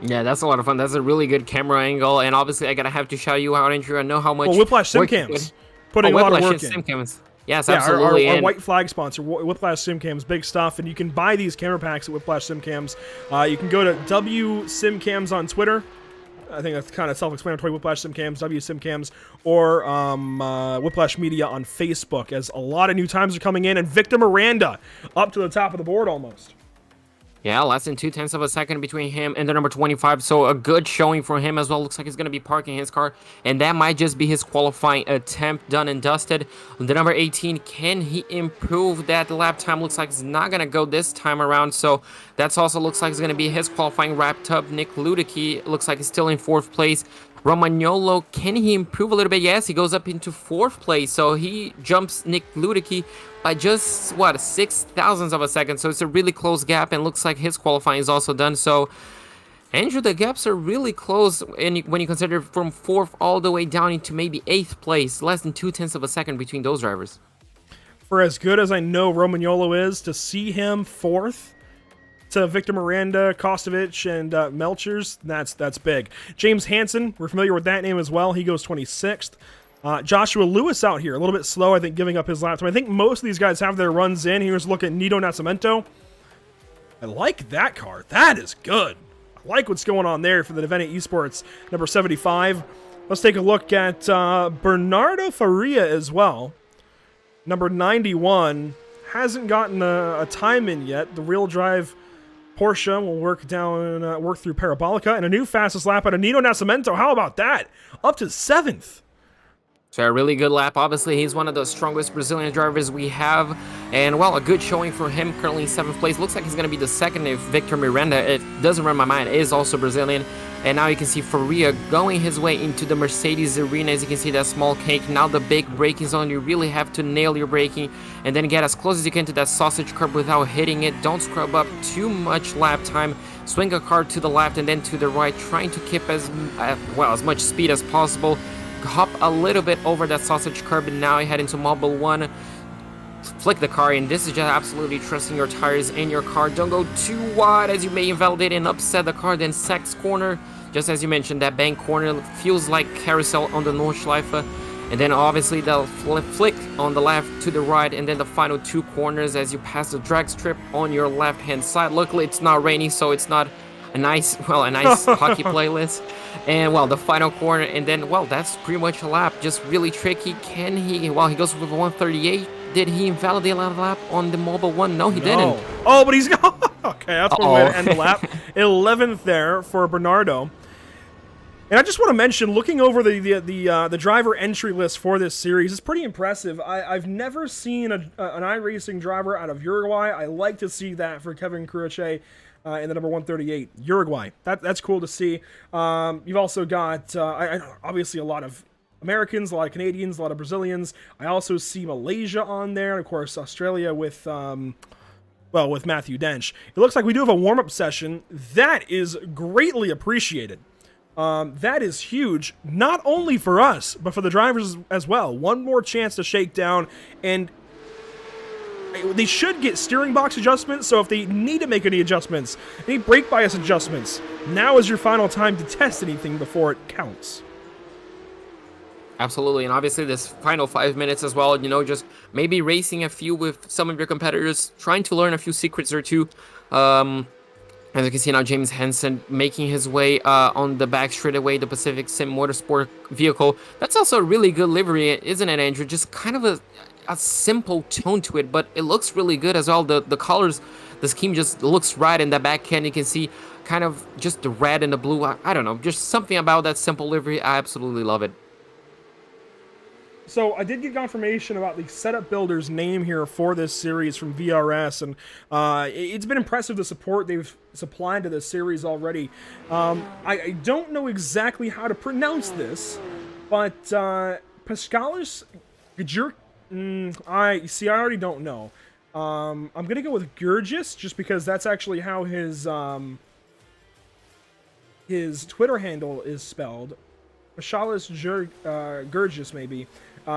Speaker 2: Yeah, that's a lot of fun. That's a really good camera angle, and obviously I gotta have to shout you out, Andrew. I know how much.
Speaker 1: Well, Whiplash SimCams putting a lot of work in.
Speaker 2: SimCams. Yes,
Speaker 1: Yeah,
Speaker 2: absolutely.
Speaker 1: our white flag sponsor, Whiplash SimCams, big stuff, and you can buy these camera packs at Whiplash SimCams. You can go to WSimCams on Twitter. I think that's kind of self-explanatory. Whiplash SimCams, WSimCams, or Whiplash Media on Facebook, as a lot of new times are coming in, and Victor Miranda up to the top of the board almost.
Speaker 2: Yeah, less than 0.2 of a second between him and the number 25, so a good showing for him as well. Looks like he's going to be parking his car, and that might just be his qualifying attempt done and dusted. The number 18, can he improve that lap time? Looks like it's not going to go this time around, so that's also looks like it's going to be his qualifying wrapped up. Nick Ludicky looks like he's still in 4th place. Romagnolo, can he improve a little bit? Yes, he goes up into 4th place, so he jumps Nick Ludicky by just, what, 0.06 of a second, so it's a really close gap, and looks like his qualifying is also done. So, Andrew, the gaps are really close when you consider from 4th all the way down into maybe 8th place, less than 0.2 of a second between those drivers.
Speaker 1: For as good as I know Romagnolo is, to see him 4th to Victor Miranda, Kostovich, and Melchers, that's big. James Hansen, we're familiar with that name as well. He goes 26th. Joshua Lewis out here, a little bit slow, I think, giving up his lap time. I think most of these guys have their runs in. Here's a look at Nito Nascimento. I like that car. That is good. I like what's going on there for the Nevada Esports, number 75. Let's take a look at Bernardo Faria as well. Number 91. Hasn't gotten a time in yet. The real drive Porsche will work through Parabolica, and a new fastest lap out of Nito Nascimento. How about that? Up to 7th.
Speaker 2: So a really good lap. Obviously, he's one of the strongest Brazilian drivers we have. And, well, a good showing for him, currently in 7th place. Looks like he's going to be the second if Victor Miranda, it doesn't run my mind, is also Brazilian. And now you can see Faria going his way into the Mercedes arena. As you can see, that small cake. Now the big braking zone. You really have to nail your braking and then get as close as you can to that sausage curb without hitting it. Don't scrub up too much lap time. Swing a car to the left and then to the right, trying to keep as much speed as possible. Hop a little bit over that sausage curb, and now you head into Mobile 1. Flick the car in. This is just absolutely trusting your tires in your car. Don't go too wide as you may invalidate and upset the car. Then Sachs corner, just as you mentioned, that bank corner feels like carousel on the Nordschleife. And then obviously the flick on the left to the right, and then the final 2 corners as you pass the drag strip on your left hand side. Luckily it's not raining, so it's not a nice hockey playlist. And, well, the final corner, and then, well, that's pretty much a lap. Just really tricky. Can he, well, he goes with 138. Did he invalidate a lap on the Mobile 1? No, he didn't.
Speaker 1: Oh, but he's okay, that's one way to end the lap. 11th there for Bernardo. And I just want to mention, looking over the driver entry list for this series, it's pretty impressive. I've never seen an iRacing driver out of Uruguay. I like to see that for Kevin Cruce in the number 138, Uruguay. That's cool to see. You've also got, obviously, a lot of Americans, a lot of Canadians, a lot of Brazilians. I also see Malaysia on there, and of course Australia with Matthew Dench. It looks like we do have a warm-up session. That is greatly appreciated. That is huge, not only for us, but for the drivers as well. One more chance to shake down, and they should get steering box adjustments, so if they need to make any adjustments, any brake bias adjustments, now is your final time to test anything before it counts.
Speaker 2: Absolutely, and obviously this final 5 minutes as well, just maybe racing a few with some of your competitors, trying to learn a few secrets or two. And As you can see now, James Henson making his way on the back straightaway, the Pacific Sim Motorsport vehicle. That's also a really good livery, isn't it, Andrew? Just kind of a simple tone to it, but it looks really good as well. The colors, the scheme just looks right in the back end. You can see kind of just the red and the blue. I don't know, just something about that simple livery. I absolutely love it.
Speaker 1: So I did get confirmation about the setup builder's name here for this series from VRS, and it's been impressive the support they've supplied to this series already. I don't know exactly how to pronounce this, but Pascalis Gajur. I already don't know. I'm gonna go with Gurgis just because that's actually how his Twitter handle is spelled. Pascalis Gurgis, maybe.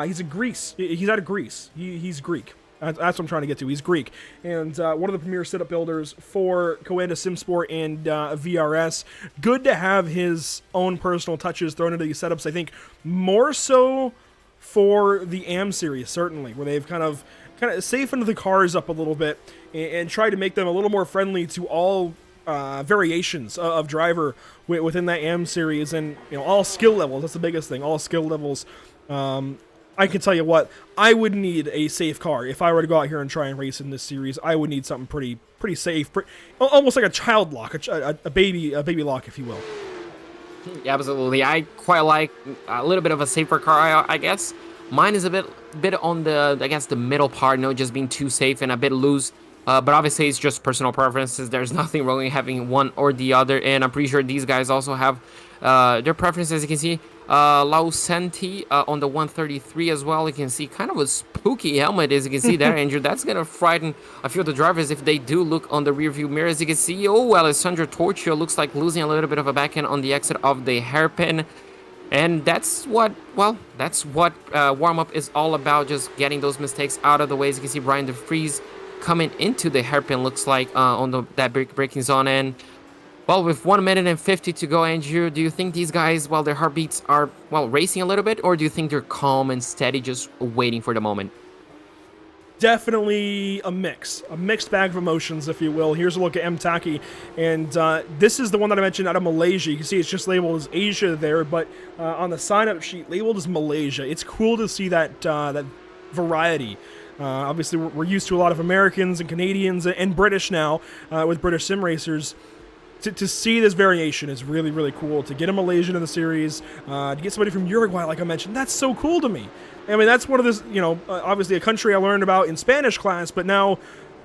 Speaker 1: He's a Greece. He's out of Greece. He's Greek. That's what I'm trying to get to. He's Greek. And one of the premier setup builders for Coanda SimSport and VRS. Good to have his own personal touches thrown into these setups. I think more so for the AM series, certainly, where they've kind of safened the cars up a little bit and tried to make them a little more friendly to all variations of driver within that AM series, and all skill levels. That's the biggest thing. All skill levels. I can tell you what, I would need a safe car if I were to go out here and try and race in this series. I would need something pretty safe, almost like a child lock, a baby lock, if you will.
Speaker 2: Yeah, absolutely. I quite like a little bit of a safer car, I guess. Mine is a bit on the, I guess, the middle part, just being too safe and a bit loose. But obviously, it's just personal preferences. There's nothing wrong with having one or the other, and I'm pretty sure these guys also have their preferences. As you can see, Lausenti on the 133 as well. You can see kind of a spooky helmet, as you can see there, Andrew. That's going to frighten a few of the drivers if they do look on the rear view mirror. As you can see, Alessandro Torchio looks like losing a little bit of a backhand on the exit of the hairpin. And that's what warm-up is all about, just getting those mistakes out of the way. As you can see, Brian DeFries coming into the hairpin, looks like, on that braking zone. And, well, with 1 minute and 50 to go, Andrew, do you think these guys, their heartbeats are, racing a little bit, or do you think they're calm and steady, just waiting for the moment?
Speaker 1: Definitely a mixed bag of emotions, if you will. Here's a look at M. Taki, and this is the one that I mentioned out of Malaysia. You can see it's just labeled as Asia there, but on the sign-up sheet, labeled as Malaysia. It's cool to see that variety. Obviously, we're used to a lot of Americans and Canadians and British now with British sim racers. To see this variation is really, really cool. To get a Malaysian in the series, to get somebody from Uruguay, like I mentioned, that's so cool to me. I mean, that's one of this, obviously a country I learned about in Spanish class, but now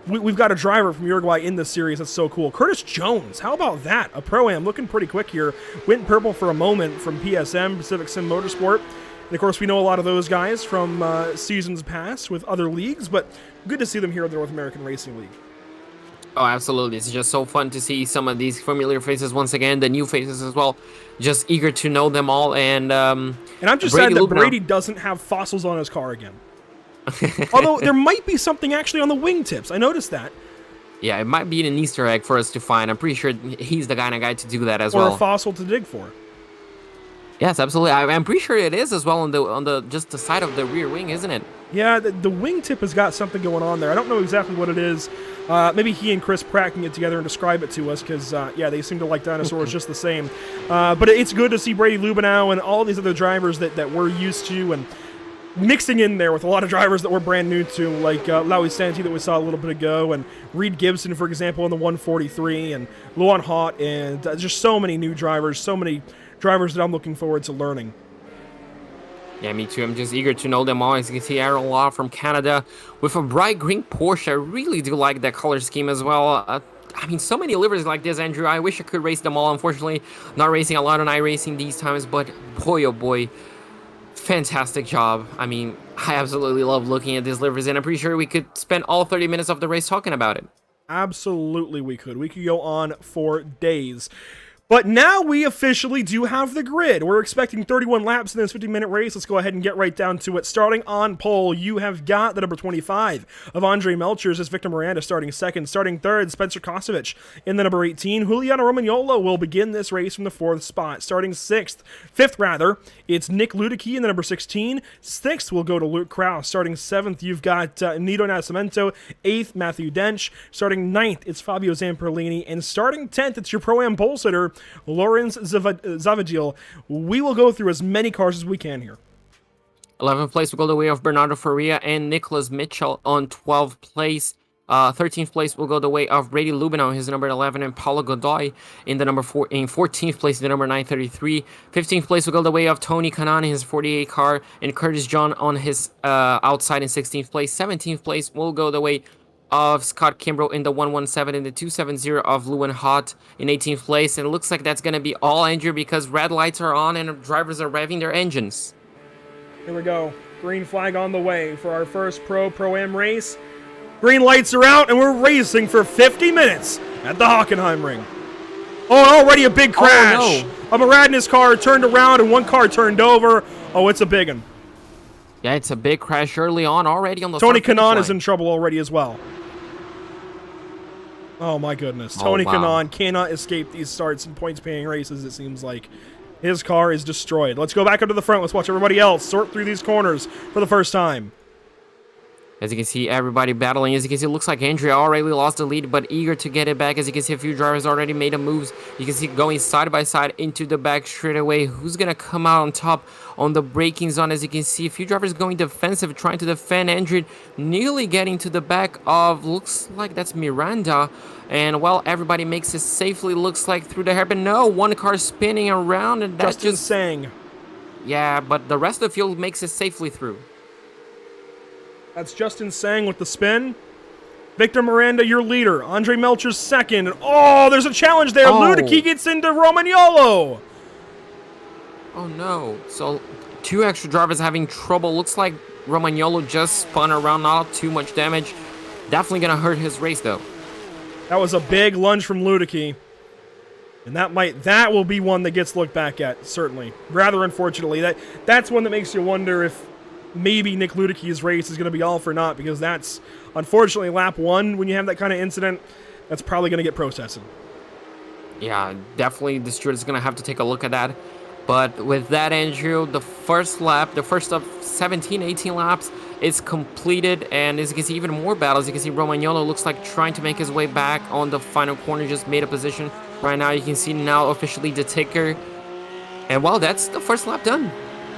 Speaker 1: we've got a driver from Uruguay in this series. That's so cool. Curtis Jones, how about that? A Pro-Am, looking pretty quick here. Went purple for a moment from PSM, Pacific Sim Motorsport. And of course, we know a lot of those guys from seasons past with other leagues, but good to see them here in the North American Racing League.
Speaker 2: Oh, absolutely. It's just so fun to see some of these familiar faces once again, the new faces as well. Just eager to know them all. And I'm
Speaker 1: just sad that Brady doesn't have fossils on his car again. Although there might be something actually on the wingtips. I noticed that.
Speaker 2: Yeah, it might be an Easter egg for us to find. I'm pretty sure he's the kind of guy to do that as well.
Speaker 1: Or a fossil to dig for.
Speaker 2: Yes, absolutely. I'm pretty sure it is as well on the just the side of the rear wing, isn't it?
Speaker 1: Yeah, the wingtip has got something going on there. I don't know exactly what it is. Maybe he and Chris Pratt can get together and describe it to us, because, they seem to like dinosaurs just the same. But it's good to see Brady Lubenow and all these other drivers that we're used to, and mixing in there with a lot of drivers that we're brand new to, like Lowy Santi that we saw a little bit ago, and Reed Gibson, for example, in the 143, and Luan Hott, and just so many new drivers, so many drivers that I'm looking forward to learning.
Speaker 2: Yeah, me too. I'm just eager to know them all. As you can see, Aaron Law from Canada with a bright green Porsche. I really do like that color scheme as well. I mean, so many liveries like this, Andrew. I wish I could race them all. Unfortunately, not racing a lot on iRacing these times, but boy, oh boy, fantastic job. I mean, I absolutely love looking at these liveries, and I'm pretty sure we could spend all 30 minutes of the race talking about it.
Speaker 1: Absolutely we could. We could go on for days. But now we officially do have the grid. We're expecting 31 laps in this 50-minute race. Let's go ahead and get right down to it. Starting on pole, you have got the number 25 of Andre Melchers as Victor Miranda starting second. Starting third, Spencer Kosovich in the number 18. Juliano Romagnolo will begin this race from the fourth spot. Starting fifth, it's Nick Ludicky in the number 16. Sixth will go to Luke Kraus. Starting seventh, you've got Nito Nascimento. Eighth, Matthew Dench. Starting ninth, it's Fabio Zamperlini. And starting 10th, it's your Pro-Am pole sitter, Lorenz Zavadil. We will go through as many cars as we can here.
Speaker 2: 11th place will go the way of Bernardo Faria and Nicholas Mitchell on 12th place. 13th place will go the way of Brady Lubino, his number 11, and Paulo Godoy in the number 4. In 14th place, the number 933. 15th place will go the way of Tony Kanaan in his 48 car, and Curtis John on his outside in 16th place. 17th place will go the way of Scott Kimbrough in the 117 and the 270 of Lewin Hott in 18th place. And it looks like that's going to be all, Andrew, because red lights are on and drivers are revving their engines.
Speaker 1: Here we go. Green flag on the way for our first Pro-Am race. Green lights are out, and we're racing for 50 minutes at the Hockenheimring. Oh, already a big crash.
Speaker 2: Oh, no.
Speaker 1: A Maradna's car turned around, and one car turned over. Oh, it's a big one.
Speaker 2: Yeah, it's a big crash early on already on the
Speaker 1: Tony
Speaker 2: start
Speaker 1: Kanaan
Speaker 2: line.
Speaker 1: is in trouble already as well. Oh, my goodness. Tony Kanaan cannot escape these starts in points-paying races, it seems like. His car is destroyed. Let's go back up to the front. Let's watch everybody else sort through these corners for the first time.
Speaker 2: As you can see, everybody battling. As you can see, it looks like Andrea already lost the lead, but eager to get it back. As you can see, a few drivers already made a moves. You can see going side by side into the back straight away. Who's going to come out on top on the braking zone? As you can see, a few drivers going defensive, trying to defend Andrea, nearly getting to the back of, looks like that's Miranda. And, well, everybody makes it safely, looks like, through the hairpin. No, one car spinning around, and that's
Speaker 1: Justin
Speaker 2: just...
Speaker 1: Sang.
Speaker 2: Yeah, but the rest of the field makes it safely through.
Speaker 1: That's Justin Sang with the spin. Victor Miranda, your leader. Andre Melcher's second. Oh, there's a challenge there.
Speaker 2: Oh.
Speaker 1: Ludicky gets into Romagnolo.
Speaker 2: Oh, no. So, two extra drivers having trouble. Looks like Romagnolo just spun around, not too much damage. Definitely going to hurt his race, though.
Speaker 1: That was a big lunge from Ludicky. And that will be one that gets looked back at, certainly. Rather unfortunately. That's one that makes you wonder if maybe Nick Ludicky's race is going to be all for naught, because that's, unfortunately, lap one, when you have that kind of incident, that's probably going to get processed.
Speaker 2: Yeah, definitely the steward is going to have to take a look at that. But with that, Andrew, the first of 17, 18 laps is completed. And as you can see, even more battles. You can see Romagnolo looks like trying to make his way back on the final corner, just made a position. Right now, you can see now officially the ticker. And, well, that's the first lap done.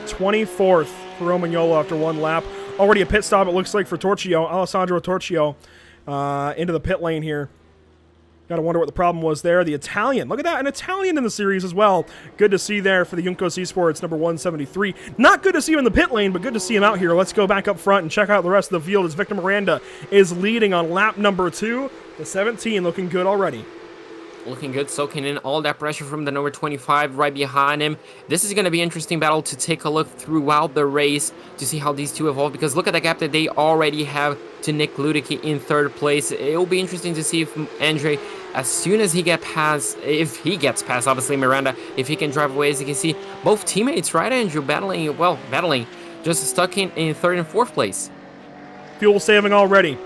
Speaker 1: 24th for Romagnolo after one lap. Already a pit stop, it looks like, for Alessandro Torchio into the pit lane here. Gotta wonder what the problem was there. The Italian. Look at that. An Italian in the series as well. Good to see there for the Juncos Esports, number 173. Not good to see him in the pit lane, but good to see him out here. Let's go back up front and check out the rest of the field as Victor Miranda is leading on lap number 2. The 17 looking good already.
Speaker 2: Looking good, soaking in all that pressure from the number 25 right behind him. This is going to be an interesting battle to take a look throughout the race to see how these two evolve, because look at the gap that they already have to Nick Ludicky in third place. It will be interesting to see if Andre, as soon as he gets past, obviously Miranda, if he can drive away. As you can see, both teammates, right, Andrew, battling, just stuck in third and fourth place.
Speaker 1: Fuel saving already.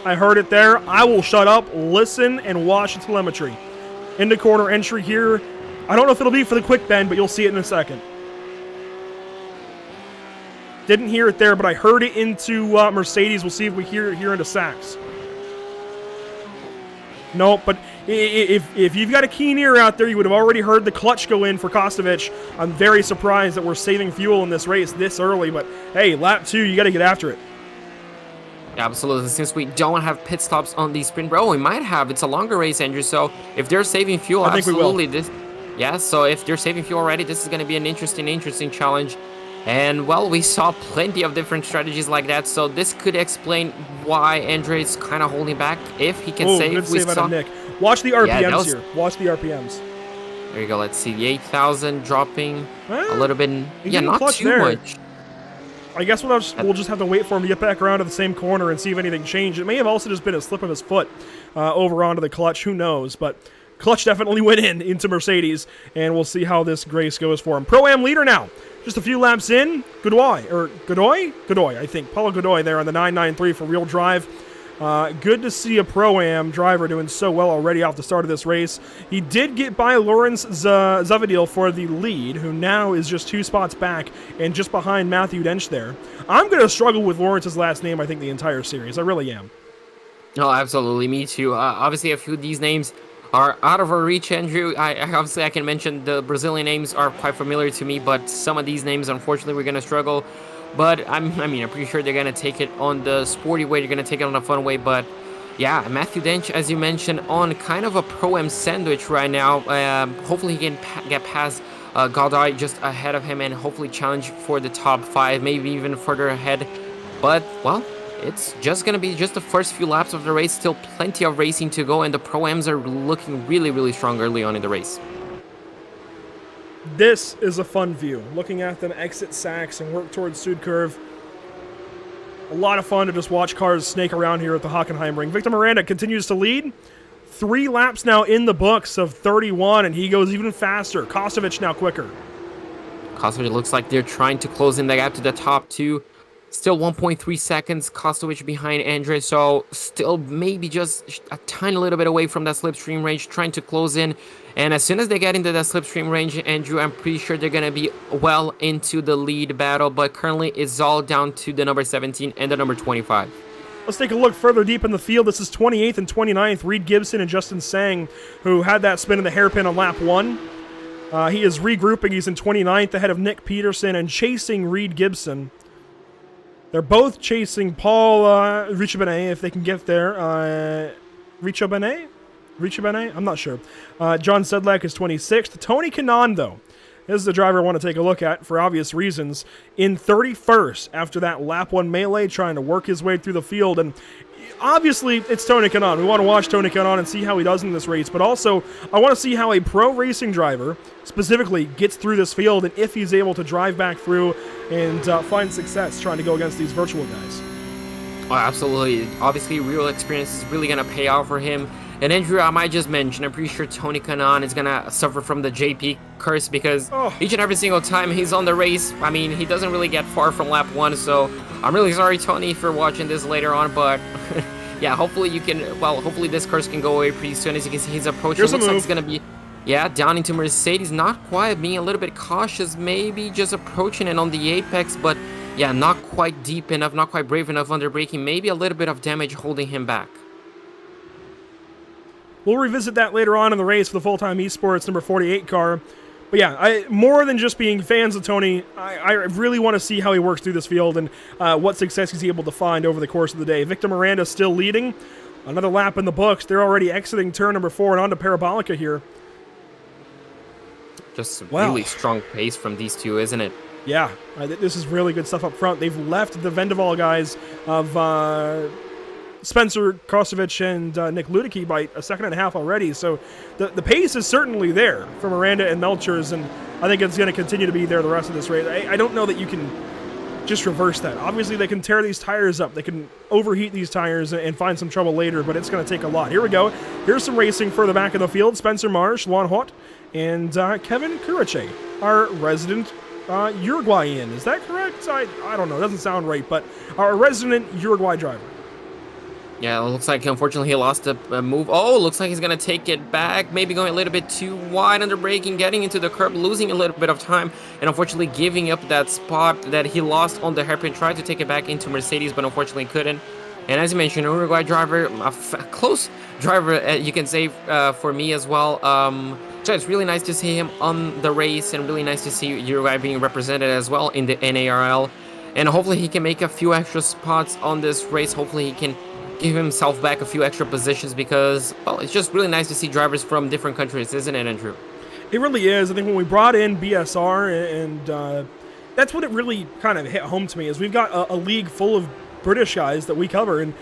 Speaker 1: I heard it there. I will shut up, listen, and watch the telemetry. Into corner entry here. I don't know if it'll be for the quick bend, but you'll see it in a second. Didn't hear it there, but I heard it into Mercedes. We'll see if we hear it here into Sachs. Nope, but if you've got a keen ear out there, you would have already heard the clutch go in for Kostovich. I'm very surprised that we're saving fuel in this race this early, but hey, lap 2, you got to get after it.
Speaker 2: Absolutely. Since we don't have pit stops on the sprint, we might have. It's a longer race, Andrew. So if they're saving fuel,
Speaker 1: I think
Speaker 2: absolutely.
Speaker 1: we will.
Speaker 2: So if they're saving fuel already, this is going to be an interesting challenge. And, well, we saw plenty of different strategies like that. So this could explain why Andre is kind of holding back if he can save.
Speaker 1: Good save out of Nick. Watch the RPMs here. Watch the RPMs.
Speaker 2: There you go. Let's see. The 8,000 dropping a little bit.
Speaker 1: Yeah,
Speaker 2: not too much.
Speaker 1: I guess we'll just have to wait for him to get back around to the same corner and see if anything changed. It may have also just been a slip of his foot over onto the clutch. Who knows? But Clutch definitely went into Mercedes, and we'll see how this race goes for him. Pro-Am leader now. Just a few laps in. Godoy, I think. Paulo Godoy there on the 993 for Real Drive. Good to see a Pro-Am driver doing so well already off the start of this race. He did get by Lawrence Zavadil for the lead, who now is just 2 spots back and just behind Matthew Dench there. I'm going to struggle with Lawrence's last name, I think, the entire series. I really am.
Speaker 2: Oh, absolutely. Me too. Obviously, a few of these names are out of our reach, Andrew. Obviously, I can mention the Brazilian names are quite familiar to me, but some of these names, unfortunately, we're going to struggle. But I'm pretty sure they're going to take it on the sporty way. They're going to take it on a fun way. But yeah, Matthew Dench, as you mentioned, on kind of a Pro-Am sandwich right now. Hopefully he can get past Godoy just ahead of him and hopefully challenge for the top 5, maybe even further ahead. But, well, it's just going to be just the first few laps of the race. Still plenty of racing to go, and the Pro-Ams are looking really, really strong early on in the race.
Speaker 1: This is a fun view. Looking at them exit Sachs and work towards Sud Curve. A lot of fun to just watch cars snake around here at the Hockenheimring. Victor Miranda continues to lead. 3 laps now in the books of 31, and he goes even faster. Kostovic now quicker.
Speaker 2: Kostovic looks like they're trying to close in the gap to the top 2. Still 1.3 seconds, Kostovic behind Andre, so still maybe just a tiny little bit away from that slipstream range, trying to close in. And as soon as they get into that slipstream range, Andrew, I'm pretty sure they're going to be well into the lead battle, but currently it's all down to the number 17 and the number 25.
Speaker 1: Let's take a look further deep in the field. This is 28th and 29th, Reed Gibson and Justin Sang, who had that spin in the hairpin on lap 1. He is regrouping. He's in 29th ahead of Nick Peterson and chasing Reed Gibson. They're both chasing Paul Richabanet, if they can get there. Richabanet? I'm not sure. John Sedlak is 26th. Tony Kanaan, though, is the driver I want to take a look at for obvious reasons. In 31st after that lap 1 melee, trying to work his way through the field. And obviously, it's Tony Kanaan. We want to watch Tony Kanaan and see how he does in this race. But also, I want to see how a pro racing driver specifically gets through this field and if he's able to drive back through and find success trying to go against these virtual guys.
Speaker 2: Oh, absolutely. Obviously, real experience is really going to pay off for him. And Andrew, I might just mention, I'm pretty sure Tony Kanaan is going to suffer from the JP curse because each and every single time he's on the race, he doesn't really get far from lap 1. So I'm really sorry, Tony, for watching this later on. But yeah, hopefully hopefully this curse can go away pretty soon. As you can see, he's approaching. Looks like he's going to be, down into Mercedes. Not quite, being a little bit cautious, maybe just approaching it on the apex. But yeah, not quite deep enough, not quite brave enough under braking. Maybe a little bit of damage holding him back.
Speaker 1: We'll revisit that later on in the race for the full-time esports number 48 car. But yeah, more than just being fans of Tony, I really want to see how he works through this field and what success he's able to find over the course of the day. Victor Miranda still leading. Another lap in the books. They're already exiting turn number 4 and onto Parabolica here.
Speaker 2: Just really strong pace from these two, isn't it?
Speaker 1: Yeah, this is really good stuff up front. They've left the Vendaval guys of Spencer Kostovic and Nick Ludicky by a second and a half already. So the pace is certainly there for Miranda and Melchers, and I think it's going to continue to be there the rest of this race. I don't know that you can just reverse that. Obviously, they can tear these tires up. They can overheat these tires and find some trouble later, but it's going to take a lot. Here we go. Here's some racing further back in the field. Spencer Marsh, Juan Hot, and Kevin Curache, our resident Uruguayan. Is that correct? I don't know. It doesn't sound right, but our resident Uruguay driver.
Speaker 2: Yeah, it looks like, unfortunately, he lost a move. Oh, looks like he's going to take it back. Maybe going a little bit too wide under braking, getting into the curb, losing a little bit of time, and unfortunately giving up that spot that he lost on the hairpin. Tried to take it back into Mercedes, but unfortunately couldn't. And as you mentioned, an Uruguay driver, a close driver, you can say, for me as well. So it's really nice to see him on the race, and really nice to see Uruguay being represented as well in the NARL. And hopefully he can make a few extra spots on this race. Hopefully he can give himself back a few extra positions because, well, it's just really nice to see drivers from different countries, isn't it, Andrew?
Speaker 1: It really is. I think when we brought in BSR, and that's what it really kind of hit home to me, is we've got a league full of British guys that we cover, and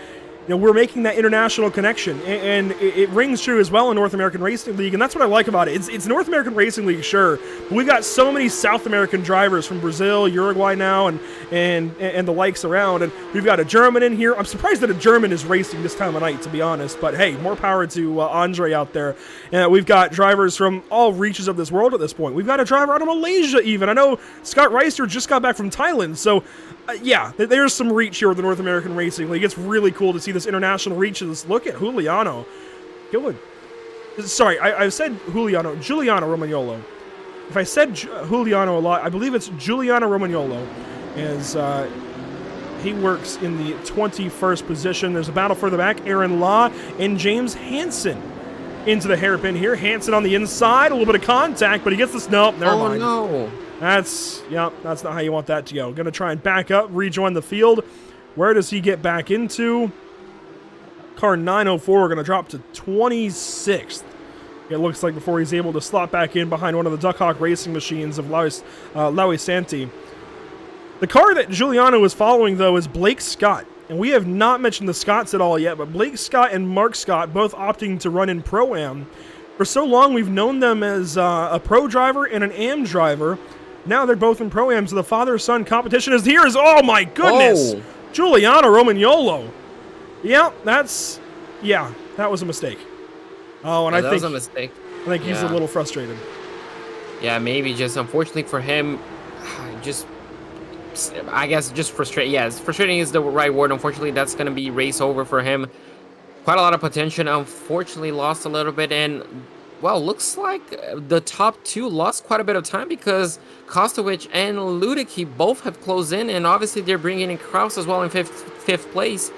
Speaker 1: we're making that international connection, and it rings true as well in North American Racing League, and that's what I like about it. It's North American Racing League, sure, but we've got so many South American drivers from Brazil, Uruguay now, and the likes around, and we've got a German in here. I'm surprised that a German is racing this time of night, to be honest, but hey, more power to Andre out there. And we've got drivers from all reaches of this world at this point. We've got a driver out of Malaysia even. I know Scott Reister just got back from Thailand, so yeah, there's some reach here with the North American Racing League. It's really cool to see this international reach. Look at Giuliano. Sorry, I said Giuliano Romagnolo. If I said Giuliano a lot, I believe it's Giuliano Romagnolo, as he works in the 21st position. There's a battle further back. Aaron Law and James Hansen into the hairpin here. Hansen on the inside, a little bit of contact, but he gets this. Nope, never mind.
Speaker 2: Oh, no.
Speaker 1: That's not how you want that to go. Going to try and back up, rejoin the field. Where does he get back into? Car 904, we're going to drop to 26th. It looks like before he's able to slot back in behind one of the Duckhawk racing machines of Lowy Santi. The car that Giuliano is following, though, is Blake Scott. And we have not mentioned the Scotts at all yet, but Blake Scott and Mark Scott both opting to run in Pro-Am. For so long, we've known them as a Pro driver and an Am driver. Now they're both in Pro-Am, so the father-son competition is here. Oh, my goodness!
Speaker 2: Oh.
Speaker 1: Giuliano Romagnolo. Yeah, that was a mistake. Oh, and
Speaker 2: Yeah,
Speaker 1: I
Speaker 2: that
Speaker 1: think
Speaker 2: was a mistake.
Speaker 1: I think he's a little frustrated.
Speaker 2: Yeah, maybe just unfortunately for him, I guess just frustrating. Yeah, frustrating is the right word. Unfortunately, that's going to be race over for him. Quite a lot of potential. Unfortunately, lost a little bit, and well, looks like the top two lost quite a bit of time because Kostowicz and Ludicky both have closed in, and obviously they're bringing in Kraus as well in fifth place.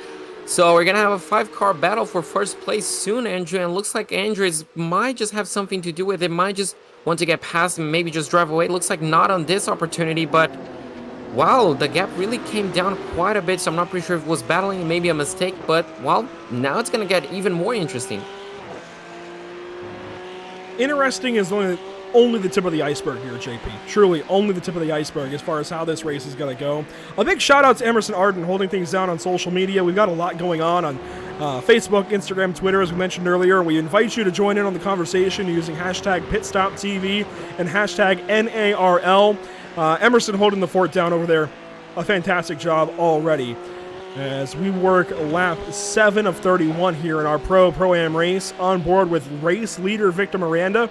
Speaker 2: So we're going to have a 5-car battle for first place soon, Andrew, and it looks like Andrews might just have something to do with it, might just want to get past and maybe just drive away. It looks like not on this opportunity, but wow, the gap really came down quite a bit, so I'm not pretty sure if it was battling, maybe a mistake, but well, now it's going to get even more interesting.
Speaker 1: Interesting is only the tip of the iceberg here, JP. Truly, only the tip of the iceberg as far as how this race is going to go. A big shout out to Emerson Arden holding things down on social media. We've got a lot going on Facebook, Instagram, Twitter, as we mentioned earlier. We invite you to join in on the conversation using hashtag PitStopTV and hashtag NARL. Emerson holding the fort down over there. A fantastic job already. As we work lap 7 of 31 here in our Pro-Am race, on board with race leader Victor Miranda.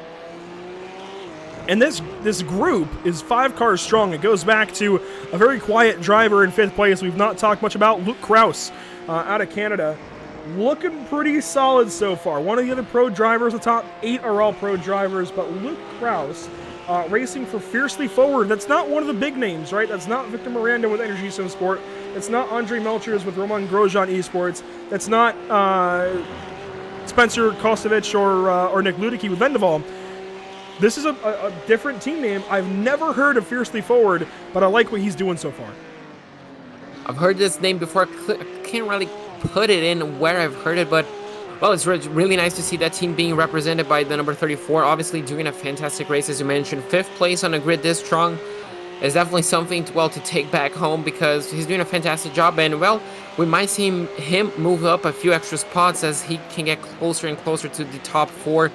Speaker 1: And this group is 5 cars strong. It goes back to a very quiet driver in 5th place we've not talked much about, Luke Kraus, out of Canada. Looking pretty solid so far. One of the other pro drivers, the top 8 are all pro drivers, but Luke Kraus racing for Fiercely Forward. That's not one of the big names, right? That's not Victor Miranda with Energy Sim Sport. That's not Andre Melchers with Roman Grosjean Esports. That's not Spencer Kostovich or Nick Ludicky with Vendaval. This is a different team name. I've never heard of Fiercely Forward, but I like what he's doing so far.
Speaker 2: I've heard this name before. I can't really put it in where I've heard it, but well, it's really nice to see that team being represented by the number 34. Obviously doing a fantastic race, as you mentioned. 5th place on the grid this strong is definitely something to take back home because he's doing a fantastic job. And well, we might see him move up a few extra spots as he can get closer and closer to the top 4.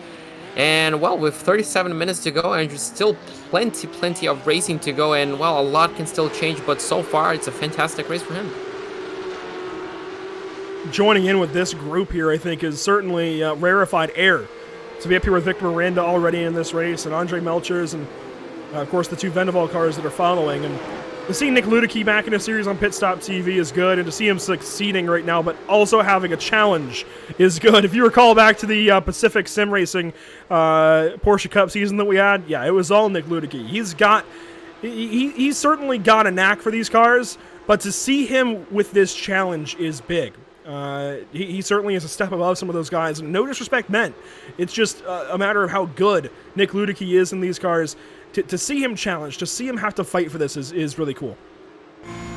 Speaker 2: And well, with 37 minutes to go, and there's still plenty of racing to go, and well, a lot can still change, but so far it's a fantastic race for him.
Speaker 1: Joining in with this group here, I think, is certainly rarefied air. To be up here with Victor Miranda already in this race, and Andre Melchers, and of course the 2 Vendaval cars that are following. And to see Nick Ludicky back in a series on Pit Stop TV is good, and to see him succeeding right now, but also having a challenge is good. If you recall back to the Pacific Sim Racing Porsche Cup season that we had, yeah, it was all Nick Ludicky. He's certainly got a knack for these cars, but to see him with this challenge is big. He certainly is a step above some of those guys. No disrespect meant. It's just a matter of how good Nick Ludicky is in these cars. To see him challenged, to see him have to fight for this is really cool.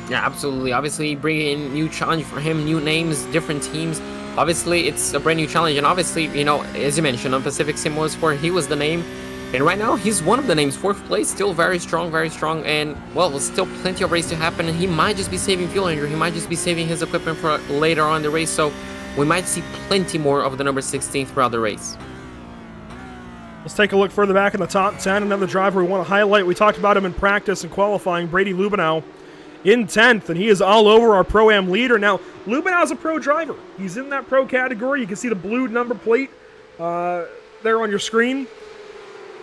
Speaker 2: Yeah, absolutely. Obviously, bringing in new challenge for him, new names, different teams. Obviously, it's a brand new challenge. And obviously, as you mentioned, on Pacific Sim Motorsport, he was the name. And right now, he's one of the names. 4th place, still very strong. And, well, there's still plenty of race to happen. And he might just be saving fuel, Andrew. He might just be saving his equipment for later on in the race. So we might see plenty more of the number 16 throughout the race.
Speaker 1: Let's take a look further back in the top 10. Another driver we want to highlight. We talked about him in practice and qualifying, Brady Lubenow in 10th, and he is all over our Pro-Am leader. Now, Lubenow's a pro driver. He's in that pro category. You can see the blue number plate there on your screen.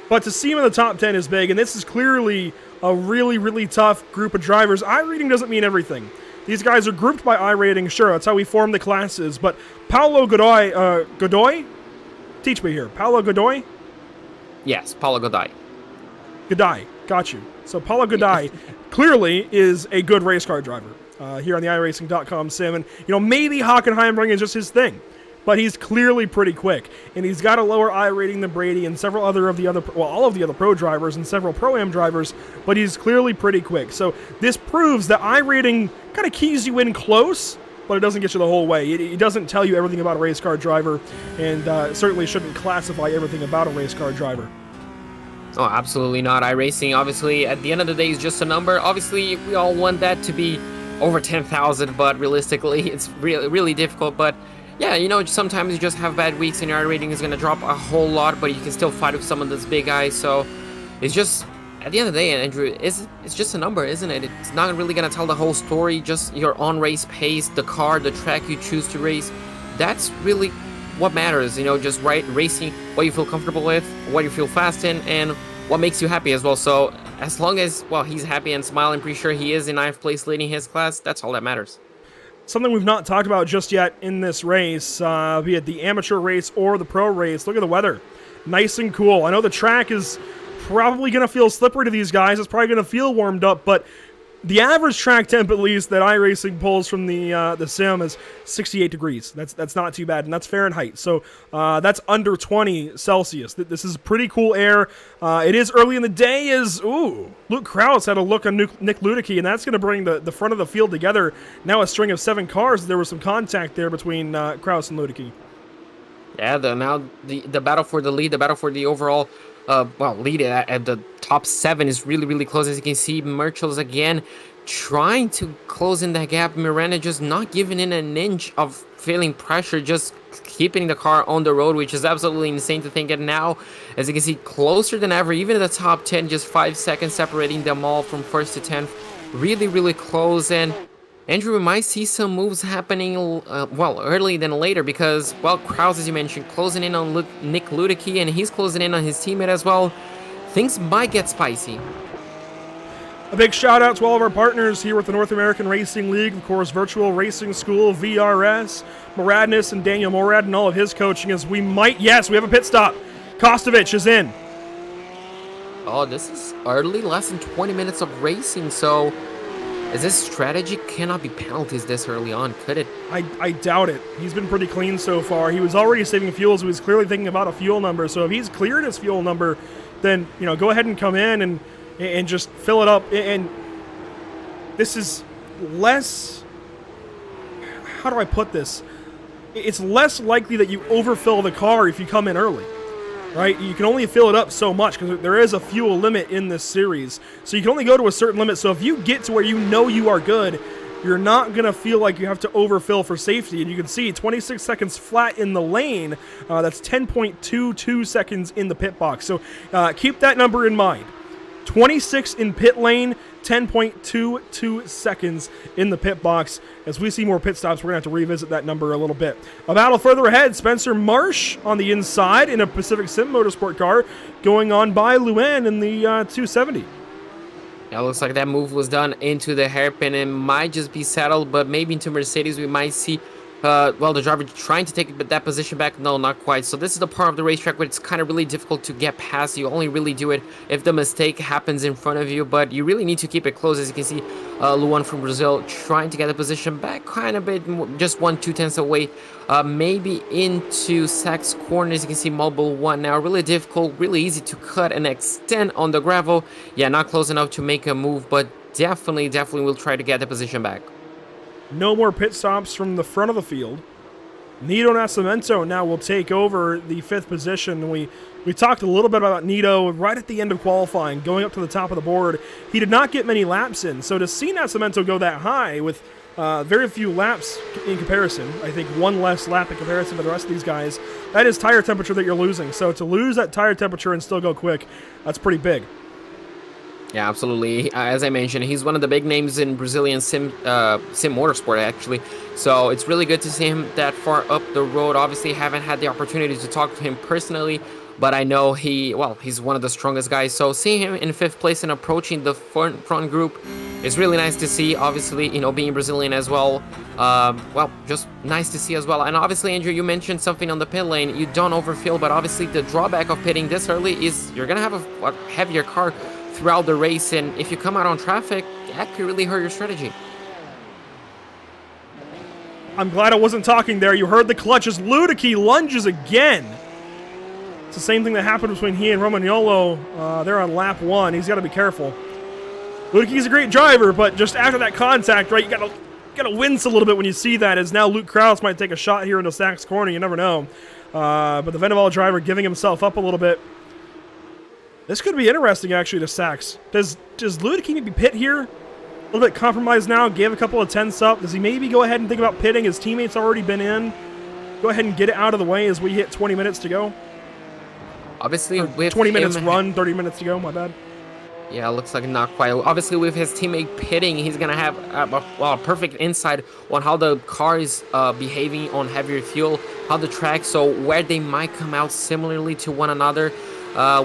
Speaker 1: But to see him in the top 10 is big, and this is clearly a really, really tough group of drivers. iRating doesn't mean everything. These guys are grouped by iRating, sure, that's how we form the classes, but Paulo Godoy? Teach me here. Paulo Godoy?
Speaker 2: Yes, Paulo Godoy.
Speaker 1: Godoy, got you. So Paulo Godoy clearly is a good race car driver here on the iRacing.com sim, and maybe Hockenheimring is just his thing. But he's clearly pretty quick, and he's got a lower I rating than Brady and several all of the other pro drivers and several Pro-Am drivers, but he's clearly pretty quick. So this proves that I rating kind of keys you in close, but it doesn't get you the whole way. It doesn't tell you everything about a race car driver, and certainly shouldn't classify everything about a race car driver.
Speaker 2: Oh, absolutely not. iRacing, obviously, at the end of the day, is just a number. Obviously, we all want that to be over 10,000, but realistically, it's really, really difficult. But yeah, sometimes you just have bad weeks and your rating is going to drop a whole lot, but you can still fight with some of those big guys. So it's just, at the end of the day, Andrew, it's just a number, isn't it? It's not really going to tell the whole story, just your on-race pace, the car, the track you choose to race. That's really what matters, just racing, what you feel comfortable with, what you feel fast in, and what makes you happy as well. So as long as, he's happy and smiling, pretty sure he is in 9th place leading his class, that's all that matters.
Speaker 1: Something we've not talked about just yet in this race, be it the amateur race or the pro race. Look at the weather. Nice and cool. I know the track is probably going to feel slippery to these guys. It's probably going to feel warmed up, but the average track temp, at least, that iRacing pulls from the sim is 68 degrees. That's not too bad, and that's Fahrenheit. So that's under 20 Celsius. This is pretty cool air. It is early in the day. Luke Krause had a look on Nick Ludicky, and that's going to bring the front of the field together. Now a string of 7 cars. There was some contact there between Krause and Ludicky.
Speaker 2: Yeah, the battle for the lead, the battle for the overall lead at the top 7 is really, really close. As you can see, Merchels again trying to close in that gap. Miranda just not giving in an inch of feeling pressure, just keeping the car on the road, which is absolutely insane to think. And now, as you can see, closer than ever, even in the top 10, just 5 seconds separating them all from 1st to 10th. Really, really close. And Andrew, we might see some moves happening, early than later, because, Krause, as you mentioned, closing in on Nick Ludicky, and he's closing in on his teammate as well. Things might get spicy.
Speaker 1: A big shout out to all of our partners here with the North American Racing League, of course, Virtual Racing School, VRS, Moradness, and Daniel Morad, and all of his coaching as we have a pit stop. Kostovich is in.
Speaker 2: Oh, this is early, less than 20 minutes of racing, so is this strategy cannot be penalties this early on, could it?
Speaker 1: I doubt it. He's been pretty clean so far. He was already saving fuel, so he was clearly thinking about a fuel number. So if he's cleared his fuel number, then go ahead and come in and just fill it up. And this is less, how do I put this? It's less likely that you overfill the car if you come in early. Right? You can only fill it up so much because there is a fuel limit in this series. So you can only go to a certain limit. So if you get to where you are good, you're not going to feel like you have to overfill for safety. And you can see 26 seconds flat in the lane. That's 10.22 seconds in the pit box. So keep that number in mind. 26 in pit lane, 10.22 seconds in the pit box. As we see more pit stops, we're going to have to revisit that number a little bit. A battle further ahead, Spencer Marsh on the inside in a Pacific Sim Motorsport car, going on by Luen in the 270.
Speaker 2: Yeah, it looks like that move was done into the hairpin and might just be settled, but maybe into Mercedes we might see the driver trying to take that position back. No, not quite. So this is the part of the racetrack where it's kind of really difficult to get past. You only really do it if the mistake happens in front of you, but you really need to keep it close. As you can see, Luan from Brazil trying to get the position back kind of bit, just 1-2 tenths away, maybe into Sachs corner. As you can see, Mobile 1 now really difficult, really easy to cut and extend on the gravel. Yeah, not close enough to make a move, but definitely will try to get the position back.
Speaker 1: No more pit stops from the front of the field. Nito Nascimento now will take over the 5th position. We talked a little bit about Nito right at the end of qualifying, going up to the top of the board. He did not get many laps in, so to see Nascimento go that high with very few laps in comparison. I think one less lap in comparison to the rest of these guys. That is tire temperature that you're losing. So to lose that tire temperature and still go quick, that's pretty big.
Speaker 2: Yeah, absolutely. As I mentioned, he's one of the big names in Brazilian sim motorsport, actually. So it's really good to see him that far up the road. Obviously, haven't had the opportunity to talk to him personally, but I know he's one of the strongest guys. So seeing him in 5th place and approaching the front group is really nice to see. Obviously, being Brazilian as well, just nice to see as well. And obviously, Andrew, you mentioned something on the pit lane. You don't overfill, but obviously the drawback of pitting this early is you're gonna have a heavier car throughout the race, and if you come out on traffic, that could really hurt your strategy.
Speaker 1: I'm glad I wasn't talking there. You heard the clutch as Ludicky lunges again. It's the same thing that happened between he and Romagnolo there on lap 1. He's got to be careful. Ludicky's a great driver, but just after that contact, right, you gotta wince a little bit when you see that, as now Luke Krause might take a shot here into Sachs corner. You never know. But the Vendaval driver giving himself up a little bit. This could be interesting, actually, to Sachs. Does Ludicky maybe pit here? A little bit compromised now, gave a couple of tenths up. Does he maybe go ahead and think about pitting? His teammates already been in. Go ahead and get it out of the way as we hit 20 minutes to go.
Speaker 2: Obviously,
Speaker 1: with 20 minutes run, 30 minutes to go, my bad.
Speaker 2: Yeah, looks like not quite. Obviously, with his teammate pitting, he's going to have a perfect insight on how the car is behaving on heavier fuel, how the track, so where they might come out similarly to one another.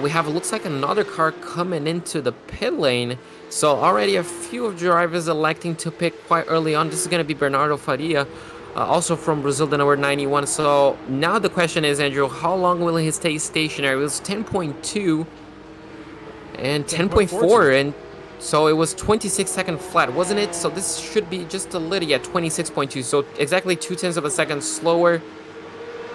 Speaker 2: We have, looks like, another car coming into the pit lane. So already a few drivers electing to pit quite early on. This is going to be Bernardo Faria, also from Brazil, the number 91. So now the question is, Andrew, how long will he stay stationary? It was 10.2 and 10.4, and so it was 26-second flat, wasn't it? So this should be just a little, 26.2. So exactly 0.2 of a second slower.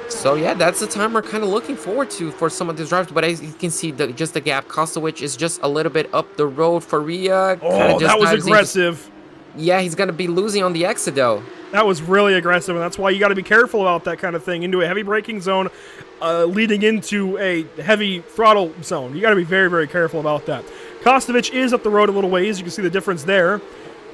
Speaker 2: So yeah, that's the time we're kind of looking forward to for some of these drivers. But as you can see, just the gap. Kostowicz is just a little bit up the road. Faria,
Speaker 1: oh, that was aggressive.
Speaker 2: Yeah, he's going to be losing on the exit, though.
Speaker 1: That was really aggressive, and that's why you got to be careful about that kind of thing. Into a heavy braking zone, leading into a heavy throttle zone. You got to be very, very careful about that. Kostowicz is up the road a little ways. You can see the difference there.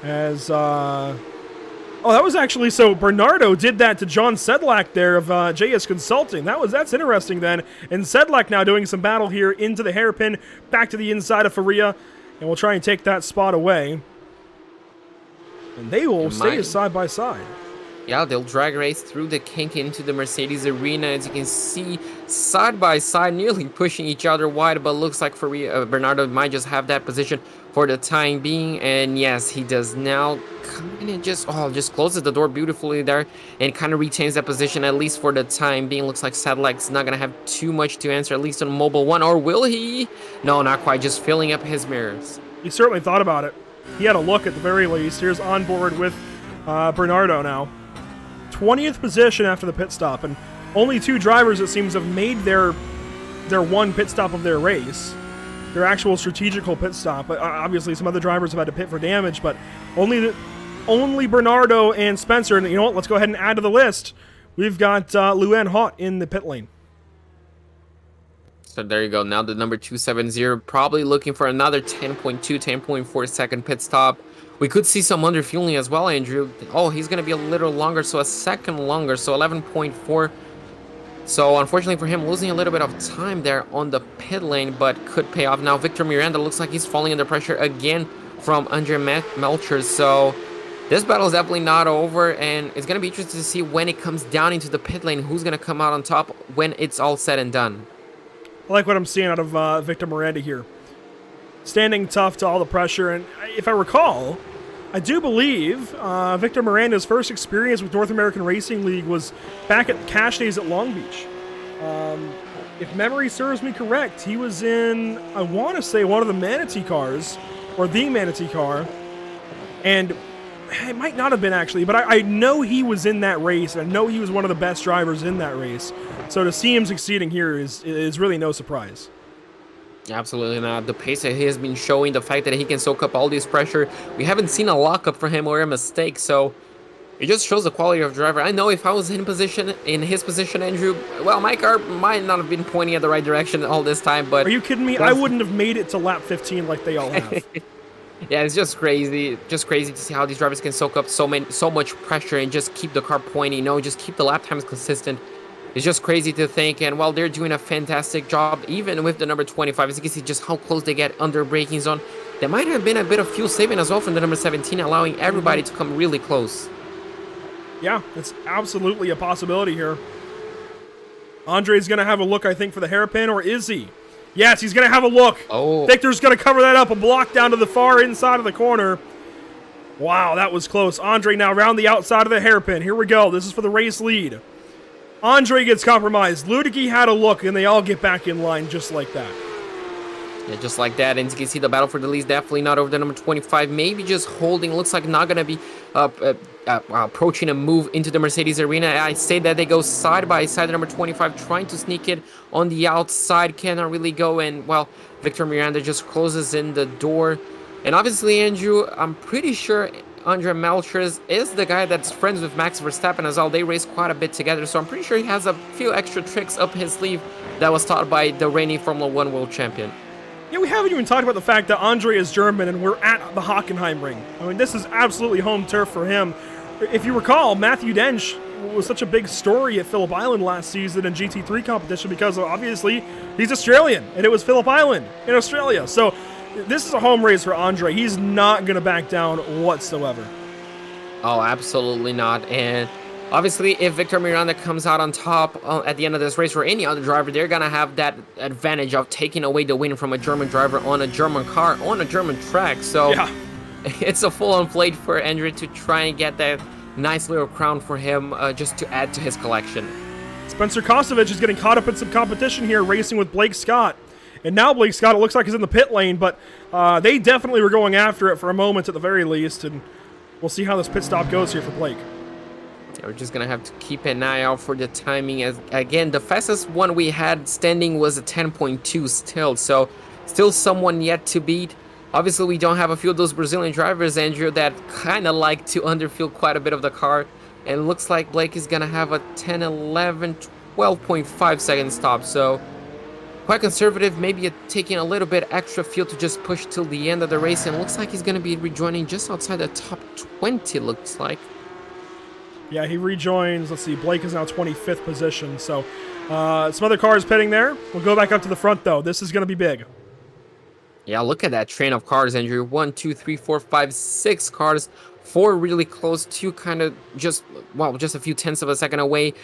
Speaker 1: As oh, that was actually, so Bernardo did that to John Sedlak there of JS Consulting. That's interesting then. And Sedlak now doing some battle here into the hairpin, back to the inside of Faria, and we'll try and take that spot away. And they will stay side by side.
Speaker 2: Yeah, they'll drag race through the kink into the Mercedes arena. As you can see, side by side, nearly pushing each other wide, but looks like Bernardo might just have that position for the time being. And yes, he does now kind of just closes the door beautifully there and kind of retains that position, at least for the time being. Looks like Sadlak's not going to have too much to answer, at least on Mobile 1, or will he? No, not quite, just filling up his mirrors.
Speaker 1: He certainly thought about it. He had a look at the very least. Here's on board with Bernardo now. 20th position after the pit stop, and only 2 drivers, it seems, have made their one pit stop of their race, their actual strategical pit stop. But obviously, some other drivers have had to pit for damage, but only Bernardo and Spencer. And you know what? Let's go ahead and add to the list. We've got Luan Hot in the pit lane.
Speaker 2: So there you go. Now the number 270, probably looking for another 10.2, 10.4 second pit stop. We could see some underfueling as well, Andrew. Oh, he's going to be a little longer, so a second longer, so 11.4. So unfortunately for him, losing a little bit of time there on the pit lane, but could pay off. Now Victor Miranda looks like he's falling under pressure again from Andre Melcher. So this battle is definitely not over, and it's going to be interesting to see when it comes down into the pit lane, who's going to come out on top when it's all said and done.
Speaker 1: I like what I'm seeing out of Victor Miranda here. Standing tough to all the pressure, and if I recall, I do believe Victor Miranda's first experience with North American Racing League was back at Cash Days at Long Beach. If memory serves me correct, he was in, I want to say, one of the Manatee cars, or the Manatee car, and it might not have been actually, but I know he was in that race, and I know he was one of the best drivers in that race. So to see him succeeding here is really no surprise.
Speaker 2: Absolutely not. The pace that he has been showing, the fact that he can soak up all this pressure, we haven't seen a lockup for him or a mistake, so it just shows the quality of driver. I know if I was in his position, Andrew, well, my car might not have been pointing at the right direction all this time, but...
Speaker 1: Are you kidding me? I wouldn't have made it to lap 15 like they all have.
Speaker 2: Yeah, it's just crazy to see how these drivers can soak up so much pressure and just keep the car pointing, just keep the lap times consistent. It's just crazy to think, and while they're doing a fantastic job, even with the number 25, as you can see just how close they get under braking zone, there might have been a bit of fuel saving as well from the number 17, allowing everybody to come really close.
Speaker 1: Yeah, it's absolutely a possibility here. Andre's going to have a look, I think, for the hairpin, or is he? Yes, he's going to have a look.
Speaker 2: Oh.
Speaker 1: Victor's going to cover that up, a block down to the far inside of the corner. Wow, that was close. Andre now around the outside of the hairpin. Here we go. This is for the race lead. Andre gets compromised. Ludicky had a look, and they all get back in line just like that.
Speaker 2: Yeah, just like that. And you can see the battle for the lead definitely not over the number 25. Maybe just holding. Looks like not going to be approaching a move into the Mercedes arena. I say that they go side by side. The number 25 trying to sneak it on the outside. Cannot really go. And, well, Victor Miranda just closes in the door. And obviously, Andrew, I'm pretty sure Andre Melchers is the guy that's friends with Max Verstappen as well. They race quite a bit together, so I'm pretty sure he has a few extra tricks up his sleeve that was taught by the reigning Formula 1 world champion.
Speaker 1: Yeah, we haven't even talked about the fact that Andre is German and we're at the Hockenheimring. I mean, this is absolutely home turf for him. If you recall, Matthew Dench was such a big story at Phillip Island last season in GT3 competition because obviously he's Australian and it was Phillip Island in Australia. So this is a home race for Andre. He's not going to back down whatsoever.
Speaker 2: Oh, absolutely not. And obviously, if Victor Miranda comes out on top at the end of this race, or any other driver, they're going to have that advantage of taking away the win from a German driver on a German car, on a German track. So yeah. It's a full-on plate for Andre to try and get that nice little crown for him just to add to his collection.
Speaker 1: Spencer Kostovich is getting caught up in some competition here, racing with Blake Scott. And now Blake Scott, it looks like he's in the pit lane, but they definitely were going after it for a moment at the very least, and we'll see how this pit stop goes here for Blake.
Speaker 2: Yeah, we're just going to have to keep an eye out for the timing. As again, the fastest one we had standing was a 10.2 still, so still someone yet to beat. Obviously, we don't have a few of those Brazilian drivers, Andrew, that kind of like to underfill quite a bit of the car, and it looks like Blake is going to have a 10, 11, 12.5 second stop, so quite conservative, maybe taking a little bit extra fuel to just push till the end of the race, and looks like he's going to be rejoining just outside the top 20, looks like.
Speaker 1: Yeah, he rejoins. Let's see, Blake is now 25th position, so some other cars pitting there. We'll go back up to the front, though. This is going to be big.
Speaker 2: Yeah, look at that train of cars, Andrew. 1, 2, 3, 4, 5, 6 cars. 4 really close, 2 kind of just a few tenths of a second away.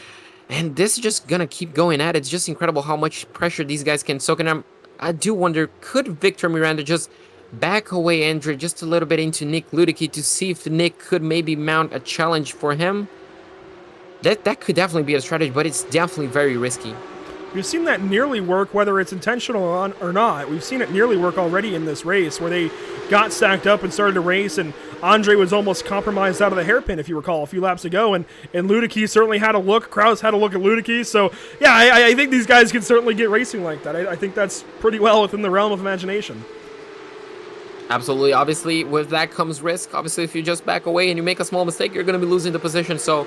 Speaker 2: And this is just going to keep going at it. It's just incredible how much pressure these guys can soak. And I do wonder, could Victor Miranda just back away Andre just a little bit into Nick Ludicky to see if Nick could maybe mount a challenge for him? That could definitely be a strategy, but it's definitely very risky.
Speaker 1: We've seen that nearly work, whether it's intentional or not. We've seen it nearly work already in this race, where they got stacked up and started to race, and Andre was almost compromised out of the hairpin, if you recall, a few laps ago, and Ludicky certainly had a look. Kraus had a look at Ludicky, so yeah, I think these guys can certainly get racing like that. I think that's pretty well within the realm of imagination.
Speaker 2: Absolutely. Obviously, with that comes risk. Obviously, if you just back away and you make a small mistake, you're going to be losing the position, so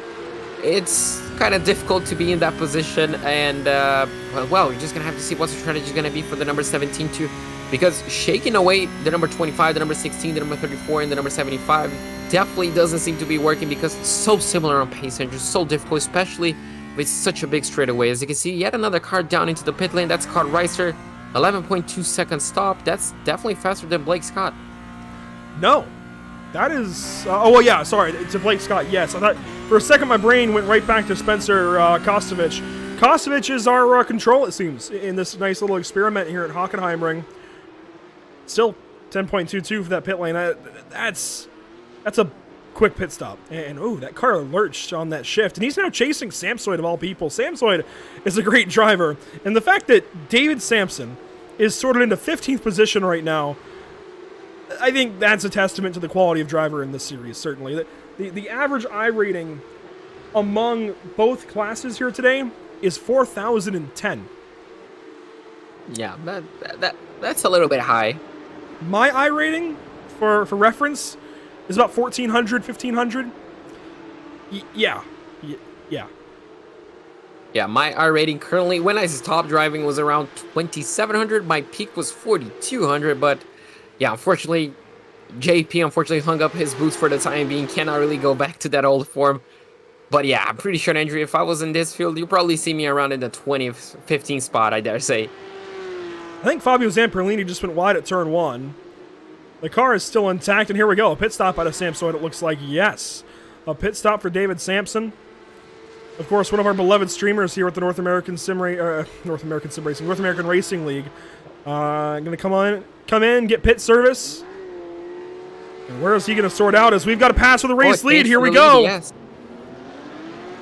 Speaker 2: it's kind of difficult to be in that position, and well, you're just gonna have to see what the strategy is gonna be for the number 17 too, because shaking away the number 25, the number 16, the number 34, and the number 75 definitely doesn't seem to be working, because it's so similar on pace and just so difficult, especially with such a big straightaway. As you can see, yet another car down into the pit lane. That's Scott Reiser, 11.2 second stop. That's definitely faster than Blake Scott.
Speaker 1: No. That is... oh, well, yeah, sorry. To Blake Scott, yes. I thought for a second my brain went right back to Spencer Kostovich. Kostovich is our control, it seems, in this nice little experiment here at Hockenheimring. Still 10.22 for that pit lane. That's a quick pit stop. And, oh, that car lurched on that shift. And he's now chasing Samsoid of all people. Samsoid is a great driver. And the fact that David Sampson is sorted into 15th position right now, I think that's a testament to the quality of driver in this series, certainly. The average I rating among both classes here today is 4,010.
Speaker 2: Yeah, that's a little bit high.
Speaker 1: My I rating, for reference, is about 1,400, 1,500. Yeah.
Speaker 2: Yeah, my I rating currently, when I stopped driving, was around 2,700. My peak was 4,200, but yeah, unfortunately, JP unfortunately hung up his boots for the time being. Cannot really go back to that old form. But yeah, I'm pretty sure, Andrew, if I was in this field, you'd probably see me around in the 20th, 15th spot, I dare say.
Speaker 1: I think Fabio Zamperlini just went wide at turn 1. The car is still intact, and here we go. A pit stop out of Samsoid, it looks like. Yes. A pit stop for David Sampson. Of course, one of our beloved streamers here at the North American Racing League. Going to come in, get pit service. And where is he going to sort out? As we've got a pass for the race lead. Here we go.
Speaker 2: Yes.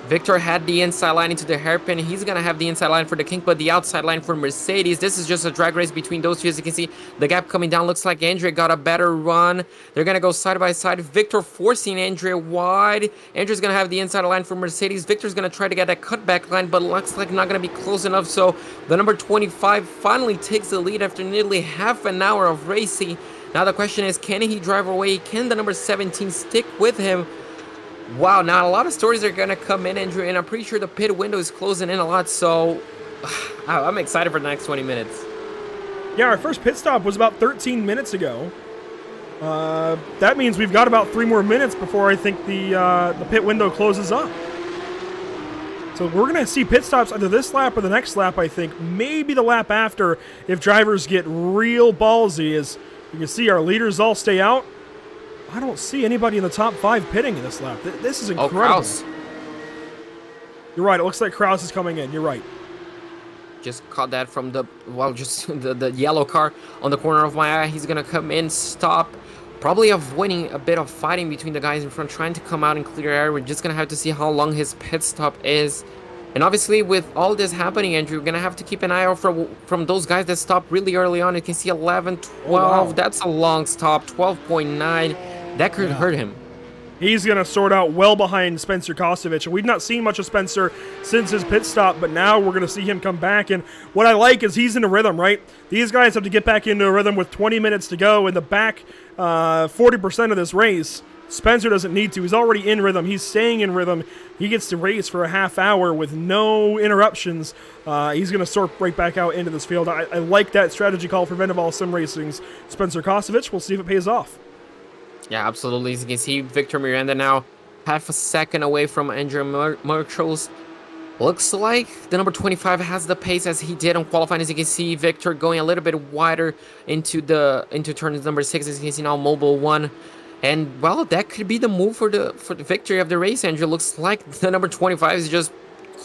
Speaker 2: Victor had the inside line into the hairpin. He's going to have the inside line for the King, but the outside line for Mercedes. This is just a drag race between those two. As you can see, the gap coming down looks like Andrea got a better run. They're going to go side by side. Victor forcing Andrea wide. Andrea's going to have the inside line for Mercedes. Victor's going to try to get that cutback line, but looks like not going to be close enough. So the number 25 finally takes the lead after nearly half an hour of racing. Now the question is, can he drive away? Can the number 17 stick with him? Wow, now a lot of stories are going to come in, Andrew, and I'm pretty sure the pit window is closing in a lot, so I'm excited for the next 20 minutes.
Speaker 1: Yeah, our first pit stop was about 13 minutes ago. That means we've got about 3 more minutes before I think the pit window closes up. So we're going to see pit stops either this lap or the next lap, I think. Maybe the lap after if drivers get real ballsy. As you can see, our leaders all stay out. I don't see anybody in the top 5 pitting in this lap. This is incredible.
Speaker 2: Oh, Kraus.
Speaker 1: You're right. It looks like Kraus is coming in. You're right.
Speaker 2: Just caught that from the, well, just the yellow car on the corner of my eye. He's going to come in, stop. Probably avoiding a bit of fighting between the guys in front, trying to come out and clear air. We're just going to have to see how long his pit stop is. And obviously, with all this happening, Andrew, we're going to have to keep an eye out from those guys that stopped really early on. You can see 11, 12. Oh, wow. That's a long stop. 12.9. That could hurt him.
Speaker 1: He's going to sort out well behind Spencer Kostovich. And we've not seen much of Spencer since his pit stop, but now we're going to see him come back. And what I like is he's in a rhythm, right? These guys have to get back into a rhythm with 20 minutes to go in the back 40% of this race. Spencer doesn't need to. He's already in rhythm. He's staying in rhythm. He gets to race for a half hour with no interruptions. He's going to sort right back out into this field. I like that strategy call for Vendaval Sim Racing's Spencer Kostovich. We'll see if it pays off.
Speaker 2: Yeah, absolutely. As you can see, Victor Miranda now half a second away from Andrea Merchels. Looks like the number 25 has the pace as he did on qualifying. As you can see, Victor going a little bit wider into turn number 6. As you can see now, Mobile 1. And, well, that could be the move for the victory of the race, Andrew. Looks like the number 25 is just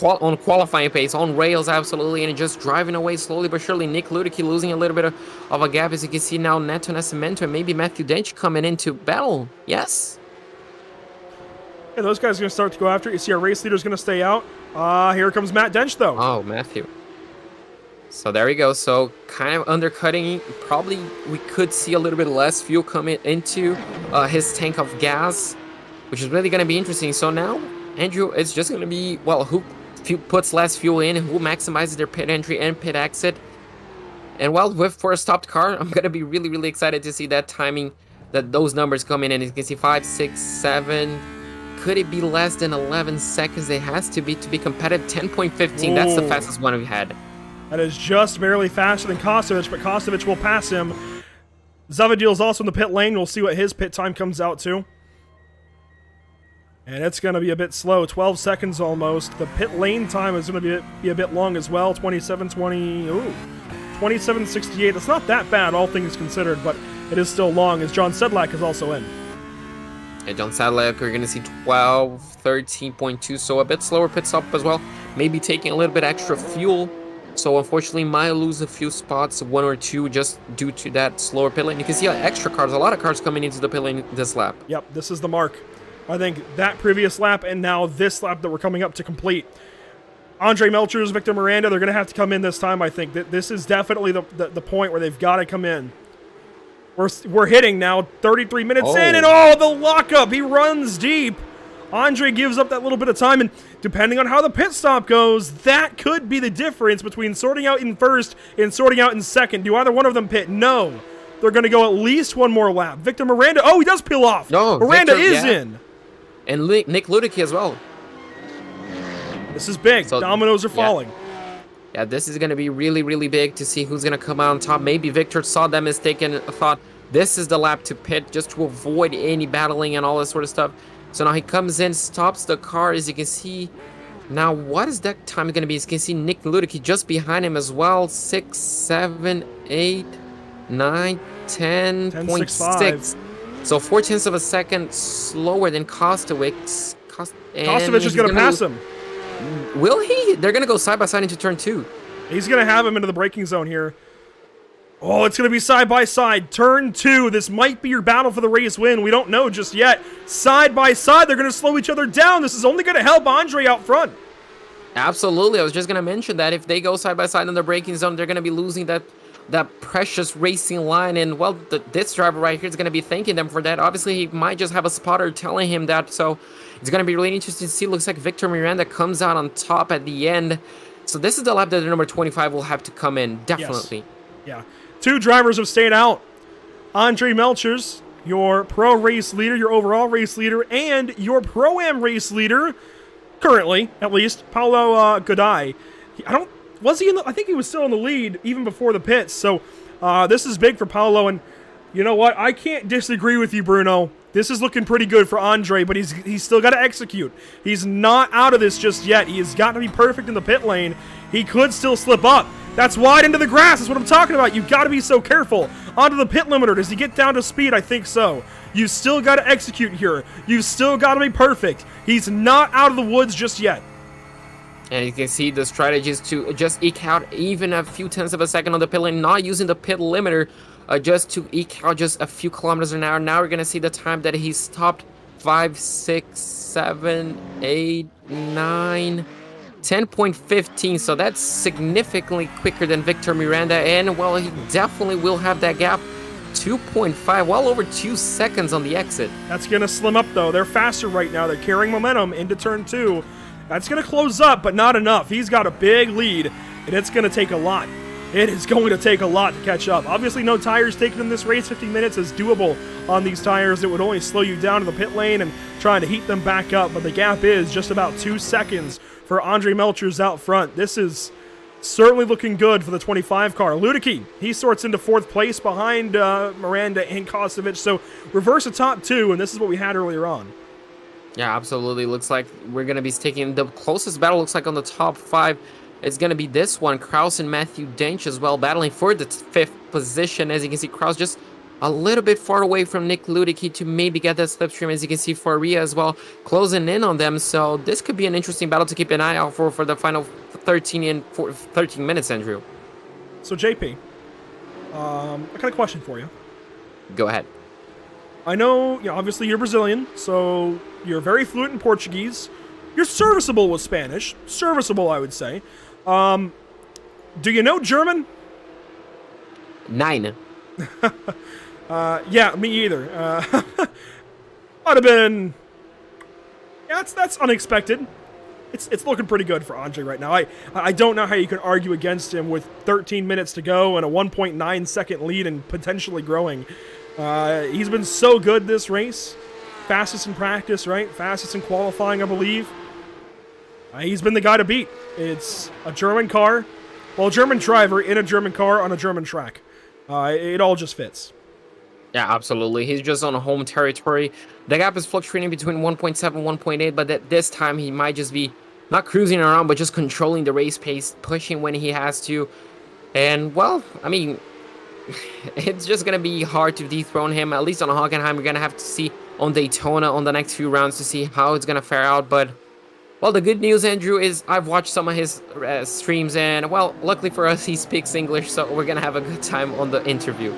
Speaker 2: on qualifying pace, on rails, absolutely, and just driving away slowly but surely. Nick Ludicky losing a little bit of a gap. As you can see now, Neto Nascimento and maybe Matthew Dench coming into battle. Yes?
Speaker 1: Yeah, those guys are going to start to go after it. You see our race leader's going to stay out. Here comes Matt Dench, though.
Speaker 2: Oh, Matthew. So there we go. So kind of undercutting. Probably we could see a little bit less fuel coming into his tank of gas, which is really going to be interesting. So now, Andrew, it's just going to be, well, who puts less fuel in, who maximizes their pit entry and pit exit. And well, for a stopped car, I'm going to be really, really excited to see that timing, those numbers come in. And you can see 5, 6, 7. Could it be less than 11 seconds? It has to be competitive. 10.15. That's the fastest one we've had.
Speaker 1: That is just barely faster than Kostovich, but Kostovich will pass him. Zavadil's also in the pit lane. We'll see what his pit time comes out to. And it's going to be a bit slow. 12 seconds almost. The pit lane time is going to be a bit long as well. 27.68. It's not that bad, all things considered, but it is still long, as John Sedlak is also in.
Speaker 2: Yeah, John Sedlak, we're going to see 12, 13.2, so a bit slower pit stop as well. Maybe taking a little bit extra fuel. So unfortunately, might lose a few spots, 1 or 2, just due to that slower pit lane. You can see extra cars, a lot of cars coming into the pit lane this lap.
Speaker 1: Yep, this is the mark. I think that previous lap and now this lap that we're coming up to complete. Andre Melchers, Victor Miranda, they're going to have to come in this time, I think. This is definitely the point where they've got to come in. We're hitting now, 33 minutes in, and the lockup. He runs deep. Andre gives up that little bit of time, and depending on how the pit stop goes, that could be the difference between sorting out in first and sorting out in second. Do either one of them pit? No. They're going to go at least one more lap. Victor Miranda, he does peel off.
Speaker 2: No,
Speaker 1: Miranda
Speaker 2: Victor,
Speaker 1: is in.
Speaker 2: And Nick Ludicky as well.
Speaker 1: This is big. So, dominoes are falling.
Speaker 2: Yeah, this is going to be really, really big to see who's going to come out on top. Maybe Victor saw that mistake and thought, This is the lap to pit just to avoid any battling and all that sort of stuff. So now he comes in, stops the car, as you can see. Now, what is that time going to be? As you can see, Nick Ludicky just behind him as well. 6, 7, 8, 9, 10.6. So 0.4 of a second slower than Kostowicz.
Speaker 1: Kostowicz is going to pass him.
Speaker 2: Will he? They're going to go side by side into turn 2.
Speaker 1: He's going to have him into the braking zone here. Oh, it's going to be side by side. Turn 2. This might be your battle for the race win. We don't know just yet. Side by side, they're going to slow each other down. This is only going to help Andre out front.
Speaker 2: Absolutely. I was just going to mention that if they go side by side in the braking zone, they're going to be losing that precious racing line. And, well, this driver right here is going to be thanking them for that. Obviously, he might just have a spotter telling him that. So it's going to be really interesting to see. Looks like Victor Miranda comes out on top at the end. So this is the lap that the number 25 will have to come in. Definitely.
Speaker 1: Yes. Yeah. 2 drivers have stayed out. Andre Melchers, your pro race leader, your overall race leader, and your pro-am race leader, currently, at least, Paulo Godoy. I think he was still in the lead even before the pits. So this is big for Paulo, and you know what? I can't disagree with you, Bruno. This is looking pretty good for Andre, but he's still got to execute. He's not out of this just yet. He has got to be perfect in the pit lane. He could still slip up. That's wide into the grass. That's what I'm talking about. You've got to be so careful. Onto the pit limiter. Does he get down to speed? I think so. You still got to execute here. You still got to be perfect. He's not out of the woods just yet.
Speaker 2: And you can see the strategy is to just eke out even a few tenths of a second on the pit lane, not using the pit limiter just to eke out just a few kilometers an hour. Now we're going to see the time that he stopped. 5, 6, 7, 8, 9... 10.15, so that's significantly quicker than Victor Miranda, and well, he definitely will have that gap. 2.5, well over 2 seconds on the exit.
Speaker 1: That's going to slim up, though. They're faster right now. They're carrying momentum into turn 2. That's going to close up, but not enough. He's got a big lead, and it's going to take a lot. It is going to take a lot to catch up. Obviously, no tires taken in this race. 15 minutes is doable on these tires. It would only slow you down to the pit lane and trying to heat them back up, but the gap is just about 2 seconds for Andre Melchers out front. This is certainly looking good for the 25 car. Ludicky, he sorts into 4th place behind Miranda and Kostowicz. So reverse the top 2, and this is what we had earlier on.
Speaker 2: Yeah, absolutely. Looks like we're going to be sticking. The closest battle looks like on the top 5. It's going to be this one. Kraus and Matthew Dench as well, battling for the 5th position. As you can see, Kraus just a little bit far away from Nick Ludicky to maybe get that slipstream. As you can see, Faria as well closing in on them. So this could be an interesting battle to keep an eye out for the final 13 minutes, Andrew.
Speaker 1: So JP, I got a question for you.
Speaker 2: Go ahead.
Speaker 1: I know, obviously you're Brazilian, so you're very fluent in Portuguese. You're serviceable with Spanish. Serviceable, I would say. Do you know German?
Speaker 2: 9.
Speaker 1: Yeah, me either. Might have been... Yeah, that's unexpected. It's looking pretty good for Andre right now. I don't know how you can argue against him with 13 minutes to go and a 1.9 second lead and potentially growing. He's been so good this race. Fastest in practice, right? Fastest in qualifying, I believe. He's been the guy to beat. It's a German car. Well, a German driver in a German car on a German track. It all just fits.
Speaker 2: Yeah, absolutely. He's just on home territory. The gap is fluctuating between 1.7 1.8, but this time he might just be not cruising around, but just controlling the race pace, pushing when he has to. And, well, I mean, it's just going to be hard to dethrone him. At least on Hockenheim, we're going to have to see on Daytona on the next few rounds to see how it's going to fare out. But, well, the good news, Andrew, is I've watched some of his streams, and, well, luckily for us, he speaks English, so we're going to have a good time on the interview.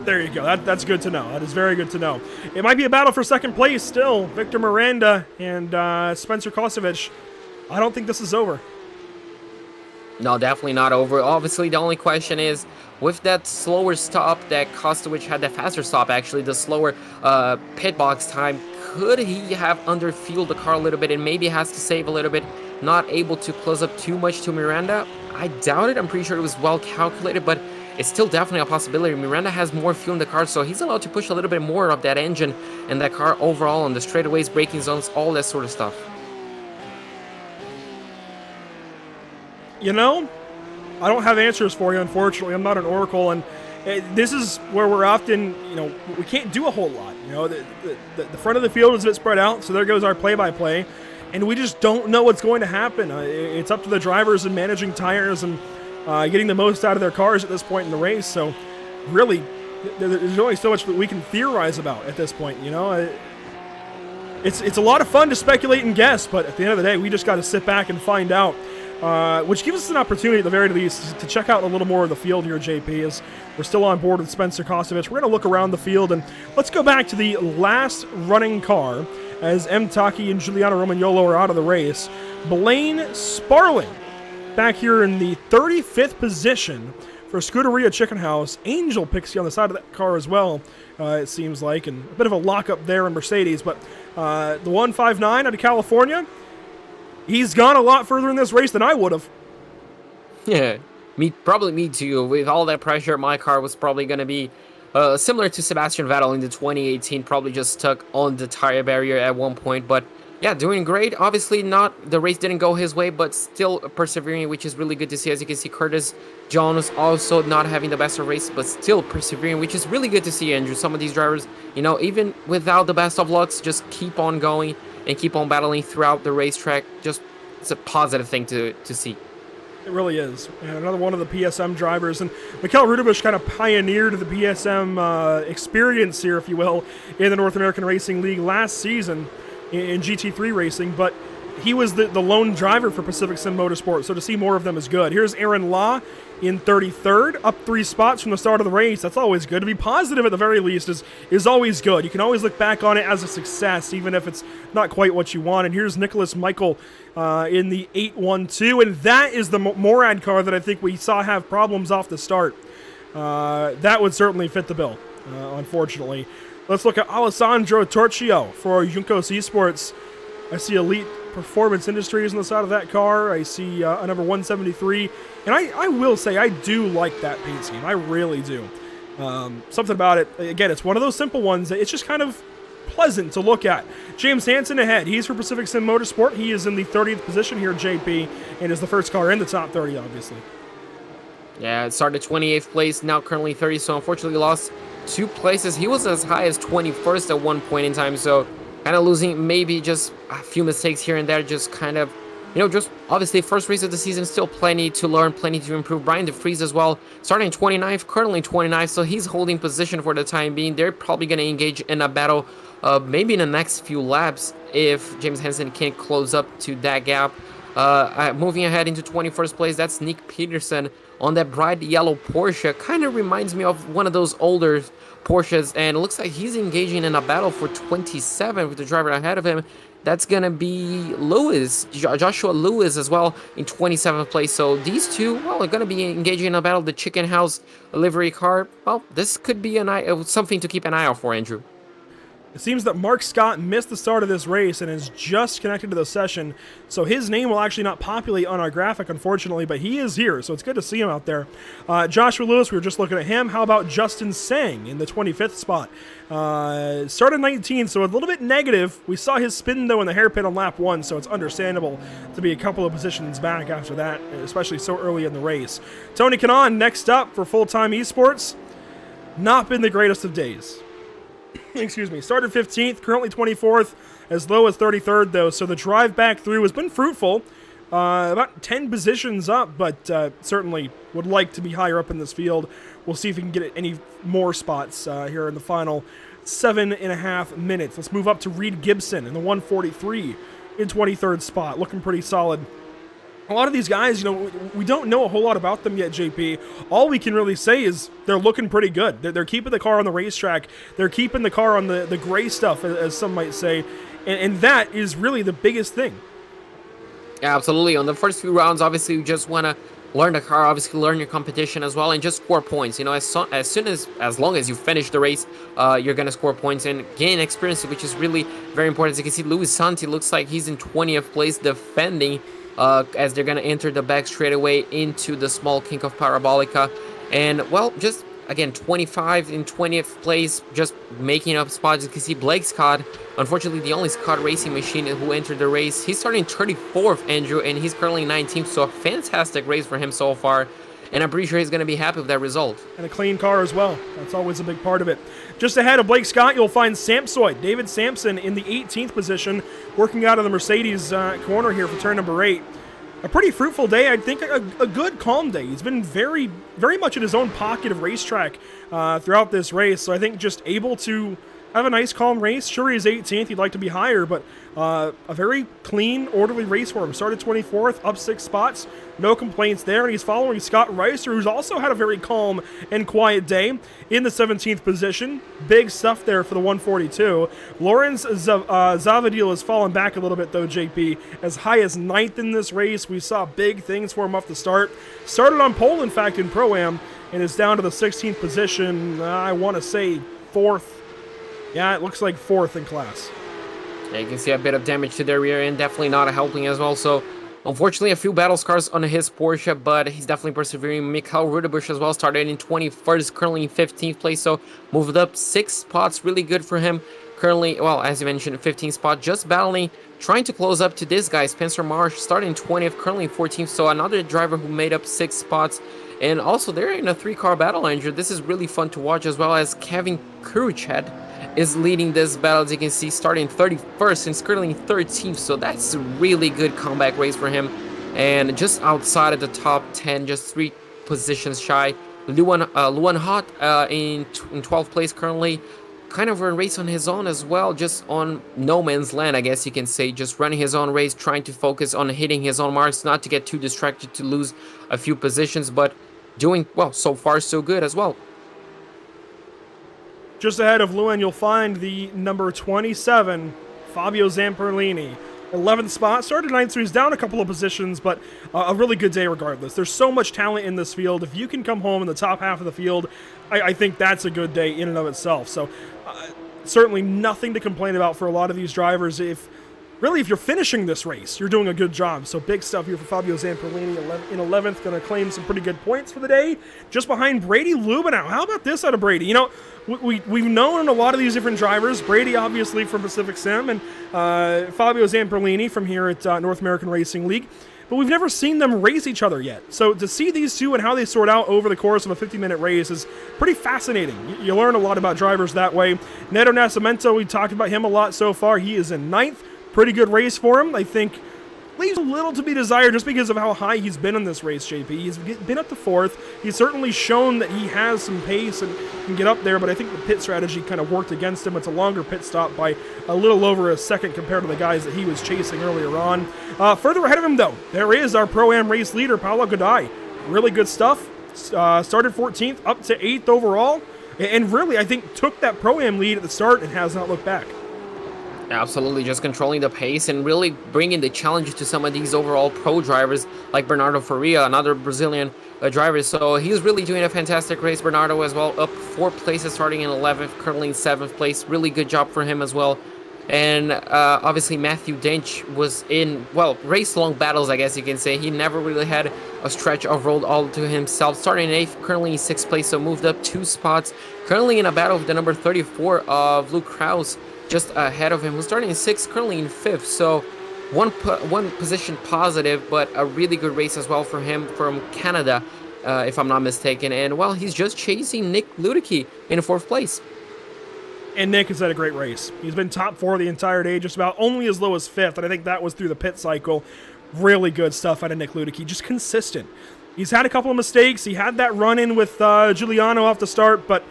Speaker 1: There you go. That's good to know. That is very good to know. It might be a battle for second place still. Victor Miranda and Spencer Kostowicz. I don't think this is over.
Speaker 2: No, definitely not over. Obviously, the only question is, with that slower stop that Kostowicz had, that faster stop, actually, the slower pit box time, could he have underfueled the car a little bit and maybe has to save a little bit, not able to close up too much to Miranda? I doubt it. I'm pretty sure it was well calculated, but it's still definitely a possibility. Miranda has more fuel in the car, so he's allowed to push a little bit more of that engine and that car overall on the straightaways, braking zones, all that sort of stuff.
Speaker 1: You know, I don't have answers for you, unfortunately. I'm not an oracle, and This is where we're often, we can't do a whole lot. The front of the field is a bit spread out, so there goes our play-by-play, and we just don't know what's going to happen. It's up to the drivers and managing tires and getting the most out of their cars at this point in the race. So, really, there's only so much that we can theorize about at this point. It's a lot of fun to speculate and guess, but at the end of the day, we just got to sit back and find out. Which gives us an opportunity, at the very least, to check out a little more of the field here, JP, as we're still on board with Spencer Kostovich. We're going to look around the field, and let's go back to the last running car as M. Taki and Giuliano Romagnolo are out of the race. Blaine Sparling back here in the 35th position for Scuderia Chicken House. Angel Pixie on the side of that car as well, it seems like, and a bit of a lockup there in Mercedes, but the 159 out of California, he's gone a lot further in this race than I would have.
Speaker 2: Yeah, probably me too. With all that pressure, my car was probably going to be similar to Sebastian Vettel in the 2018, probably just stuck on the tire barrier at one point. But yeah, doing great. Obviously, the race didn't go his way, but still persevering, which is really good to see. As you can see, Curtis Jones also not having the best of race, but still persevering, which is really good to see, Andrew. Some of these drivers, even without the best of lucks, just keep on going and keep on battling throughout the racetrack. Just, it's a positive thing to see.
Speaker 1: It really is. And another one of the PSM drivers. And Mikel Rudebush kind of pioneered the PSM experience here, if you will, in the North American Racing League last season in GT3 racing. But he was the lone driver for Pacific Sim Motorsport, so to see more of them is good. Here's Aaron Law in 33rd, up 3 spots from the start of the race. That's always good. To be positive at the very least is always good. You can always look back on it as a success, even if it's not quite what you want. And here's Nicholas Michael in the 812, and that is the Morad car that I think we saw have problems off the start. That would certainly fit the bill, unfortunately. Let's look at Alessandro Torchio for Juncos Esports. I see Elite Performance Industries on the side of that car. I see a number 173. And I will say, I do like that paint scheme. I really do. Something about it, again, it's one of those simple ones that it's just kind of pleasant to look at. James Hansen ahead. He's for Pacific Sim Motorsport. He is in the 30th position here, JP, and is the first car in the top 30, obviously.
Speaker 2: Yeah, it started 28th place, now currently 30, so unfortunately lost 2 places. He was as high as 21st at one point in time, so kind of losing maybe just a few mistakes here and there, just kind of, just obviously first race of the season, still plenty to learn, plenty to improve. Brian DeFries as well, starting 29th, currently 29th, so he's holding position for the time being. They're probably going to engage in a battle maybe in the next few laps if James Hansen can't close up to that gap. Moving ahead into 21st place, that's Nick Peterson on that bright yellow Porsche. Kind of reminds me of one of those older Porsches, and it looks like he's engaging in a battle for 27 with the driver ahead of him. That's going to be Lewis, Joshua Lewis as well in 27th place. So these two, well, are going to be engaging in a battle. The Chicken House livery car, well, this could be something to keep an eye out for, Andrew.
Speaker 1: It seems that Mark Scott missed the start of this race and is just connected to the session, so his name will actually not populate on our graphic, unfortunately, but he is here, so it's good to see him out there. Joshua Lewis, we were just looking at him. How about Justin Sang in the 25th spot? Started 19th, so a little bit negative. We saw his spin, though, in the hairpin on lap 1, so it's understandable to be a couple of positions back after that, especially so early in the race. Tony Kanaan next up for Full-Time Esports. Not been the greatest of days. Excuse me, started 15th, currently 24th, as low as 33rd, though, so the drive back through has been fruitful. About 10 positions up, but certainly would like to be higher up in this field. We'll see if we can get any more spots here in the final 7.5 minutes. Let's move up to Reed Gibson in the 143 in 23rd spot, looking pretty solid. A lot of these guys, we don't know a whole lot about them yet, JP. All we can really say is they're looking pretty good. They're keeping the car on the racetrack. They're keeping the car on the gray stuff, as some might say. And that is really the biggest thing.
Speaker 2: Yeah, absolutely. On the first few rounds, obviously, you just want to learn the car, obviously learn your competition as well, and just score points. As long as you finish the race, you're going to score points and gain experience, which is really very important. As you can see, Luis Santi looks like he's in 20th place defending as they're going to enter the back straightaway into the small kink of Parabolica. And, well, just, again, 25 in 20th place, just making up spots. You can see Blake Scott, unfortunately the only Scott racing machine who entered the race. He's starting 34th, Andrew, and he's currently 19th, so a fantastic race for him so far. and I'm pretty sure he's going to be happy with that result.
Speaker 1: And a clean car as well. That's always a big part of it. Just ahead of Blake Scott, you'll find Samsoid, David Sampson, in the 18th position, working out of the Mercedes corner here for turn number 8. A pretty fruitful day, I think a good, calm day. He's been very, very much in his own pocket of racetrack throughout this race, so I think just able to have a nice, calm race. Sure, he's 18th. He'd like to be higher, but a very clean, orderly race for him. Started 24th, up 6 spots. No complaints there, and he's following Scott Reister, who's also had a very calm and quiet day in the 17th position. Big stuff there for the 142. Lawrence Zavadil has fallen back a little bit, though, JP. As high as 9th in this race. We saw big things for him off the start. Started on pole, in fact, in Pro-Am, and is down to the 16th position. I want to say 4th. Yeah, it looks like 4th in class.
Speaker 2: Yeah, you can see a bit of damage to their rear end, definitely not helping as well. So, unfortunately, a few battle scars on his Porsche, but he's definitely persevering. Mikhail Rudebusch as well started in 21st, currently in 15th place, so moved up 6 spots, really good for him. Currently, well, as you mentioned, 15th spot, just battling, trying to close up to this guy, Spencer Marsh, starting 20th, currently 14th, so another driver who made up 6 spots. And also, they're in a 3-car battle, Andrew. This is really fun to watch, as well as Kevin Kuruched is leading this battle, as you can see, starting 31st and currently 13th, so that's a really good comeback race for him. And just outside of the top 10, just 3 positions shy, Luan Hot in 12th place currently, kind of a race on his own as well, just on no man's land, I guess you can say, just running his own race, trying to focus on hitting his own marks, not to get too distracted to lose a few positions, but doing, well, so far so good as well.
Speaker 1: Just ahead of Luan, you'll find the number 27, Fabio Zamperlini. 11th spot, started 9th, so he's down a couple of positions, but a really good day regardless. There's so much talent in this field. If you can come home in the top half of the field, I think that's a good day in and of itself. So certainly nothing to complain about for a lot of these drivers. If you're finishing this race, you're doing a good job. So big stuff here for Fabio Zamperlini in 11th, going to claim some pretty good points for the day. Just behind Brady Lubinow. How about this out of Brady? You know, we've known a lot of these different drivers. Brady, obviously, from Pacific Sim, and Fabio Zamperlini from here at North American Racing League. But we've never seen them race each other yet. So to see these two and how they sort out over the course of a 50-minute race is pretty fascinating. You learn a lot about drivers that way. Neto Nascimento, we talked about him a lot so far. He is in 9th. Pretty good race for him. I think leaves a little to be desired just because of how high he's been in this race, JP. He's been up to 4th. He's certainly shown that he has some pace and can get up there, but I think the pit strategy kind of worked against him. It's a longer pit stop by a little over a second compared to the guys that he was chasing earlier on. Further ahead of him, though, there is our Pro-Am race leader, Paulo Godoy. Really good stuff. Started 14th, up to 8th overall, and really, I think, took that Pro-Am lead at the start and has not looked back.
Speaker 2: Absolutely, just controlling the pace and really bringing the challenge to some of these overall pro drivers like Bernardo Faria, another Brazilian driver. So he's really doing a fantastic race. Bernardo as well, up 4 places, starting in 11th, currently in 7th place. Really good job for him as well. And obviously Matthew Dench was in, well, race-long battles, I guess you can say. He never really had a stretch of road all to himself. Starting in 8th, currently in 6th place, so moved up 2 spots. Currently in a battle with the number 34 of Luke Krause, just ahead of him, who's starting in 6th, currently in 5th, so one position positive, but a really good race as well for him from Canada, if I'm not mistaken. And, well, he's just chasing Nick Ludicky in 4th place.
Speaker 1: And Nick has had a great race. He's been top 4 the entire day, just about, only as low as 5th, and I think that was through the pit cycle. Really good stuff out of Nick Ludicky, just consistent. He's had a couple of mistakes. He had that run-in with Giuliano off the start, but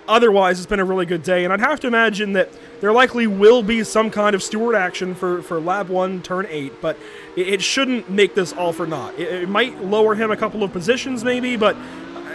Speaker 1: otherwise, it's been a really good day, and I'd have to imagine that there likely will be some kind of steward action for Lab 1, Turn 8, but it shouldn't make this all for naught. It might lower him a couple of positions maybe, but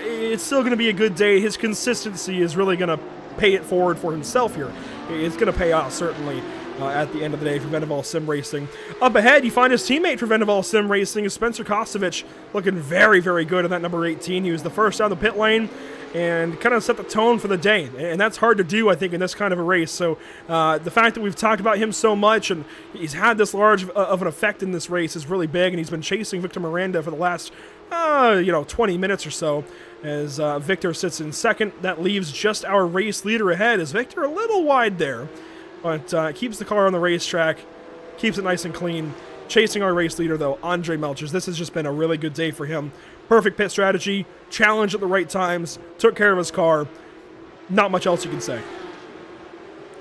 Speaker 1: it's still going to be a good day. His consistency is really going to pay it forward for himself here. It's going to pay off, certainly, at the end of the day for Vendaval Sim Racing. Up ahead, you find his teammate for Vendaval Sim Racing is Spencer Kostovich, looking very, very good in that number 18. He was the first out of the pit lane and kind of set the tone for the day. And that's hard to do, I think, in this kind of a race. So the fact that we've talked about him so much and he's had this large of an effect in this race is really big, and he's been chasing Victor Miranda for the last 20 minutes or so as Victor sits in 2nd. That leaves just our race leader ahead, as Victor a little wide there, but keeps the car on the racetrack, keeps it nice and clean, chasing our race leader, though, Andre Melchers. This has just been a really good day for him. Perfect pit strategy, challenge at the right times, took care of his car. Not much else you can say.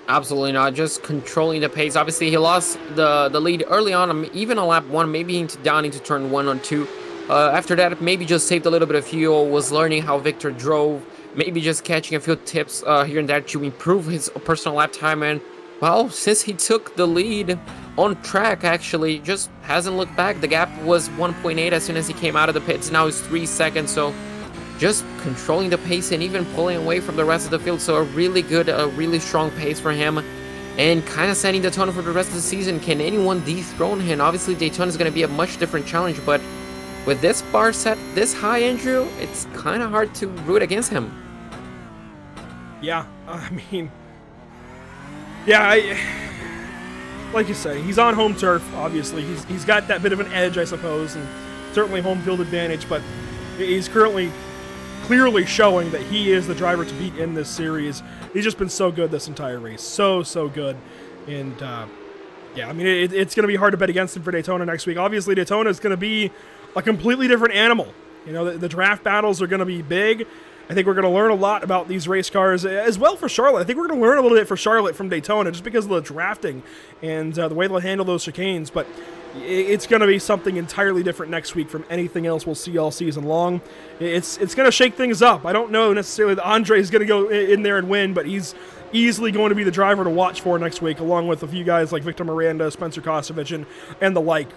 Speaker 2: Absolutely not. Just controlling the pace. Obviously, he lost the lead early on, even on lap 1, maybe down into turn 1 or 2. After that, maybe just saved a little bit of fuel, was learning how Victor drove, maybe just catching a few tips here and there to improve his personal lap time. And, well, since he took the lead on track, actually, just hasn't looked back. The gap was 1.8 as soon as he came out of the pits. Now it's 3 seconds, so just controlling the pace and even pulling away from the rest of the field. So a really good, a really strong pace for him, and kind of setting the tone for the rest of the season. Can anyone dethrone him? Obviously, Daytona is going to be a much different challenge, but with this bar set this high, Andrew, it's kind of hard to root against him.
Speaker 1: Yeah, I mean, yeah, like you say, he's on home turf, obviously. He's got that bit of an edge, I suppose, and certainly home field advantage, but he's currently clearly showing that he is the driver to beat in this series. He's just been so good this entire race. So good. And, yeah, I mean, it's going to be hard to bet against him for Daytona next week. Obviously, Daytona is going to be a completely different animal. You know, the draft battles are going to be big. I think we're going to learn a lot about these race cars as well for Charlotte. I think we're going to learn a little bit for Charlotte from Daytona just because of the drafting and the way they'll handle those chicanes. But it's going to be something entirely different next week from anything else we'll see all season long. It's going to shake things up. I don't know necessarily that Andre is going to go in there and win, but he's easily going to be the driver to watch for next week, along with a few guys like Victor Miranda, Spencer Kostovich, and the like.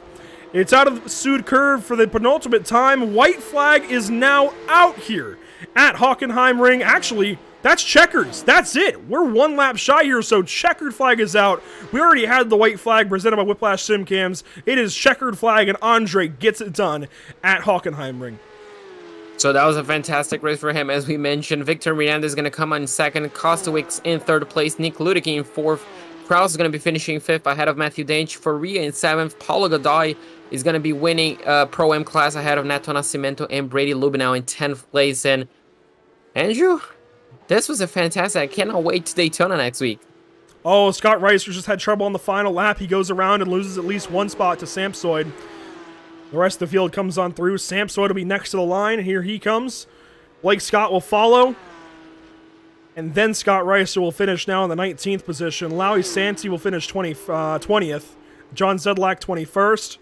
Speaker 1: It's out of the Sud curve for the penultimate time. White flag is now out here at Hockenheimring. Actually, that's checkers. That's it. We're one lap shy here, so checkered flag is out. We already had the white flag presented by Whiplash Simcams. It is checkered flag, and Andre gets it done at Hockenheimring.
Speaker 2: So that was a fantastic race for him. As we mentioned, Victor Miranda is going to come on second, Kostowicz in third place, Nick Ludicky in fourth. Kraus is going to be finishing fifth ahead of Matthew Dench. Faria in seventh. Paulo Godoy is going to be winning Pro-M class ahead of Neto Nascimento and Brady Lubinow in 10th place. And Andrew, this was a fantastic. I cannot wait to Daytona next week.
Speaker 1: Oh, Scott Reiser just had trouble on the final lap. He goes around and loses at least one spot to Samsoid. The rest of the field comes on through. Samsoid will be next to the line. Here he comes. Blake Scott will follow. And then Scott Reiser will finish now in the 19th position. Lowy Santi will finish 20th. John Zedlak 21st.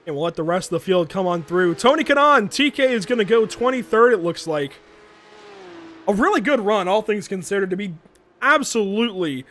Speaker 1: And we'll let the rest of the field come on through. Tony Kanaan, TK is going to go 23rd, it looks like. A really good run, all things considered, to be absolutely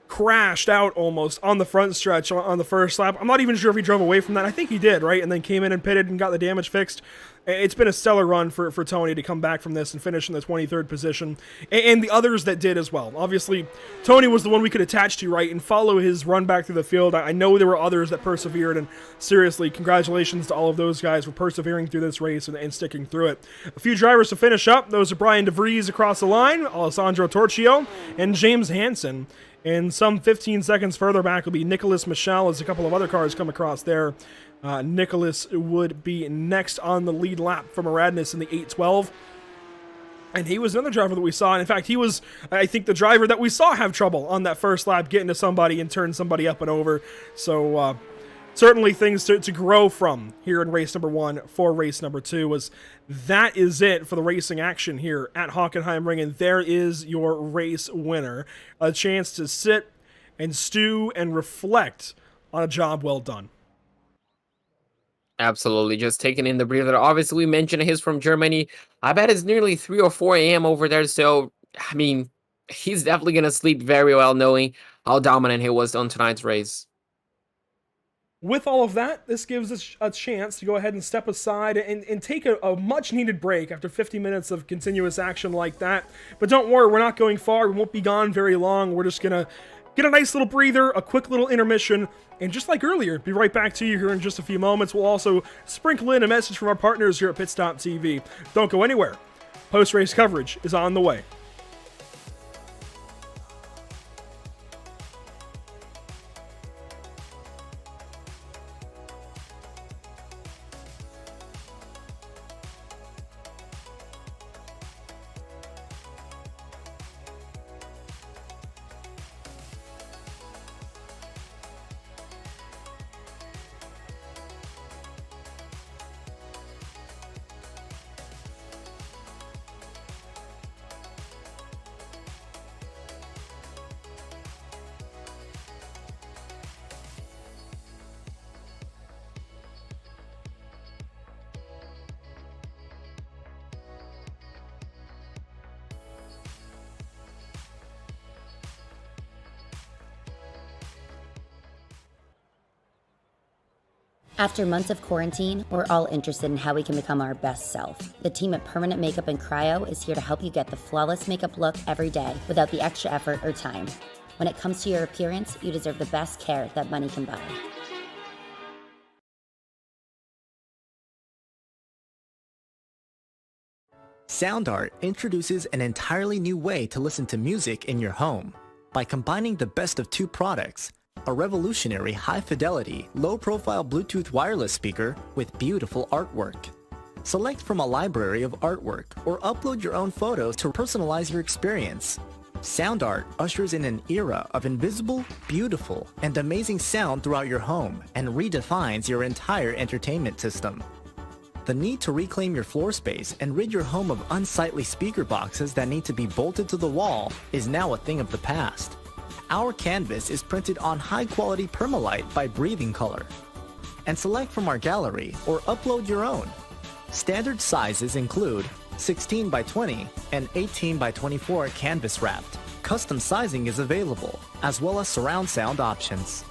Speaker 1: crashed out almost on the front stretch on the first lap. I'm not even sure if he drove away from that. I think he did, right? And then came in and pitted and got the damage fixed. It's been a stellar run for Tony to come back from this and finish in the 23rd position. And the others that did as well. Obviously, Tony was the one we could attach to, right, and follow his run back through the field. I know there were others that persevered, and seriously, congratulations to all of those guys for persevering through this race and sticking through it. A few drivers to finish up. Those are Brian DeVries across the line, Alessandro Torchio, and James Hansen. And some 15 seconds further back will be Nicholas Michel as a couple of other cars come across there. Nicholas would be next on the lead lap from Aradnis in the 812. And he was another driver that we saw. And in fact, he was, I think, the driver that we saw have trouble on that first lap getting to somebody and turn somebody up and over. So certainly things to grow from here in race number 1 for race number 2 was that is it for the racing action here at Hockenheimring. And there is your race winner. A chance to sit and stew and reflect on a job well done.
Speaker 2: Absolutely, just taking in the breather. Obviously, we mentioned he's from Germany. I bet it's nearly 3 or 4 a.m. over there, so, I mean, he's definitely going to sleep very well knowing how dominant he was on tonight's race.
Speaker 1: With all of that, this gives us a chance to go ahead and step aside and take a much-needed break after 50 minutes of continuous action like that. But don't worry, we're not going far. We won't be gone very long. We're just going to get a nice little breather, a quick little intermission, and just like earlier, be right back to you here in just a few moments. We'll also sprinkle in a message from our partners here at Pit Stop TV. Don't go anywhere. Post-race coverage is on the way.
Speaker 4: After months of quarantine, we're all interested in how we can become our best self. The team at Permanent Makeup and Cryo is here to help you get the flawless makeup look every day without the extra effort or time. When it comes to your appearance, you deserve the best care that money can buy.
Speaker 5: Sound Art introduces an entirely new way to listen to music in your home. By combining the best of two products, a revolutionary high-fidelity, low-profile Bluetooth wireless speaker with beautiful artwork. Select from a library of artwork or upload your own photos to personalize your experience. Sound Art ushers in an era of invisible, beautiful, and amazing sound throughout your home and redefines your entire entertainment system. The need to reclaim your floor space and rid your home of unsightly speaker boxes that need to be bolted to the wall is now a thing of the past. Our canvas is printed on high-quality permalite by Breathing Color. And select from our gallery or upload your own. Standard sizes include 16 by 20 and 18 by 24 canvas wrapped. Custom sizing is available, as well as surround sound options.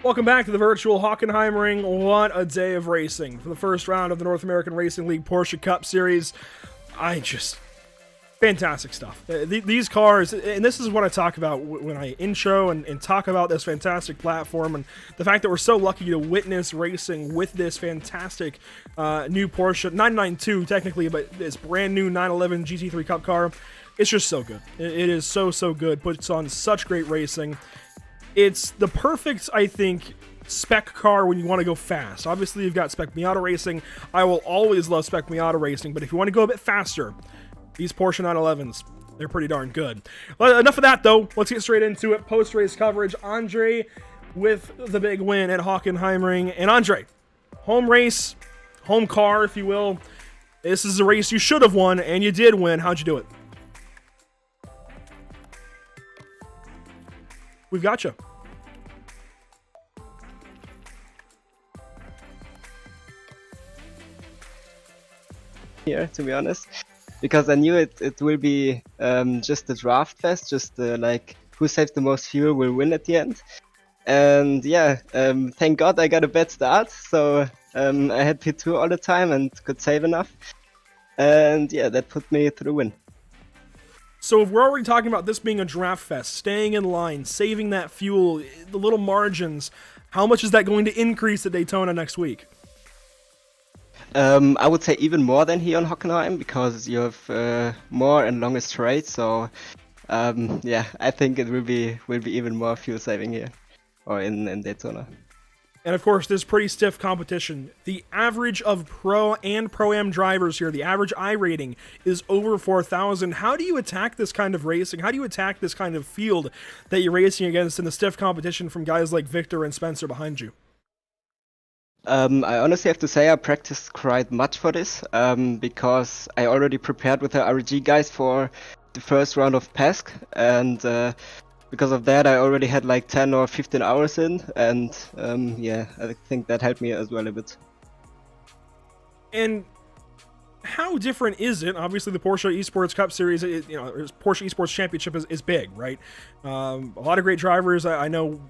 Speaker 1: Welcome back to the virtual Hockenheimring. What a day of racing for the first round of the North American Racing League Porsche Cup Series. Fantastic stuff. These cars, and this is what I talk about when I intro and talk about this fantastic platform and the fact that we're so lucky to witness racing with this fantastic new Porsche 992 technically, but this brand new 911 GT3 Cup car. It's just so good. It is so good. Puts on such great racing. It's the perfect, I think, spec car when you want to go fast. Obviously, you've got Spec Miata racing. I will always love Spec Miata racing, but if you want to go a bit faster, these Porsche 911s, they're pretty darn good. Well, enough of that, though. Let's get straight into it. Post-race coverage. Andre with the big win at Hockenheimring. And Andre, home race, home car, if you will. This is a race you should have won, and you did win. How'd you do it? We've got you.
Speaker 6: here, to be honest, because I knew it will be just a draft fest, just like who saves the most fuel will win at the end. And yeah, thank God I got a bad start, so I had P2 all the time and could save enough. And yeah, that put me through the win.
Speaker 1: So if we're already talking about this being a draft fest, staying in line, saving that fuel, the little margins, how much is that going to increase at Daytona next week?
Speaker 6: I would say even more than here on Hockenheim, because you have more and longer straight. So yeah, I think it will be even more fuel saving here, or in Daytona.
Speaker 1: And of course, this pretty stiff competition. The average of Pro and Pro-Am drivers here, the average I rating is over 4,000. How do you attack this kind of racing? How do you attack this kind of field that you're racing against in the stiff competition from guys like Victor and Spencer behind you?
Speaker 6: I honestly have to say I practiced quite much for this, because I already prepared with the RG guys for the first round of PESC, and because of that I already had like 10 or 15 hours in, and yeah, I think that helped me as well a bit.
Speaker 1: And how different is it? Obviously, the Porsche Esports Cup Series, Porsche Esports Championship is big, right? A lot of great drivers. I know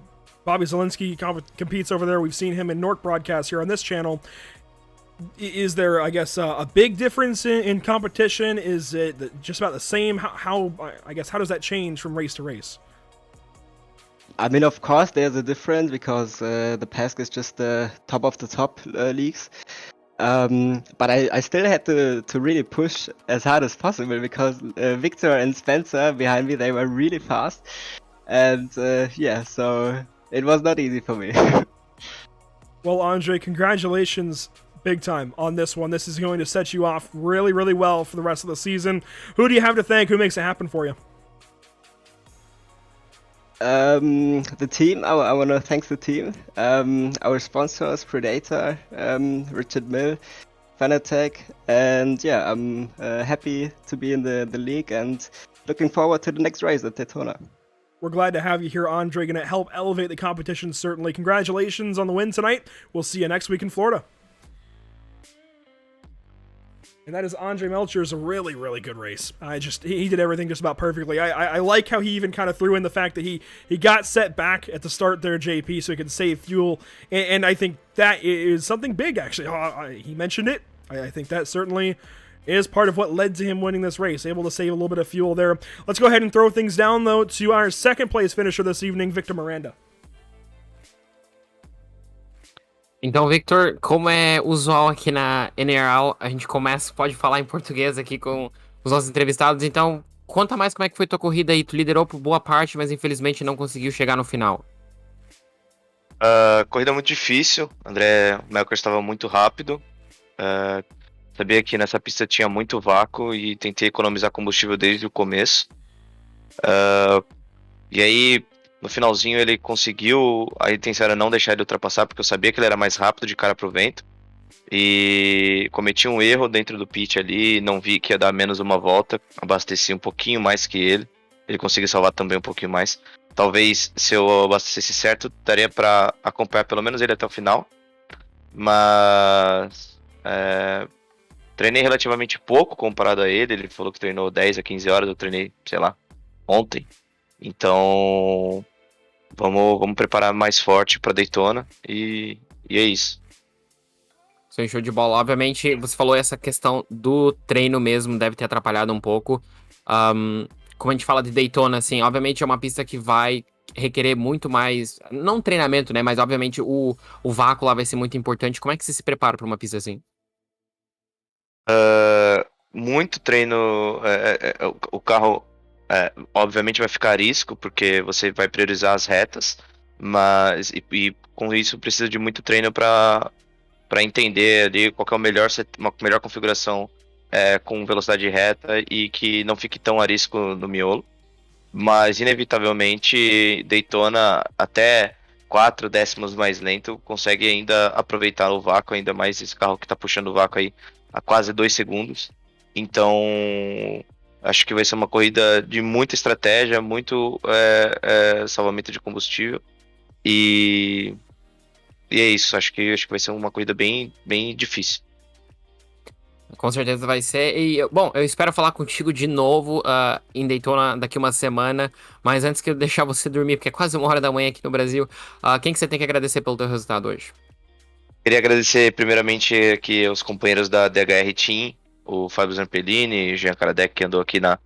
Speaker 1: Bobby Zielinski competes over there. We've seen him in Nork broadcasts here on this channel. Is there, I guess, a big difference in competition? Is it just about the same? How does that change from race to race?
Speaker 6: I mean, of course, there's a difference because the PESC is just the top of the top leagues. But I still had to really push as hard as possible because Victor and Spencer behind me, they were really fast. And yeah, so it was not easy for me.
Speaker 1: Well, Andre, congratulations big time on this one. This is going to set you off really, really well for the rest of the season. Who do you have to thank? Who makes it happen for you?
Speaker 6: The team, I want to thank the team. Our sponsors, Predator, Richard Mill, Fanatec, and yeah, I'm happy to be in the league and looking forward to the next race at Daytona.
Speaker 1: We're glad to have you here, Andre. Going to help elevate the competition, certainly. Congratulations on the win tonight. We'll see you next week in Florida. And that is Andre Melcher's a really, really good race. He did everything just about perfectly. I like how he even kind of threw in the fact that he got set back at the start there, JP, so he could save fuel. And I think that is something big, actually. He mentioned it. I think that certainly is part of what led to him winning this race, able to save a little bit of fuel there. Let's go ahead and throw things down, though, to our second place finisher this evening, Victor Miranda.
Speaker 2: Então, Victor, como é usual aqui na NARL, a gente pode falar em português aqui com os nossos entrevistados. Então, conta mais como é que foi tua corrida aí. Tu liderou por boa parte, mas infelizmente não conseguiu chegar no final.
Speaker 7: Corrida muito difícil. André Melker estava muito rápido. Sabia que nessa pista tinha muito vácuo e tentei economizar combustível desde o começo. E aí, no finalzinho, ele conseguiu. A intenção era não deixar ele ultrapassar, porque eu sabia que ele era mais rápido de cara pro vento. E cometi um erro dentro do pit ali, não vi que ia dar menos uma volta. Abasteci um pouquinho mais que ele. Ele conseguiu salvar também um pouquinho mais. Talvez, se eu abastecesse certo, daria para acompanhar pelo menos ele até o final. Mas treinei relativamente pouco comparado a ele. Ele falou que treinou 10 a 15 horas, eu treinei, sei lá, ontem. Então, vamos preparar mais forte para Daytona e é isso.
Speaker 2: Sim, show de bola. Obviamente, você falou essa questão do treino mesmo, deve ter atrapalhado um pouco. Como a gente fala de Daytona, assim, obviamente é uma pista que vai requerer muito mais, não treinamento, né, mas obviamente o vácuo lá vai ser muito importante. Como é que você se prepara para uma pista assim?
Speaker 7: Muito treino, o carro obviamente vai ficar a risco, porque você vai priorizar as retas, mas e com isso precisa de muito treino para entender ali qual que é uma melhor configuração com velocidade reta e que não fique tão a risco no miolo. Mas inevitavelmente Daytona até 4 décimos mais lento consegue ainda aproveitar o vácuo, ainda mais esse carro que está puxando o vácuo aí a quase 2 segundos. Então acho que vai ser uma corrida de muita estratégia, muito salvamento de combustível. E é isso, acho que vai ser uma corrida bem, bem difícil.
Speaker 2: Com certeza vai ser. E, bom, eu espero falar contigo de novo em Daytona daqui uma semana. Mas antes que eu deixar você dormir, porque é quase 1 hora da manhã aqui no Brasil, quem que você tem que agradecer pelo teu resultado hoje?
Speaker 7: Queria agradecer primeiramente aqui os companheiros da DHR Team, o Fábio Zampellini, Jean Karadec que andou aqui na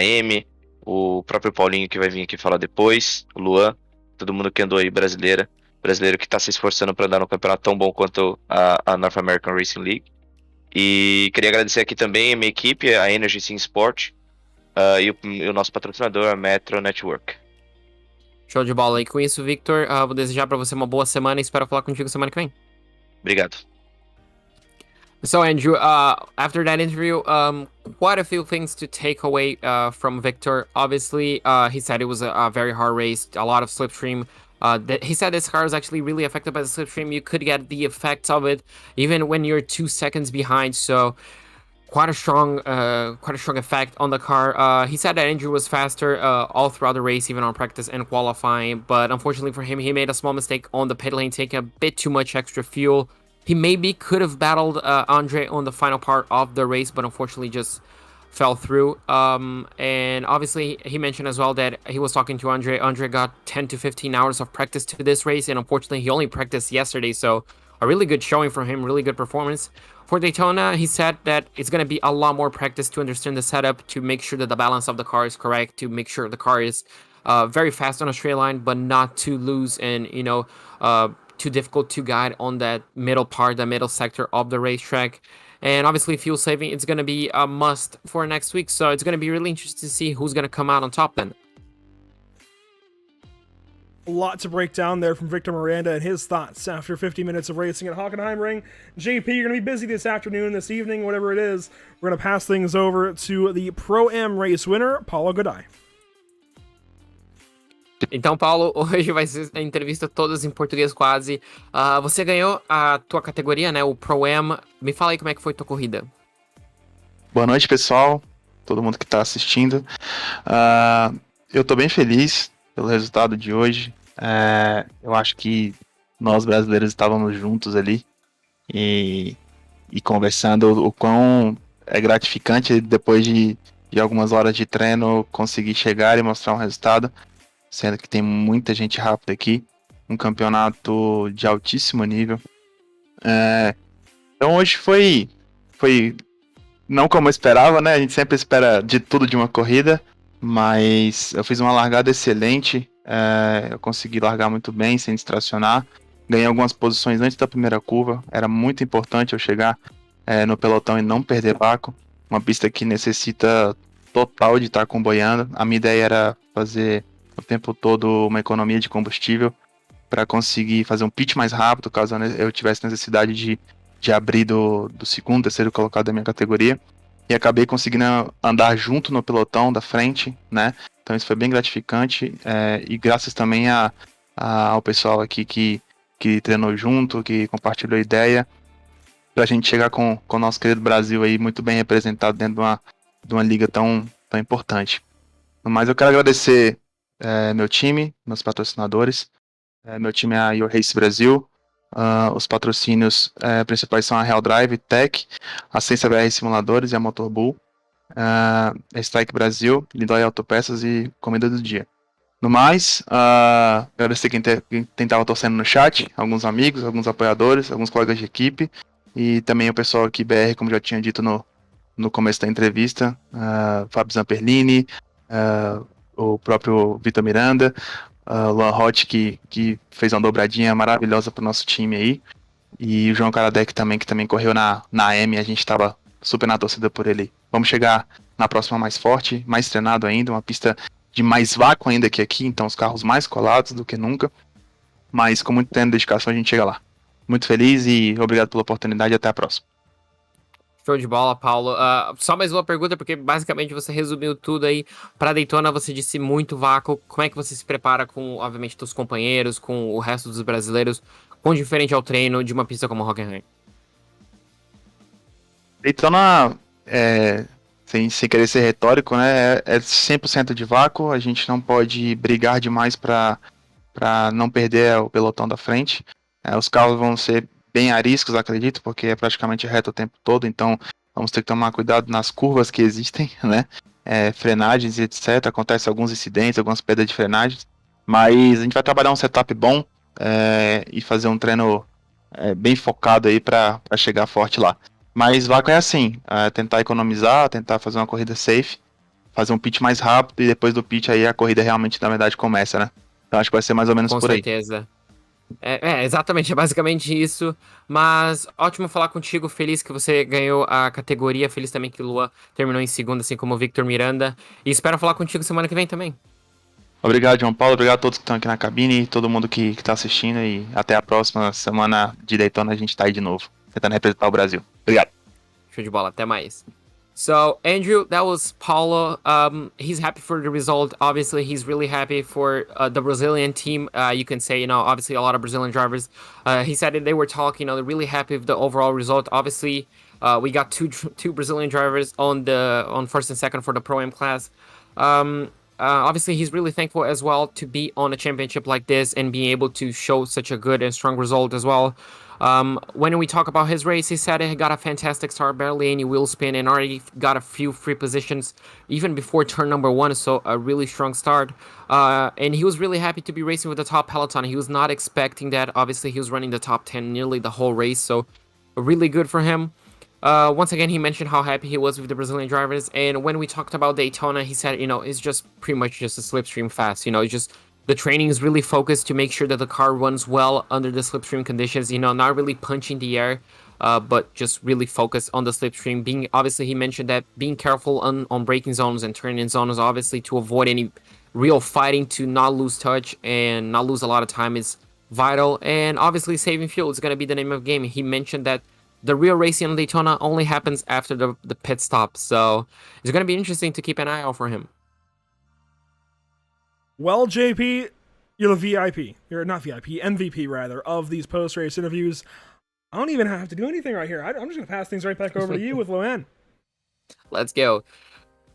Speaker 7: M, o próprio Paulinho que vai vir aqui falar depois, o Luan, todo mundo que andou aí brasileiro que está se esforçando para andar no campeonato tão bom quanto a North American Racing League. E queria agradecer aqui também a minha equipe, a Energy Sim Sport, e o nosso patrocinador, a Metro Network.
Speaker 2: Show de bola. E com isso, Victor, vou desejar pra você uma boa semana e espero falar contigo semana que vem.
Speaker 7: Obrigado.
Speaker 2: So, Andrew, after that interview, quite a few things to take away from Victor. Obviously, he said it was a very hard race, a lot of slipstream. He said this car is actually really affected by the slipstream. You could get the effects of it even when you're 2 seconds behind. So, quite a strong effect on the car. He said that Andrew was faster all throughout the race, even on practice and qualifying. But unfortunately for him, he made a small mistake on the pit lane, taking a bit too much extra fuel. He maybe could have battled Andre on the final part of the race, but unfortunately just fell through. And obviously, he mentioned as well that he was talking to Andre. Andre got 10 to 15 hours of practice to this race, and unfortunately, he only practiced yesterday. So a really good showing from him, really good performance. For Daytona, he said that it's going to be a lot more practice to understand the setup, to make sure that the balance of the car is correct, to make sure the car is very fast on a straight line, but not too loose and, too difficult to guide on that middle part, the middle sector of the racetrack. And obviously, fuel saving, it's going to be a must for next week. So it's going to be really interesting to see who's going to come out on top then.
Speaker 1: A lot to break down there from Victor Miranda and his thoughts after 50 minutes of racing at Hockenheimring. JP, you're going to be busy this afternoon, this evening, whatever it is. We're going to pass things over to the Pro-Am race winner, Paulo Godoy.
Speaker 2: Então, Paulo, hoje vai ser a entrevista todas em português quase. Você ganhou a tua categoria, né? O Pro-Am. Me fala aí como é que foi tua corrida.
Speaker 8: Boa noite, pessoal. Todo mundo que está assistindo. Eu tô bem feliz pelo resultado de hoje. Eu acho que nós brasileiros estávamos juntos ali e conversando o quão é gratificante depois de algumas horas de treino conseguir chegar e mostrar um resultado, sendo que tem muita gente rápida aqui, um campeonato de altíssimo nível. Então hoje foi não como eu esperava, né? A gente sempre espera de tudo de uma corrida, mas eu fiz uma largada excelente, eu consegui largar muito bem, sem distracionar, ganhei algumas posições antes da primeira curva, era muito importante eu chegar no pelotão e não perder vácuo, uma pista que necessita total de estar comboiando. A minha ideia era fazer o tempo todo uma economia de combustível para conseguir fazer um pitch mais rápido, caso eu tivesse necessidade de abrir do segundo, terceiro colocado da minha categoria, e acabei conseguindo andar junto no pelotão da frente, né? Então isso foi bem gratificante, e graças também ao pessoal aqui que treinou junto, que compartilhou ideia, pra gente chegar com o nosso querido Brasil aí muito bem representado dentro de uma liga tão importante. Mas eu quero agradecer meu time, meus patrocinadores. Meu time é a Your Race Brasil. Os patrocínios principais são a Real Drive Tech, a Ciência BR Simuladores e a Motor Bull, a Strike Brasil, Lindóia Autopeças e Comida do Dia. No mais, agradecer quem estava torcendo no chat, alguns amigos, alguns apoiadores, alguns colegas de equipe e também o pessoal aqui BR, como já tinha dito no começo da entrevista, Fábio Zampellini, o próprio Vitor Miranda, o Luan Hot, que fez uma dobradinha maravilhosa pro nosso time aí, e o João Karadec também, que também correu na M, a gente estava super na torcida por ele. Vamos chegar na próxima mais forte, mais treinado ainda, uma pista de mais vácuo ainda que aqui, então os carros mais colados do que nunca, mas com muito treino e dedicação a gente chega lá. Muito feliz e obrigado pela oportunidade e até a próxima.
Speaker 2: Show de bola, Paulo. Só mais uma pergunta, porque basicamente você resumiu tudo aí. Para Daytona, você disse muito vácuo. Como é que você se prepara com, obviamente, seus companheiros, com o resto dos brasileiros? Quão diferente é o treino de uma pista como Hockenheim?
Speaker 8: Daytona, sem querer ser retórico, né, é 100% de vácuo. A gente não pode brigar demais para não perder o pelotão da frente. Os carros vão ser bem ariscos, acredito, porque é praticamente reto o tempo todo, então vamos ter que tomar cuidado nas curvas que existem, né? Frenagens e etc. Acontece alguns incidentes, algumas perdas de frenagens, mas a gente vai trabalhar um setup bom e fazer um treino bem focado aí para chegar forte lá. Mas Vaca é assim, tentar economizar, tentar fazer uma corrida safe, fazer um pitch mais rápido e depois do pitch aí a corrida realmente na verdade começa, né? Então acho que vai ser mais ou menos
Speaker 2: Com
Speaker 8: por aí.
Speaker 2: certeza. Exatamente, é basicamente isso. Mas ótimo falar contigo, feliz que você ganhou a categoria, feliz também que o Lua terminou em segundo, assim como o Victor Miranda. E espero falar contigo semana que vem também.
Speaker 8: Obrigado, João Paulo. Obrigado a todos que estão aqui na cabine, todo mundo que está assistindo. E até a próxima semana de Daytona a gente tá aí de novo, tentando representar o Brasil. Obrigado.
Speaker 2: Show de bola, até mais. So, Andrew, that was Paulo. He's happy for the result. Obviously, he's really happy for the Brazilian team. You can say, obviously a lot of Brazilian drivers. He said that they were talking, they're really happy with the overall result. Obviously, we got two Brazilian drivers on first and second for the Pro-Am class. Obviously, he's really thankful as well to be on a championship like this and being able to show such a good and strong result as well. When we talk about his race, he said he got a fantastic start, barely any wheel spin, and already got a few free positions even before turn number 1, so a really strong start. And he was really happy to be racing with the top peloton. He was not expecting that. Obviously, he was running the top 10 nearly the whole race, so really good for him. Once again, he mentioned how happy he was with the Brazilian drivers, and when we talked about Daytona, he said, it's just pretty much just a slipstream fast, it's just the training is really focused to make sure that the car runs well under the slipstream conditions, not really punching the air, but just really focus on the slipstream. Obviously, he mentioned that being careful on braking zones and turning zones, obviously, to avoid any real fighting, to not lose touch and not lose a lot of time is vital. And obviously, saving fuel is going to be the name of the game. He mentioned that the real racing on Daytona only happens after the pit stop, so it's going to be interesting to keep an eye out for him.
Speaker 1: Well, JP, you're the VIP. You're not VIP, MVP rather, of these post-race interviews. I don't even have to do anything right here. I'm just going to pass things right back over to you with Loan.
Speaker 2: Let's go.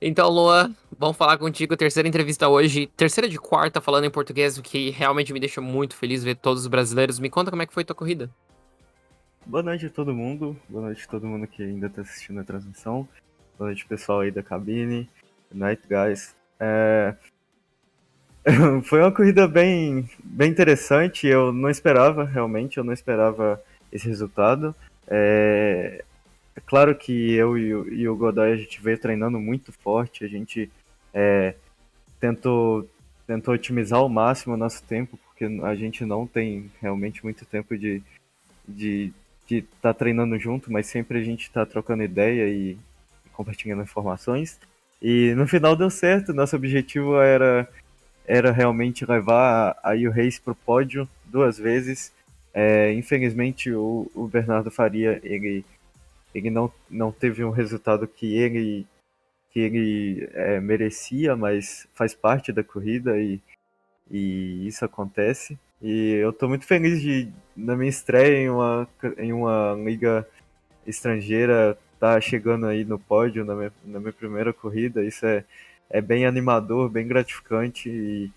Speaker 2: Então, Luan, vamos falar contigo. Terceira entrevista hoje. Terceira de quarta, falando em português, o que realmente me deixa muito feliz ver todos os brasileiros. Me conta como é que foi tua corrida.
Speaker 9: Boa noite a todo mundo. Boa noite a todo mundo que ainda está assistindo a transmissão. Boa noite, pessoal aí da cabine. Good night, guys. Foi uma corrida bem interessante, eu não esperava esse resultado. É claro que eu e o Godoy, a gente veio treinando muito forte, a gente tentou otimizar ao máximo o nosso tempo, porque a gente não tem realmente muito tempo de estar treinando junto, mas sempre a gente está trocando ideia e compartilhando informações. E no final deu certo, nosso objetivo era realmente levar a U-Race para o pódio 2 vezes. Infelizmente o Bernardo Faria ele não teve um resultado que ele merecia, mas faz parte da corrida e isso acontece. E eu estou muito feliz na minha estreia em uma liga estrangeira, tá chegando aí no pódio na minha primeira corrida. Isso é bem animador, bem gratificante,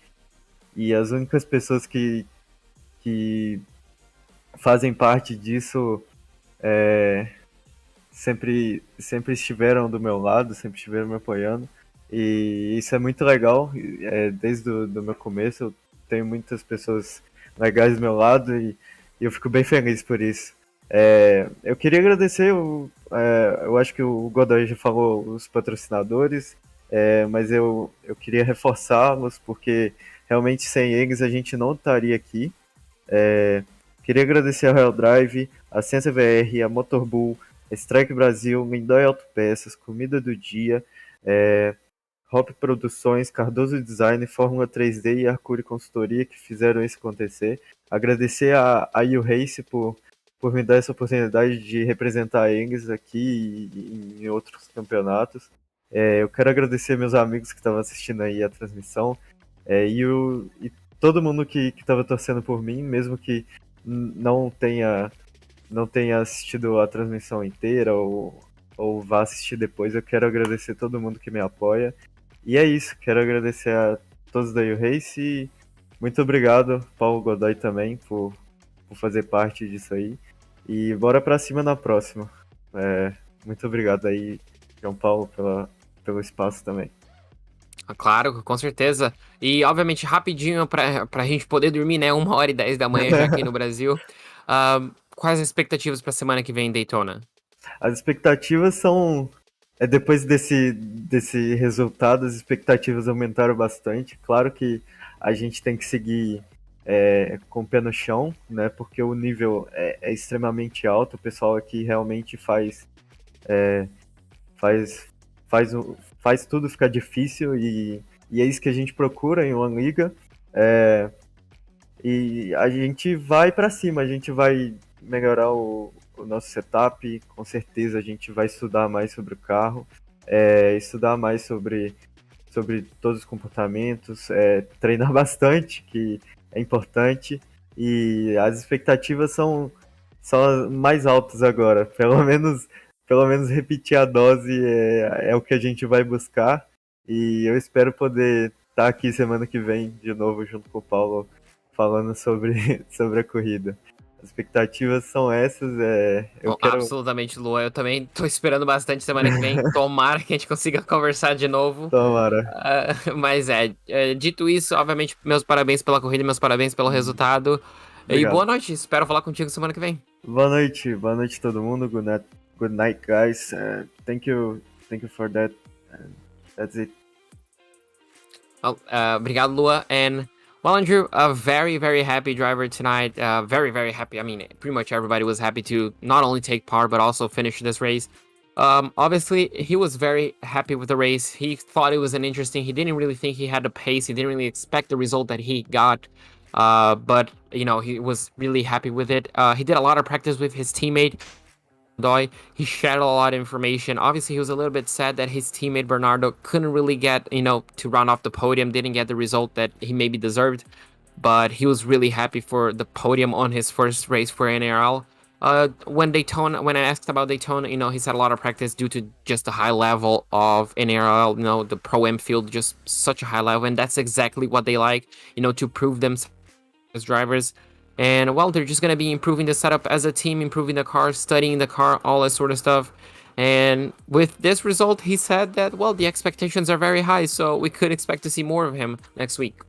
Speaker 9: e as únicas pessoas que fazem parte disso sempre estiveram do meu lado, sempre estiveram me apoiando, e isso é muito legal. Desde do meu começo eu tenho muitas pessoas legais do meu lado, e eu fico bem feliz por isso. Eu queria agradecer, eu acho que o Godoy já falou, os patrocinadores, mas eu queria reforçá-los, porque realmente sem eles a gente não estaria aqui. Queria agradecer a Royal Drive, a Ciência VR, a Motorbull, a Strike Brasil, Lindói Autopeças, Comida do Dia, Hop Produções, Cardoso Design, Fórmula 3D e Arcuri Consultoria, que fizeram isso acontecer. Agradecer a U-Race por me dar essa oportunidade de representar eles aqui e em outros campeonatos. Eu quero agradecer meus amigos que estavam assistindo aí a transmissão, e todo mundo que estava torcendo por mim, mesmo que não tenha assistido a transmissão inteira ou vá assistir depois. Eu quero agradecer todo mundo que me apoia. E é isso, quero agradecer a todos da U-Race e muito obrigado, Paulo Godoy, também, por fazer parte disso aí. E bora pra cima na próxima. Muito obrigado aí, João Paulo, pelo espaço também.
Speaker 2: Claro, com certeza. E, obviamente, rapidinho pra gente poder dormir, né? 1h10 da manhã já aqui no Brasil. Quais as expectativas pra semana que vem em Daytona?
Speaker 9: As expectativas são. Depois desse resultado, as expectativas aumentaram bastante. Claro que a gente tem que seguir com o pé no chão, né? Porque o nível é extremamente alto. O pessoal aqui realmente faz, faz tudo ficar difícil e é isso que a gente procura em uma liga. E a gente vai para cima, a gente vai melhorar o nosso setup, com certeza a gente vai estudar mais sobre o carro, estudar mais sobre todos os comportamentos, treinar bastante, que é importante, e as expectativas são mais altas agora, pelo menos repetir a dose é o que a gente vai buscar, e eu espero poder estar aqui semana que vem de novo junto com o Paulo falando sobre a corrida. As expectativas são essas. Eu quero.
Speaker 2: Absolutamente, Lua. Eu também tô esperando bastante semana que vem. Tomara que a gente consiga conversar de novo.
Speaker 9: Tomara.
Speaker 2: Mas dito isso, obviamente, meus parabéns pela corrida, meus parabéns pelo resultado.
Speaker 9: Obrigado.
Speaker 2: E boa noite. Espero falar contigo semana que vem.
Speaker 9: Boa noite todo mundo. Good night, guys. Thank you for that. That's it.
Speaker 2: Obrigado, Lua. And well, Andrew, a very, very happy driver tonight. Very, very happy. I mean, pretty much everybody was happy to not only take part, but also finish this race. Obviously, he was very happy with the race. He thought it was he didn't really think he had the pace. He didn't really expect the result that he got. But, he was really happy with it. He did a lot of practice with his teammate. He shared a lot of information. Obviously, he was a little bit sad that his teammate Bernardo couldn't really get, to round off the podium, didn't get the result that he maybe deserved. But he was really happy for the podium on his first race for NARL. When I asked about Daytona, he's had a lot of practice due to just the high level of NARL, the Pro-Am field, just such a high level. And that's exactly what they like, to prove themselves as drivers. And, well, they're just going to be improving the setup as a team, improving the car, studying the car, all that sort of stuff. And with this result, he said that, well, the expectations are very high, so we could expect to see more of him next week.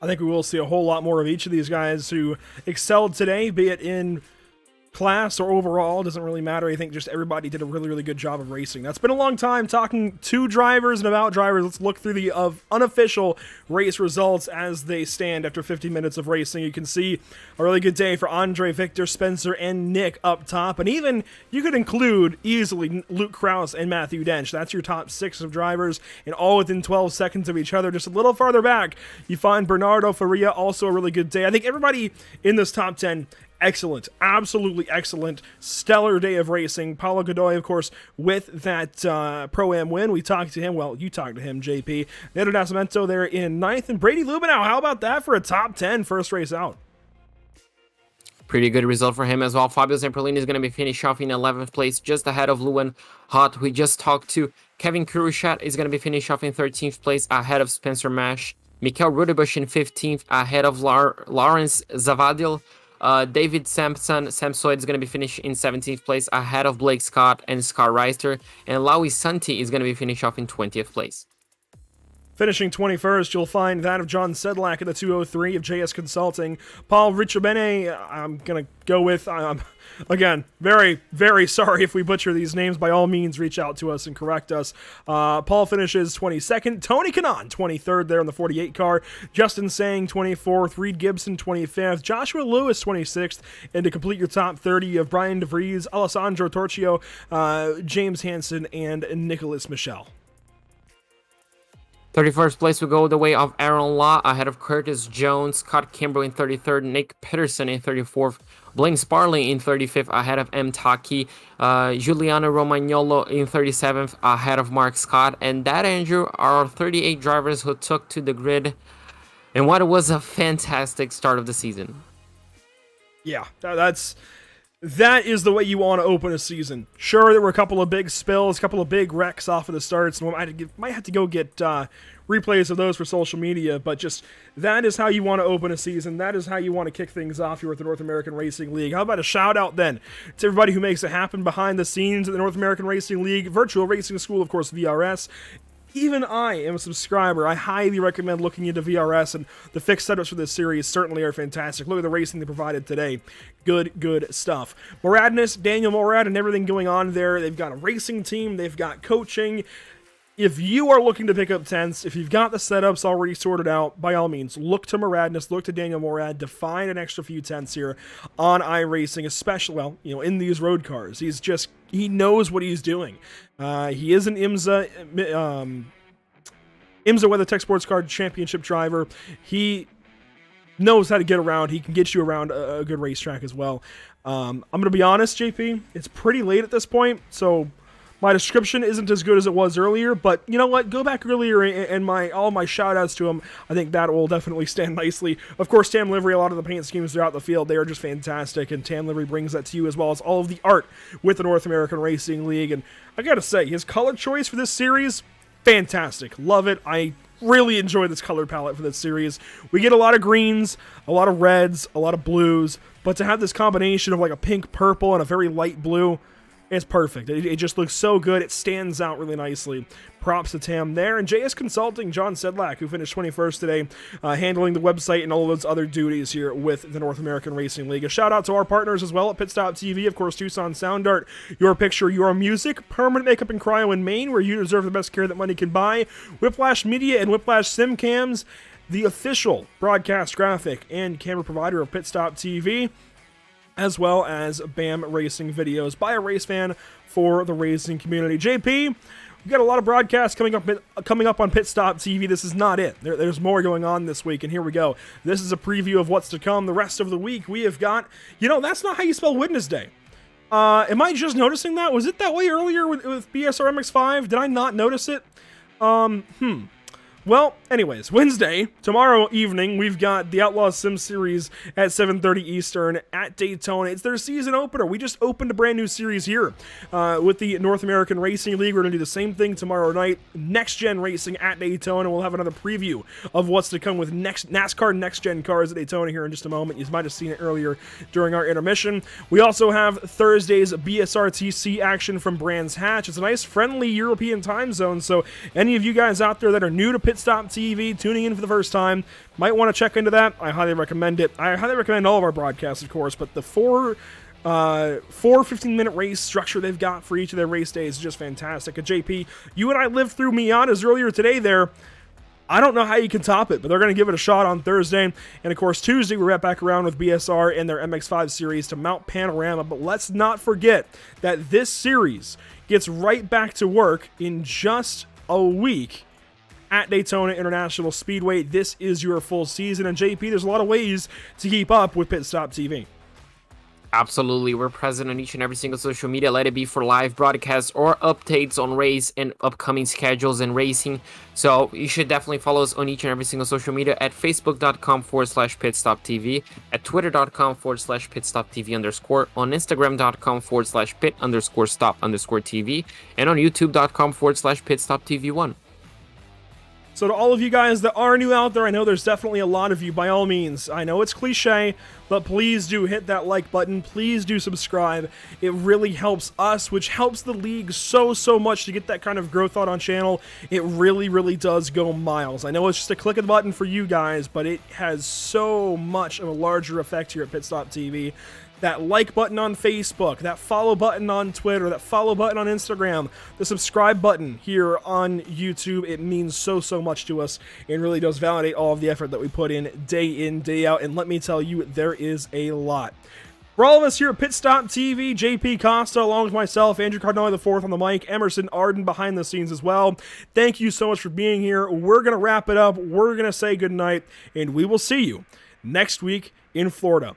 Speaker 1: I think we will see a whole lot more of each of these guys who excelled today, be it in class or overall, doesn't really matter. I think just everybody did a really, really good job of racing. That's been a long time talking to drivers and about drivers. Let's look through the unofficial race results as they stand after 50 minutes of racing. You can see a really good day for Andre, Victor, Spencer, and Nick up top. And even you could include easily Luke Krause and Matthew Dench. That's your top 6 of drivers, and all within 12 seconds of each other. Just a little farther back, you find Bernardo Faria, also a really good day. I think everybody in this top 10, excellent, absolutely excellent, stellar day of racing. Paulo Godoy, of course, with that Pro-Am win. We talked to him, well, you talked to him, JP. Neto Nascimento there in 9th, and Brady Lubenow, how about that for a top 10 first race out?
Speaker 2: Pretty good result for him as well. Fabio Zamperlini is going to be finished off in 11th place, just ahead of Luan Hott. We just talked to Kevin Kurushat, is going to be finished off in 13th place, ahead of Spencer Mash. Mikael Rudebusch in 15th, ahead of Lawrence Zavadil. David Samsoid is going to be finished in 17th place, ahead of Blake Scott and Scott Reister. And Laui Santi is going to be finished off in 20th place.
Speaker 1: Finishing 21st, you'll find that of John Sedlak in the 203 of JS Consulting. Paul Ricciabene, I'm going to go with, again, very, very sorry if we butcher these names. By all means, reach out to us and correct us. Paul finishes 22nd. Tony Kanaan, 23rd there in the 48 car. Justin Sang, 24th. Reed Gibson, 25th. Joshua Lewis, 26th. And to complete your top 30 of Brian DeVries, Alessandro Torchio, James Hansen, and Nicholas Michel.
Speaker 2: 31st place will go the way of Aaron Law, ahead of Curtis Jones, Scott Kimbrough in 33rd, Nick Peterson in 34th, Blaine Sparling in 35th, ahead of M. Taki, Giuliano Romagnolo in 37th, ahead of Mark Scott. And that, Andrew, are 38 drivers who took to the grid in what was a fantastic start of the season.
Speaker 1: Yeah, that's That is the way you want to open a season. Sure, there were a couple of big spills, a couple of big wrecks off of the starts, and might have to go get replays of those for social media, but just that is how you want to open a season. That is how you want to kick things off here at the North American Racing League. How about a shout out then to everybody who makes it happen behind the scenes at the North American Racing League, Virtual Racing School, of course, VRS. Even I am a subscriber. I highly recommend looking into VRS, and the fixed setups for this series certainly are fantastic. Look at the racing they provided today. Good stuff. Moradness, Daniel Morad, and everything going on there. They've got a racing team. They've got coaching. If you are looking to pick up tents, if you've got the setups already sorted out, by all means, look to Moradness, look to Daniel Morad to find an extra few tents here on iRacing, especially, well, in these road cars. He knows what he's doing. He is an IMSA WeatherTech Sports Car Championship driver. He knows how to get around. He can get you around a good racetrack as well. I'm going to be honest, JP, it's pretty late at this point, so my description isn't as good as it was earlier, but you know what? Go back earlier and all my shout-outs to him. I think that will definitely stand nicely. Of course, Tam Livery, a lot of the paint schemes throughout the field, they are just fantastic, and Tam Livery brings that to you as well as all of the art with the North American Racing League. And I gotta say, his color choice for this series, fantastic. Love it. I really enjoy this color palette for this series. We get a lot of greens, a lot of reds, a lot of blues, but to have this combination of like a pink, purple, and a very light blue, it's perfect. It just looks so good. It stands out really nicely. Props to Tam there. And JS Consulting, John Sedlak, who finished 21st today, handling the website and all of those other duties here with the North American Racing League. A shout out to our partners as well at Pit Stop TV, of course, Tucson Sound Art, Your Picture, Your Music, Permanent Makeup and Cryo in Maine, where you deserve the best care that money can buy, Whiplash Media and Whiplash Sim Cams, the official broadcast graphic and camera provider of Pit Stop TV, as well as BAM Racing Videos by a race fan for the racing community. JP, we've got a lot of broadcasts coming up on Pit Stop TV. This is not it. There's more going on this week, and here we go. This is a preview of what's to come the rest of the week. We have got, that's not how you spell Wednesday. Am I just noticing that? Was it that way earlier with BSR MX-5? Did I not notice it? Well, anyways, Wednesday, tomorrow evening, we've got the Outlaw Sim Series at 7:30 Eastern at Daytona. It's their season opener. We just opened a brand new series here with the North American Racing League. We're going to do the same thing tomorrow night. Next Gen Racing at Daytona. We'll have another preview of what's to come with NASCAR Next Gen cars at Daytona here in just a moment. You might have seen it earlier during our intermission. We also have Thursday's BSRTC action from Brands Hatch. It's a nice, friendly European time zone, so any of you guys out there that are new to Pit Stop TV, tuning in for the first time, might want to check into that. I highly recommend it. I highly recommend all of our broadcasts, of course, but the four 15-minute race structure they've got for each of their race days is just fantastic. And JP, you and I lived through Miata's earlier today there. I don't know how you can top it, but they're going to give it a shot on Thursday. And, of course, Tuesday, we're right back around with BSR and their MX-5 series to Mount Panorama. But let's not forget that this series gets right back to work in just a week at Daytona International Speedway. This is your full season. And JP, there's a lot of ways to keep up with Pit Stop TV.
Speaker 2: Absolutely. We're present on each and every single social media, let it be for live broadcasts or updates on race and upcoming schedules and racing. So you should definitely follow us on each and every single social media at facebook.com/pitstoptv, at twitter.com/pitstoptv_, on instagram.com/pit_stop_tv, and on youtube.com/pitstoptv1.
Speaker 1: So to all of you guys that are new out there, I know there's definitely a lot of you, by all means. I know it's cliche, but please do hit that like button. Please do subscribe. It really helps us, which helps the league so much to get that kind of growth on channel. It really does go miles. I know it's just a click of the button for you guys, but it has so much of a larger effect here at Pit Stop TV. That like button on Facebook, that follow button on Twitter, that follow button on Instagram, the subscribe button here on YouTube, it means so much to us and really does validate all of the effort that we put in, day out. And let me tell you, there is a lot. For all of us here at Pit Stop TV, JP Costa, along with myself, Andrew Cardinale IV on the mic, Emerson Arden behind the scenes as well. Thank you so much for being here. We're going to wrap it up. We're going to say goodnight, and we will see you next week in Florida.